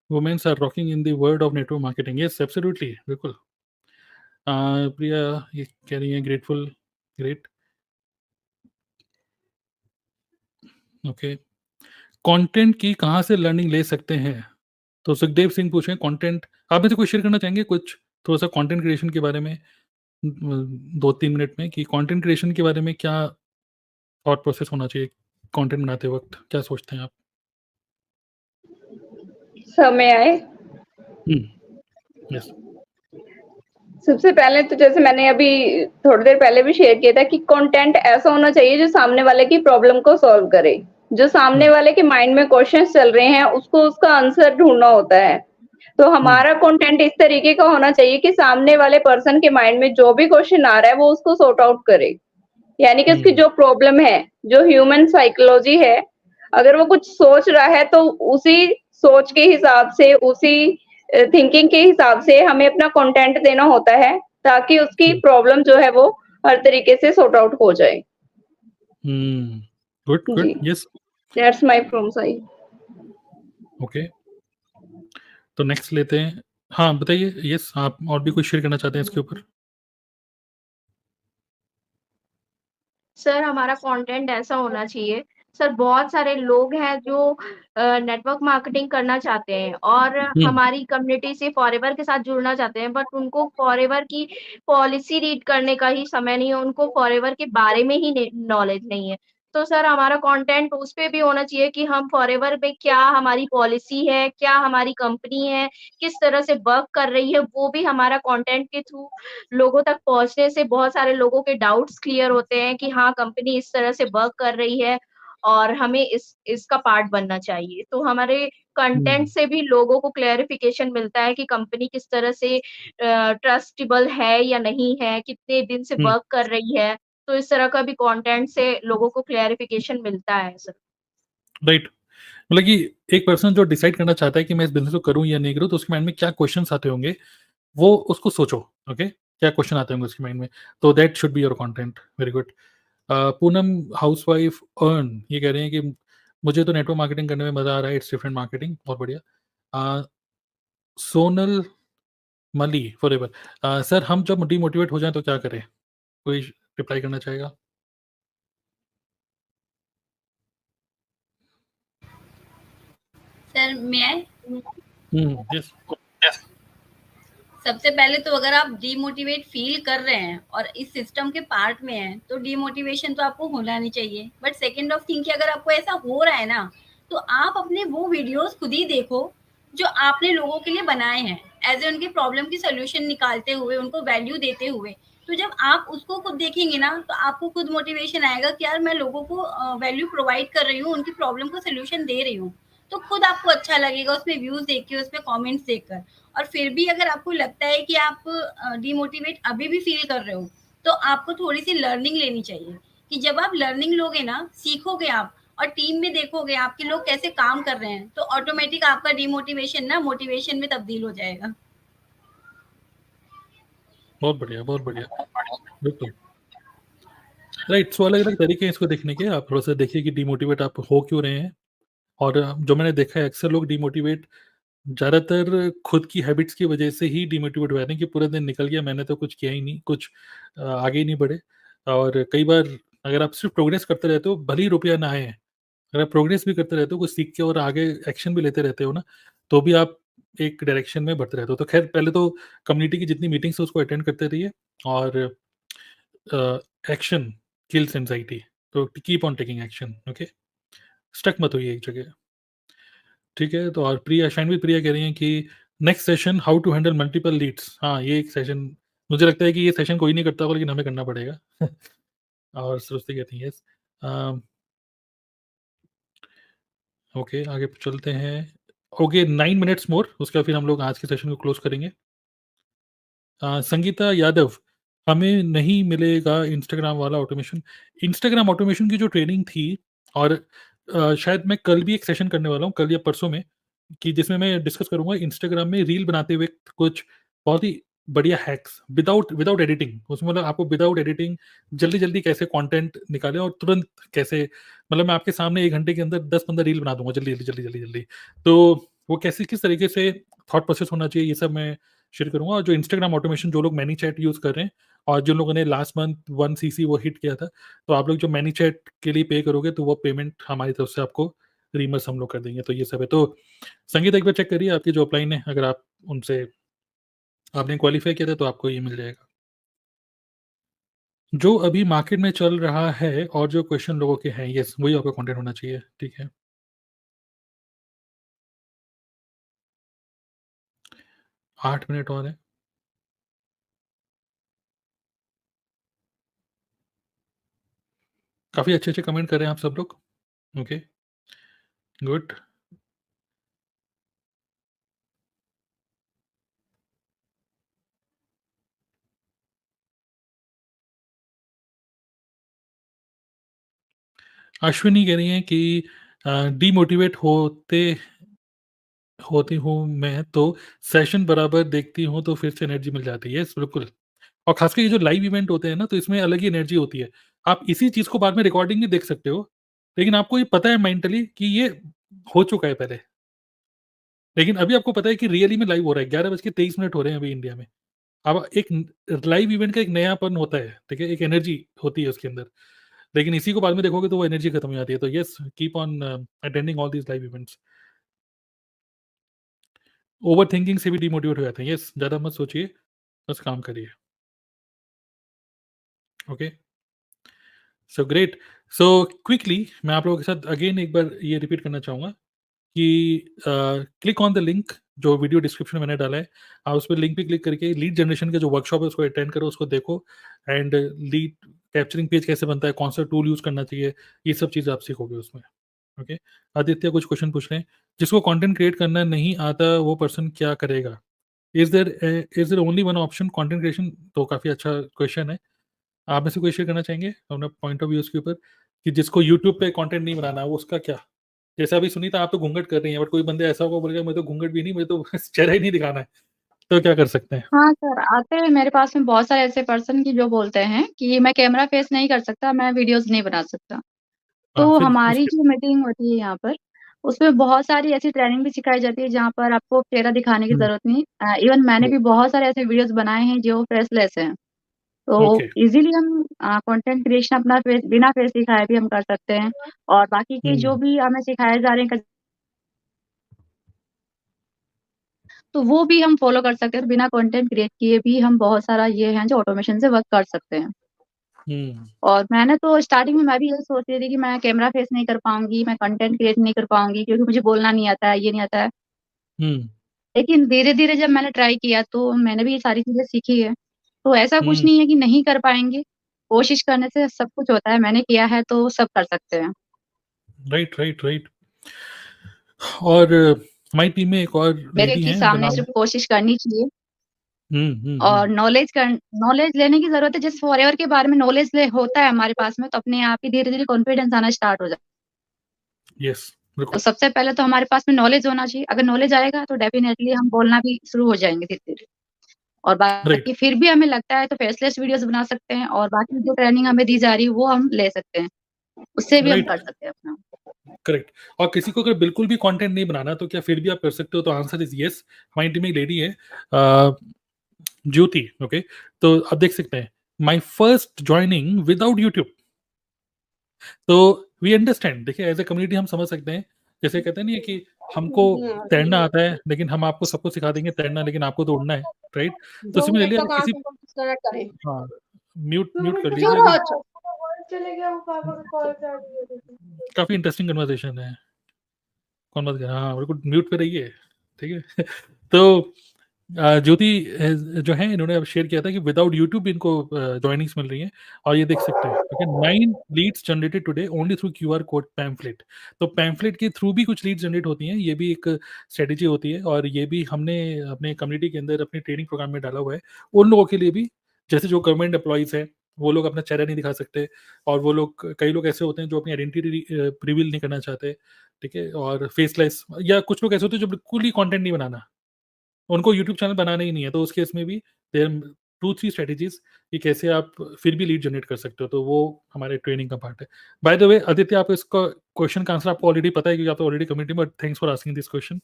women are rocking in the world of network marketing. Yes, absolutely, बिल्कुल. प्रिया ये कह रही है ग्रेटफुल, ग्रेट. ओके, कंटेंट की कहाँ से लर्निंग ले सकते हैं? तो सुखदेव सिंह पूछे कंटेंट, आप में से कोई शेयर करना चाहेंगे कुछ थोड़ा सा कंटेंट क्रिएशन के बारे में 2-3 मिनट में, कि कंटेंट क्रिएशन के बारे में क्या थॉट प्रोसेस होना चाहिए कंटेंट बनाते वक्त, क्या सोचते हैं आप? समय आए। यस, सबसे पहले तो जैसे मैंने अभी थोड़ी देर पहले भी शेयर किया था कि कंटेंट ऐसा होना चाहिए जो सामने वाले की प्रॉब्लम को सॉल्व करे। जो सामने वाले के माइंड में क्वेश्चंस चल रहे हैं उसको उसका आंसर ढूंढना होता है। तो हमारा कंटेंट इस तरीके का होना चाहिए कि सामने वाले पर्सन के माइंड में जो भी क्वेश्चन आ रहा है वो उसको सॉर्ट आउट करे। यानी कि उसकी जो प्रॉब्लम है, जो ह्यूमन साइकोलॉजी है, अगर वो कुछ सोच रहा है तो उसी सोच के हिसाब से, उसी थिंकिंग के हिसाब से हमें अपना कंटेंट देना होता है ताकि उसकी प्रॉब्लम जो है वो हर तरीके से सॉर्ट आउट हो जाए. Good good, yes, that's my from side. Okay, तो नेक्स्ट लेते हैं. हाँ बताइए, यस, आप और भी कुछ शेयर करना चाहते हैं इसके ऊपर? सर हमारा कंटेंट ऐसा होना चाहिए, सर बहुत सारे लोग हैं जो नेटवर्क मार्केटिंग करना चाहते हैं और हमारी कम्युनिटी से फॉरएवर के साथ जुड़ना चाहते हैं, बट उनको फॉरएवर की पॉलिसी रीड करने का ही समय नहीं है, उनको फॉरएवर के बारे में ही नॉलेज नहीं है. तो सर हमारा कंटेंट उस पे भी होना चाहिए कि हम फॉरएवर में क्या हमारी पॉलिसी है, क्या हमारी कंपनी है, किस तरह से वर्क कर रही है, वो भी हमारा कंटेंट के थ्रू लोगों तक पहुंचने से बहुत सारे लोगों के डाउट्स क्लियर होते हैं कि हाँ कंपनी इस तरह से वर्क कर रही है और हमें इसका पार्ट बनना चाहिए. तो हमारे कंटेंट से भी लोगों को क्लैरिफिकेशन मिलता है कि कंपनी किस तरह से ट्रस्टेबल है या नहीं है, कितने दिन से वर्क कर रही है. तो इस तरह का भी कंटेंट से लोगों को क्लैरिफिकेशन मिलता है सर. राइट, मतलब कि एक पर्सन जो डिसाइड करना चाहता है कि मैं इस बिजनेस को करूं या नहीं करूं, तो उसके माइंड में क्या क्वेश्चंस आते होंगे वो उसको सोचो. ओके, क्या क्वेश्चन आते होंगे उसके माइंड में, तो that should be your content. Very good. Poonam housewife earn ये कह रहे हैं कि मुझे तो नेटवर्क मार्केटिंग करने में मजा आ रहा है, इट्स डिफरेंट मार्केटिंग. बहुत बढ़िया. सोनल मली फॉरएवर, सर हम जब डिमोटिवेट हो जाएं तो क्या करें? कोई रिप्लाई करना चाहेगा? सर मैं यस, सबसे पहले तो अगर आप डीमोटिवेट फील कर रहे हैं और इस सिस्टम के पार्ट में हैं तो डीमोटिवेशन तो आपको होना नहीं चाहिए. बट सेकंड ऑफ थिंग कि अगर आपको ऐसा हो रहा है ना, तो आप अपने वो वीडियोस खुद ही देखो जो आपने लोगों के लिए बनाए हैं, एज ए उनके प्रॉब्लम की सोल्यूशन निकालते हुए, उनको वैल्यू देते हुए. तो जब आप उसको खुद देखेंगे ना तो आपको खुद मोटिवेशन आएगा कि यार मैं लोगों को वैल्यू प्रोवाइड कर रही हूँ, उनकी प्रॉब्लम को सोल्यूशन दे रही हूँ. तो खुद आपको अच्छा लगेगा उसमें व्यूज देख के, उसमें कमेंट्स देखकर. और फिर भी अगर आपको लगता है कि आप डिमोटिवेट अभी भी फील कर रहे हो, तो आपको थोड़ी सी लर्निंग लेनी चाहिए. कि जब आप लर्निंग लोगे ना, सीखोगे आप और टीम में देखोगे आपके लोग कैसे काम कर रहे हैं, तो ऑटोमेटिक आपका डिमोटिवेशन ना मोटिवेशन में तब्दील हो जाएगा. बहुत बढ़िया, बहुत बढ़िया, बिल्कुल राइट. सो अलग अलग तरीके हैं इसको देखने के. आप थोड़ा सा देखिए कि डिमोटिवेट आप हो क्यों रहे हैं. और जो मैंने देखा है अक्सर लोग डिमोटिवेट ज़्यादातर खुद की हैबिट्स की वजह से ही डिमोटिवेट हो जाते हैं कि पूरा दिन निकल गया, मैंने तो कुछ किया ही नहीं, कुछ आगे ही नहीं बढ़े। और कई बार अगर आप सिर्फ़ प्रोग्रेस करते रहते हो, भले ही रुपया ना आए, अगर आप प्रोग्रेस भी करते रहते हो, कुछ सीख के और आगे एक्शन भी लेते रहते हो ना, तो भी आप एक डायरेक्शन में बढ़ते रहते हो। तो ख़ैर पहले तो कम्युनिटी की जितनी मीटिंग्स है उसको अटेंड करते रहिए और एक्शन किल्स एंग्ज़ायटी, तो keep on taking action, okay? Stuck मत होइए एक जगह। ठीक है, तो और प्रिया शाइनवी प्रिया कह रही हैं कि next session how to handle multiple leads. हाँ, ये एक सेशन मुझे लगता है कि ये सेशन कोई नहीं करता होगा लेकिन हमें करना पड़ेगा। और सरस्वती कहती हैं यस। ओके, आगे चलते हैं। ओके, 9 मिनट्स मोर, उसके बाद फिर हम लोग आज के सेशन को क्लोज़ करेंगे। संगीता यादव, हमें नहीं मिलेगा इंस्टाग्राम वाला ऑटोमेशन। इंस्टाग्राम ऑटोमेशन की जो ट्रेनिंग थी और शायद मैं कल भी एक सेशन करने वाला हूँ, कल या परसों में, कि जिसमें मैं डिस्कस करूँगा इंस्टाग्राम में रील बनाते हुए कुछ बहुत ही बढ़िया हैक्स विदाउट विदाउट एडिटिंग। उसमें मतलब आपको विदाउट एडिटिंग जल्दी-जल्दी कैसे कंटेंट निकालें और तुरंत कैसे, मतलब मैं आपके सामने 1 घंटे के अंदर 10-15 रील बना दूँगा जल्दी। तो वो कैसे किस तरीके से थॉट प्रोसेस होना चाहिए, ये सब मैं शेयर करूँगा। और जो इंस्टाग्राम ऑटोमेशन जो लोग मैनीचैट यूज़ कर रहे हैं और जिन लोगों ने लास्ट मंथ 1 सीसी वो हिट किया था, तो आप लोग जो मैनीचैट के लिए पे करोगे तो वो पेमेंट हमारी तरफ से आपको रीइंबर्स हम लोग कर देंगे। तो ये सब है। तो संगीत एक बार चेक करिए आपकी जो अपलाइन है, अगर आप उनसे आपने क्वालीफाई किया था तो आपको ये मिल जाएगा। जो अभी मार्केट में चल रहा है और जो क्वेश्चन लोगों के हैं, यस वही आपका कंटेंट होना चाहिए, ठीक है। 8 मिनट और है। काफ़ी अच्छे-अच्छे कमेंट कर रहे हैं आप सब लोग। Okay, good. अश्विनी कह रही हैं कि डिमोटिवेट होती हूँ मैं तो सेशन बराबर देखती हूँ तो फिर से एनर्जी मिल जाती है। यस, बिल्कुल। और ख़ासकर ये जो लाइव इवेंट होते हैं ना, तो इसमें अलग ही एनर्जी होती है। आप इसी चीज़ को बाद में रिकॉर्डिंग भी देख सकते हो, लेकिन आपको ये पता है मेंटली कि ये हो चुका है पहले। लेकिन अभी आपको पता है कि रियली में लाइव हो रहा है, 11:23 हो रहे हैं अभी इंडिया में। अब एक लाइव इवेंट का एक नयापन होता है, ठीक है? एक एनर्जी होती है उसके अंदर। लेकिन इसी को बाद में देखोगे तो वो एनर्जी खत्म हो जाती है। तो yes, keep on attending all these live events. Overthinking से भी डिमोटिवेट हो जाते हैं। येस, ज़्यादा मत सोचिए, बस काम करिए। ओके? सो ग्रेट। सो क्विकली मैं आप लोगों के साथ अगेन एक बार ये रिपीट करना चाहूँगा कि क्लिक ऑन द लिंक जो वीडियो डिस्क्रिप्शन में मैंने डाला है। आप उस पे लिंक पे क्लिक करके लीड जनरेशन का जो वर्कशॉप है उसको अटेंड करो, उसको देखो एंड लीड कैप्चरिंग पेज कैसे बनता है, कौन सा टूल यूज़ करना चाहिए, ये सब चीज़ आप सीखोगे उसमें। ओके? आदित्य कुछ क्वेश्चन पूछ रहे हैं, जिसको कंटेंट क्रिएट करना नहीं आता वो पर्सन क्या करेगा? Is there only one option content creation? तो काफ़ी अच्छा क्वेश्चन है। आप में से कोई शेयर करना चाहेंगे अपना पॉइंट ऑफ व्यू उसके ऊपर कि जिसको यूट्यूब पे कंटेंट नहीं बनाना वो उसका क्या? जैसे अभी सुनीता आप तो घूंघट कर रही हैं, बट कोई बंदा ऐसा होगा बोलेगा मुझे तो घूंघट भी नहीं, मुझे तो चेहरा ही नहीं दिखाना है, तो क्या कर सकते हैं? हाँ सर, आते हैं मेरे पास में बहुत सारे ऐसे पर्सन की जो बोलते हैं कि मैं कैमरा फेस नहीं कर सकता, मैं वीडियोज़ नहीं बना सकता। हाँ, तो फिर हमारी उसके जो मीटिंग होती है यहाँ पर, उसमें बहुत सारी ऐसी ट्रेनिंग भी सिखाई जाती है जहाँ पर आपको चेहरा दिखाने की हुँ, ज़रूरत नहीं। इवन मैंने हुँ, भी बहुत सारे ऐसे वीडियोज़ बनाए हैं जो फेसलेस हैं। तो ओके। इज़िली हम कंटेंट क्रिएशन अपना फेस बिना फेस दिखाए भी हम कर सकते हैं और बाकी के जो हुँ, भी हमें सिखाए जा रहे हैं तो वो भी हम फ़ॉलो कर सकते हैं। बिना कंटेंट क्रिएट किए भी हम बहुत सारा ये है जो ऑटोमेशन से वर्क कर सकते हैं। हुँ, और मैंने तो स्टार्टिंग में मैं भी यही सोच रही थी कि मैं कैमरा फेस नहीं कर पाऊँगी, मैं कंटेंट क्रिएट नहीं कर पाऊँगी क्योंकि मुझे बोलना नहीं आता है, ये नहीं आता है। हुँ, लेकिन धीरे-धीरे जब मैंने ट्राई किया तो मैंने भी ये सारी चीज़ें सीखी है। तो ऐसा कुछ हुँ, नहीं है कि नहीं कर पाएँगे, कोशिश करने से सब कुछ होता है, मैंने किया है तो सब कर सकते हैं। राइट। और हमारी टीम में एक और मेरे लेडी कि हैं, उनका सामने नाम सिर्फ़ कोशिश करनी चाहिए हुँ, और नॉलेज लेने की ज़रूरत है। जैसे फॉरएवर के बारे में नॉलेज ले होता है हमारे पास में तो अपने आप ही धीरे-धीरे कॉन्फिडेंस आना स्टार्ट हो जाता है। यस, तो बिल्कुल, सबसे पहले तो हमारे पास में नॉलेज होना चाहिए। अगर नॉलेज आएगा तो डेफ़िनेटली हम बोलना भी शुरू हो जाएँगे धीरे-धीरे। और राइट, बाकी फिर भी हमें लगता है तो फेसलेस वीडियोज़ बना सकते हैं और बाकी जो ट्रेनिंग हमें दी जा रही है वो हम ले सकते हैं। उससे भी हम राइट। कर सकते हैं अपना। करेक्ट। और किसी को अगर बिल्कुल भी कंटेंट नहीं बनाना तो क्या फिर भी आप कर सकते हो? तो आंसर इज यस। हमारी टीम में एक लेडी है ज्योति, ओके, तो आप देख सकते हैं my first joining without YouTube. तो वी अंडरस्टैंड, देखिए एज ए कम्युनिटी हम समझ सकते हैं, जैसे कहते हैं नहीं है कि हमको तैरना आता है लेकिन हम आपको सबको सिखा देंगे तैरना, लेकिन आपको तो उड़ना है, राइट? तो 2 सिमिलरली मिनट अगर का किसी काम डिस्कनेक्ट करें। हाँ म्यूट कर क्यों लीजिए रहा अगर, चले गया, वो पापा का कॉल कर रही है। काफी इंटरेस्टिंग कन्वर्सेशन है। कौन बात कर रहा है? हाँ बिल्कुल म्यूट पे रहिए, ठीक है। तो ज्योति जो है इन्होंने अब शेयर किया था कि विदाउट यूट्यूब इनको जॉइनिंग्स मिल रही हैं, और ये देख सकते हैं, ठीक है, 9 leads generated today only through QR code pamphlet. तो पैम्फलेट के थ्रू भी कुछ लीड्स जनरेट होती हैं, ये भी एक स्ट्रेटेजी होती है, और ये भी हमने अपने कम्युनिटी के अंदर अपने ट्रेनिंग प्रोग्राम में डाला हुआ है उन लोगों के लिए भी, जैसे जो गवर्नमेंट एम्प्लॉइज हैं, वो लोग अपना चेहरा नहीं दिखा सकते, और वो लोग, कई लोग ऐसे होते हैं जो अपनी आइडेंटिटी रिवील नहीं करना चाहते, ठीक है, और फेसलेस, या कुछ लोग ऐसे होते हैं जो बिल्कुल ही कंटेंट नहीं बनाना, उनको यूट्यूब चैनल बनाना ही नहीं है। तो उस केस में भी देयर 2-3 स्ट्रेटेजीज कि कैसे आप फिर भी लीड जनरेट कर सकते हो, तो वो हमारे ट्रेनिंग का पार्ट है। बाय द वे आदित्य, आपको इसका क्वेश्चन का आंसर आपको ऑलरेडी पता है, क्योंकि आप तो ऑलरेडी कम्युनिटी में, but thanks for asking this question.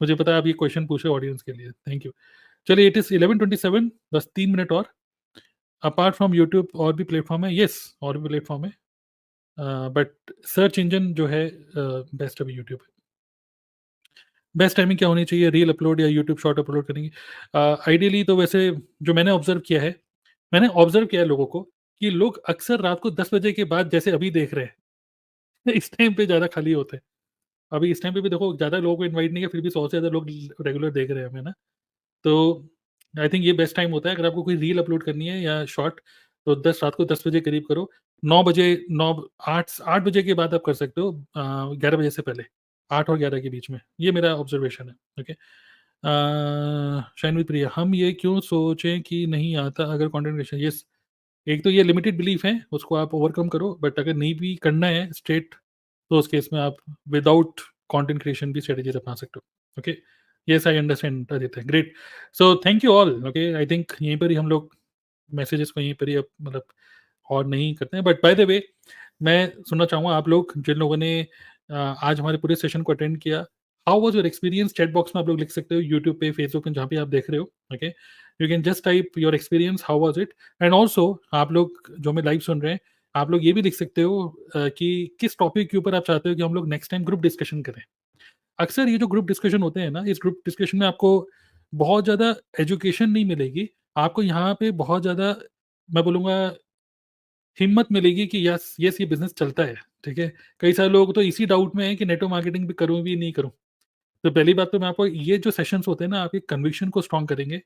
मुझे पता है आप ये क्वेश्चन पूछे ऑडियंस के लिए, थैंक यू। चलिए, इट इज 11:27, बस 3 मिनट और। अपार्ट फ्रॉम यूट्यूब और भी प्लेटफॉर्म है? यस, और भी प्लेटफॉर्म है, बट सर्च इंजन जो है बेस्ट अभी यूट्यूब है। बेस्ट टाइमिंग क्या होनी चाहिए, रील अपलोड या यूट्यूब शॉर्ट अपलोड करेंगे? आइडियली तो वैसे जो मैंने ऑब्जर्व किया है, मैंने ऑब्जर्व किया है लोगों को, कि लोग अक्सर रात को 10 बजे के बाद, जैसे अभी देख रहे हैं, इस टाइम पे ज़्यादा खाली होते हैं। अभी इस टाइम पे भी देखो ज़्यादा लोगों को इनवाइट नहीं है, फिर भी 100 से ज़्यादा लोग रेगुलर देख रहे हैं हमें ना। तो आई थिंक ये बेस्ट टाइम होता है, अगर आपको कोई रील अपलोड करनी है या शॉर्ट, तो 10 रात को 10 बजे करीब करो। 9 बजे, 9 8 बजे के बाद आप कर सकते हो, 11 बजे से पहले, 8 और 11 के बीच में। ये मेरा ऑब्जर्वेशन है, ओके। शाइन विद प्रिया, हम ये क्यों सोचें कि नहीं आता अगर कंटेंट क्रिएशन? यस, एक तो ये लिमिटेड बिलीफ है, उसको आप ओवरकम करो, बट अगर नहीं भी करना है स्ट्रेट, तो उस केस में आप विदाउट कंटेंट क्रिएशन भी स्ट्रेटजीज अपना सकते हो, okay. Yes, I understand Aditya, great. So thank you all, okay. I think यहीं पर ही हम लोग मैसेजेस को यहीं पर ही मतलब और नहीं करते हैं, बट बाय द वे मैं सुनना चाहूँगा आप लोग जिन लोगों ने आज हमारे पूरे सेशन को अटेंड किया, how was your experience? Chat box में आप लोग लिख सकते हो, यूट्यूब पे, फेसबुक पे, जहाँ पे आप देख रहे हो, okay. You can just type your experience, how was it? And also आप लोग जो हमें लाइव सुन रहे हैं, आप लोग ये भी लिख सकते हो कि किस टॉपिक के ऊपर आप चाहते हो कि हम लोग नेक्स्ट टाइम ग्रुप डिस्कशन करें। अक्सर ये जो ग्रुप डिस्कशन होते हैं ना, इस ग्रुप डिस्कशन में आपको बहुत ज़्यादा एजुकेशन नहीं मिलेगी, आपको यहाँ पे बहुत ज़्यादा, मैं बोलूँगा, हिम्मत मिलेगी कि यस यस ये बिज़नेस चलता है, ठीक है? कई सारे लोग तो इसी डाउट में हैं कि नेटवर्क मार्केटिंग भी करूँ भी नहीं करूँ। तो पहली बात तो मैं आपको, ये जो सेशंस होते हैं ना, आपके कन्विक्शन को स्ट्रॉन्ग करेंगे,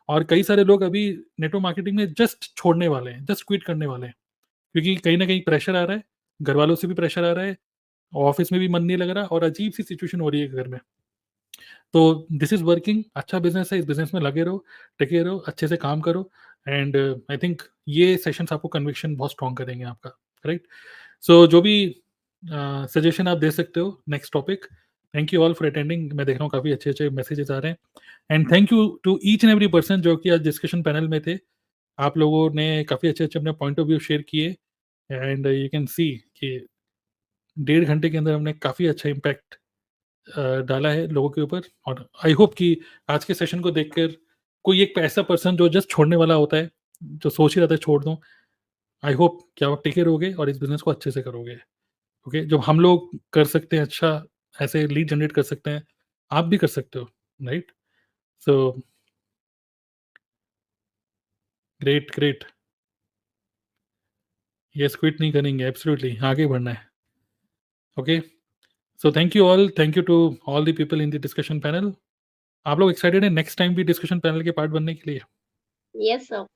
और कई सारे लोग अभी नेटवर्क मार्केटिंग में जस्ट छोड़ने वाले हैं, जस्ट क्विट करने वाले हैं, क्योंकि कहीं न कहीं प्रेशर आ रहा है, घरवालों से भी प्रेशर आ रहा है, ऑफ़िस में भी मन नहीं लग रहा, और अजीब-सी सिचुएशन हो रही है घर में। तो दिस इज़ वर्किंग, अच्छा बिज़नेस है, इस बिज़नेस में लगे रहो, टिके रहो, अच्छे से काम करो, एंड आई थिंक ये सेशंस आपको कन्विक्शन बहुत स्ट्रॉन्ग करेंगे आपका, राइट? सो जो भी सजेशन आप दे सकते हो next topic. Thank you all for attending. मैं देख रहा हूँ काफ़ी अच्छे-अच्छे मैसेजेस आ रहे हैं, and thank you to each and every person जो कि आज डिस्कशन पैनल में थे। आप लोगों ने काफ़ी अच्छे-अच्छे अपने पॉइंट ऑफ व्यू शेयर किए, एंड यू कैन सी कि 1.5 घंटे के अंदर हमने काफ़ी अच्छा इम्पैक्ट डाला है लोगों के ऊपर, और आई होप कि आज के सेशन को देखकर कोई एक ऐसा पर्सन जो जस्ट छोड़ने वाला होता है, जो सोच ही रहा था छोड़ दूँ, आई होप कि आप टिके रहोगे और इस बिज़नेस को अच्छे से करोगे, ओके। जब हम लोग कर सकते हैं अच्छा, ऐसे लीड जनरेट कर सकते हैं, आप भी कर सकते हो, right? So great, great. Yes, quit नहीं करेंगे, एब्सोल्युटली आगे बढ़ना है, okay. So thank you all, thank you to all the people in the discussion panel. आप लोग एक्साइटेड हैं नेक्स्ट टाइम भी डिस्कशन पैनल के पार्ट बनने के लिए? Yes sir.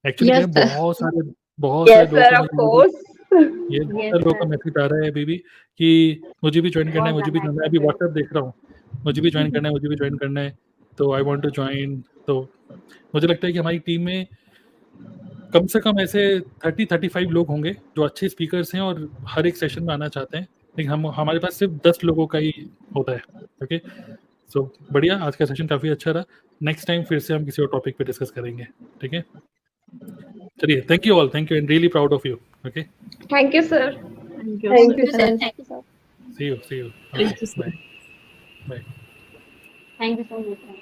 एक्चुअली क्या है, यस सर। बहुत सारे यस लोगों सर, का ऑफ कोर्स। ये बहुत यस सारे लोगों का सर। मैसेज आ रहा है अभी भी कि मुझे भी ज्वाइन करना है, बहुत मुझे भी ज़्यादा करना है। अभी एक्साइटेड व्हाट्सएप देख रहा हूँ, मुझे भी ज्वाइन करना है, मुझे भी ज्वाइन करना है, तो आई वांट टू ज्वाइन। तो मुझे लगता है कि हमारी टीम में कम से कम ऐसे 30-35 लोग होंगे जो अच्छे स्पीकर्स हैं और हर एक सेशन में आना चाहते हैं, लेकिन हमारे पास सिर्फ 10 लोगों का ही होता है, ओके। सो बढ़िया, आज का सेशन काफ़ी अच्छा रहा। नेक्स्ट टाइम फिर से हम किसी और टॉपिक पे डिस्कस करेंगे, ठीक है? चलिए, thank you all, thank you, and really proud of you, okay. Thank you sir. Thank you, sir. Thank you, sir. See you. Thank you, sir. Bye. Thank you so much, sir.